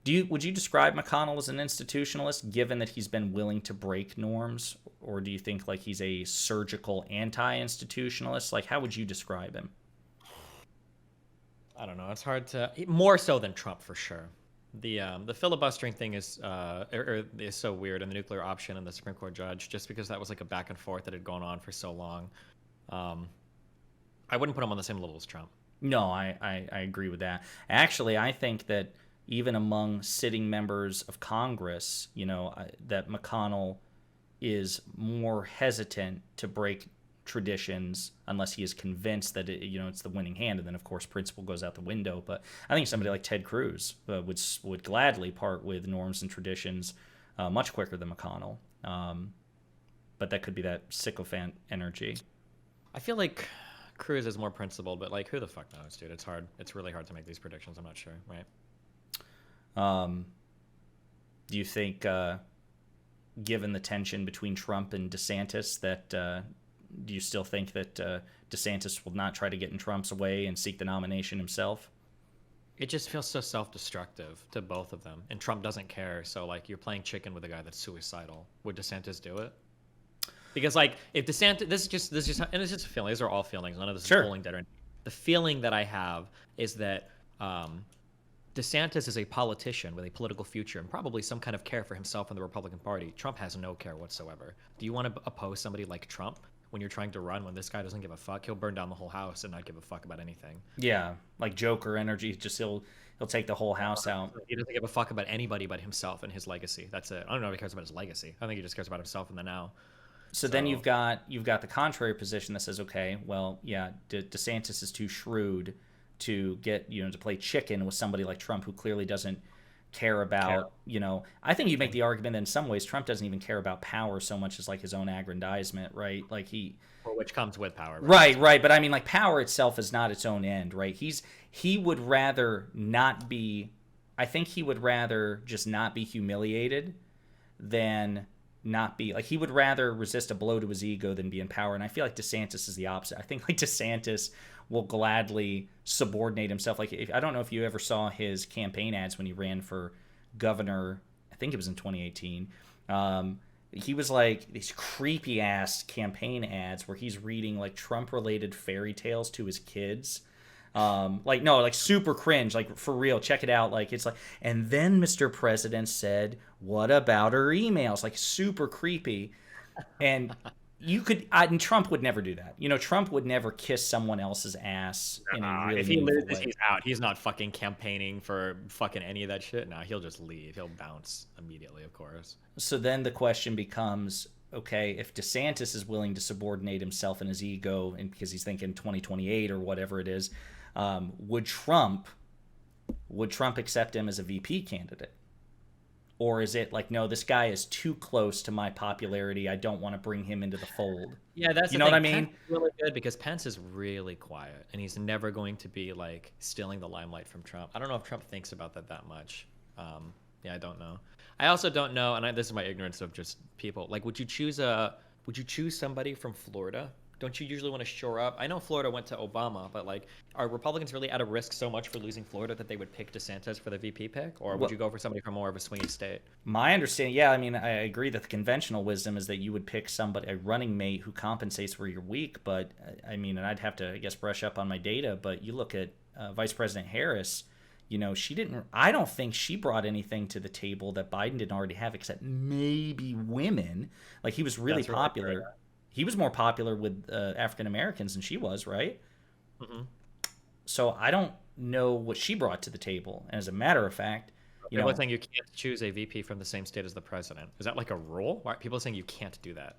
Would you describe McConnell as an institutionalist, given that he's been willing to break norms, or do you think he's a surgical anti-institutionalist? How would you describe him? I don't know. It's hard to, more so than Trump for sure. The filibustering thing is so weird, and the nuclear option and the Supreme Court judge, just because that was a back and forth that had gone on for so long. I wouldn't put him on the same level as Trump. No, I agree with that. Actually, I think that even among sitting members of Congress, that McConnell is more hesitant to break traditions unless he is convinced that it's the winning hand, and then of course principle goes out the window. But I think somebody like Ted Cruz would gladly part with norms and traditions much quicker than McConnell. But that could be that sycophant energy. I feel like Cruz is more principled, but like who the fuck knows, dude? It's hard. It's really hard to make these predictions. I'm not sure, right? Do you think, given the tension between Trump and DeSantis, that do you still think that DeSantis will not try to get in Trump's way and seek the nomination himself? It just feels so self-destructive to both of them, and Trump doesn't care. So like you're playing chicken with a guy that's suicidal. Would DeSantis do it? Because like if DeSantis, this is just and it's just a feeling. These are all feelings. None of this is polling data. The feeling that I have is that DeSantis is a politician with a political future and probably some kind of care for himself and the Republican Party. Trump has no care whatsoever. Do you want to oppose somebody like Trump when you're trying to run, when this guy doesn't give a fuck? He'll burn down the whole house and not give a fuck about anything. Yeah, like Joker energy. Just he'll take the whole house out. He doesn't give a fuck about anybody but himself and his legacy. That's it. I don't know if he cares about his legacy. I think he just cares about himself in the now. So then you've got the contrary position that says, okay, well, yeah, DeSantis is too shrewd to get to play chicken with somebody like Trump, who clearly doesn't care about I think you make the argument that in some ways Trump doesn't even care about power so much as like his own aggrandizement, right? Like which comes with power, right. But I mean, like, power itself is not its own end, right? He would rather not be. I think he would rather just not be humiliated than not be, like, he would rather resist a blow to his ego than be in power. And I feel like DeSantis is the opposite. I think like DeSantis will gladly subordinate himself. Like, I don't know if you ever saw his campaign ads when he ran for governor. I think it was in 2018. He was like these creepy ass campaign ads where he's reading like Trump related fairy tales to his kids. Like super cringe, like for real. Check it out. Like, it's like, and then Mr. President said, what about her emails? Like, super creepy. And and Trump would never do that. Trump would never kiss someone else's ass in a really if he meaningful loses, way. he's out. He's not fucking campaigning for fucking any of that shit. No, he'll just leave. He'll bounce immediately, of course. So then the question becomes, okay, if DeSantis is willing to subordinate himself and his ego, and because he's thinking 2028 or whatever it is, would Trump accept him as a VP candidate? Or is it like, no, this guy is too close to my popularity, I don't want to bring him into the fold? Yeah, that's you know what I mean? Pence is really good because Pence is really quiet, and he's never going to be like stealing the limelight from Trump. I don't know if Trump thinks about that much. Yeah, I don't know. I also don't know, and this is my ignorance of just people. Like, would you choose somebody from Florida? Don't you usually want to shore up? I know Florida went to Obama, but like, are Republicans really at a risk so much for losing Florida that they would pick DeSantis for the VP pick? Or would you go for somebody from more of a swingy state? My understanding, yeah, I mean, I agree that the conventional wisdom is that you would pick a running mate who compensates where you're weak. But I mean, and I'd have to, I guess, brush up on my data, but you look at Vice President Harris, I don't think she brought anything to the table that Biden didn't already have, except maybe women. Like, he was really popular. Right. He was more popular with African Americans than she was, right? Mm-hmm. So I don't know what she brought to the table. And as a matter of fact, people are saying you can't choose a VP from the same state as the president. Is that like a rule? Why are people saying you can't do that?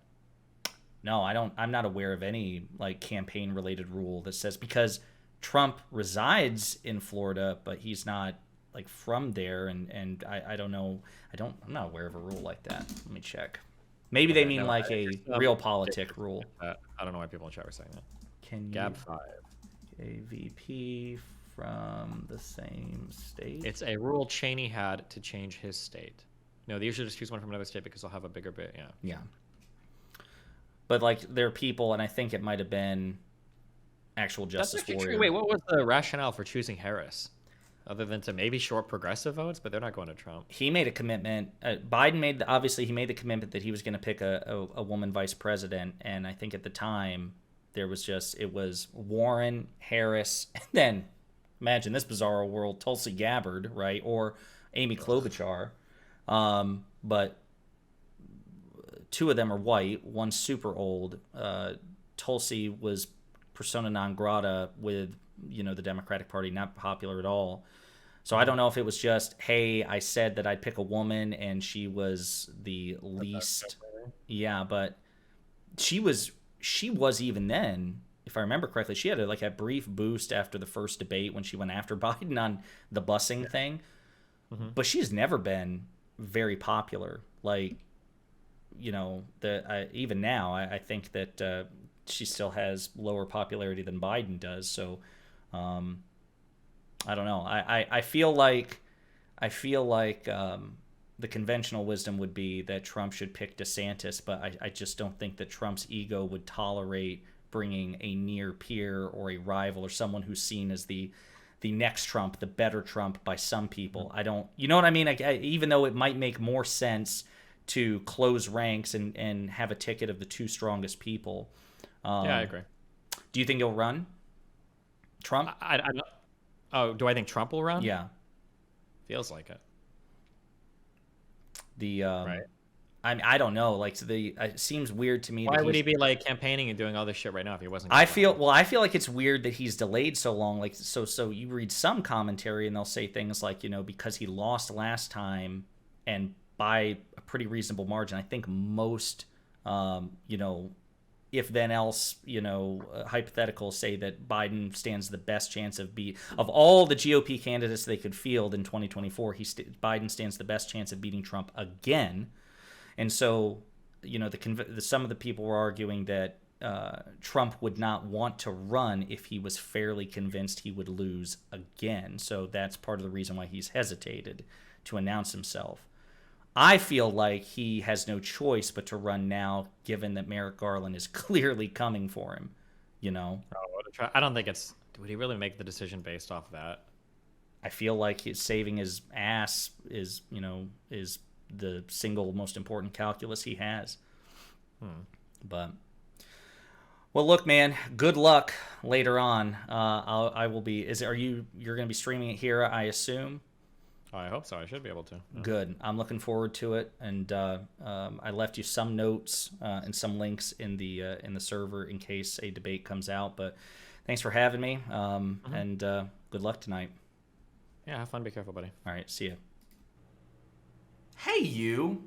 No, I don't. I'm not aware of any like campaign related rule that says, because Trump resides in Florida, but he's not like from there, and I don't know. I'm not aware of a rule like that. Let me check. Maybe they mean like a realpolitik rule. I don't know why people in chat were saying that. Can you Gab 5. A VP from the same state? It's a rule Cheney had to change his state. No, they usually just choose one from another state because they'll have a bigger bit. Yeah. But like, there are people, and I think it might have been actual justice warrior. Wait, what was the rationale for choosing Harris? Other than to maybe short progressive votes, but they're not going to Trump. He made a commitment. Biden obviously he made the commitment that he was going to pick a woman vice president, and I think at the time it was Warren, Harris, and then imagine this bizarre world, Tulsi Gabbard, right, or Amy Klobuchar, but two of them are white, one's super old. Tulsi was persona non grata with the Democratic Party, not popular at all. So I don't know if it was just, hey, I said that I'd pick a woman and she was the least Yeah, but she was even then, if I remember correctly, she had a brief boost after the first debate when she went after Biden on the busing thing. Mm-hmm. But she's never been very popular. Like, even now, I think that she still has lower popularity than Biden does. So, I don't know. I feel like the conventional wisdom would be that Trump should pick DeSantis, but I just don't think that Trump's ego would tolerate bringing a near peer or a rival or someone who's seen as the next Trump, the better Trump by some people. I don't, you know what I mean? Even though it might make more sense to close ranks and have a ticket of the two strongest people. Yeah, I agree. Do you think he'll run? Trump? Oh, do I think Trump will run? Yeah. Feels like it. Right. I don't know. Like it seems weird to me. Why would he be like campaigning and doing all this shit right now if he wasn't? I feel like it's weird that he's delayed so long. Like so you read some commentary and they'll say things like, because he lost last time and by a pretty reasonable margin. I think most if then else, hypotheticals say that Biden stands the best chance of all the GOP candidates they could field in 2024. Biden stands the best chance of beating Trump again. And so, some of the people were arguing that Trump would not want to run if he was fairly convinced he would lose again. So that's part of the reason why he's hesitated to announce himself. I feel like he has no choice but to run now, given that Merrick Garland is clearly coming for him. I don't think would he really make the decision based off of that? I feel like saving his ass is the single most important calculus he has. But well, look, man, good luck later on. I will be. You're going to be streaming it here, I assume? I hope so. I should be able to. Yeah. Good. I'm looking forward to it, and I left you some notes and some links in the server in case a debate comes out. But thanks for having me, and good luck tonight. Yeah, have fun. Be careful, buddy. All right, see ya. Hey, you.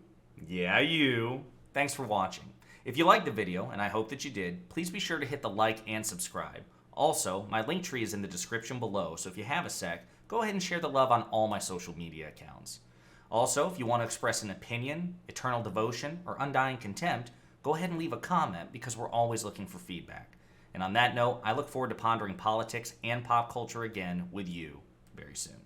Yeah, you. Thanks for watching. If you liked the video, and I hope that you did, please be sure to hit the like and subscribe. Also, my link tree is in the description below, so if you have a sec, go ahead and share the love on all my social media accounts. Also, if you want to express an opinion, eternal devotion, or undying contempt, go ahead and leave a comment because we're always looking for feedback. And on that note, I look forward to pondering politics and pop culture again with you very soon.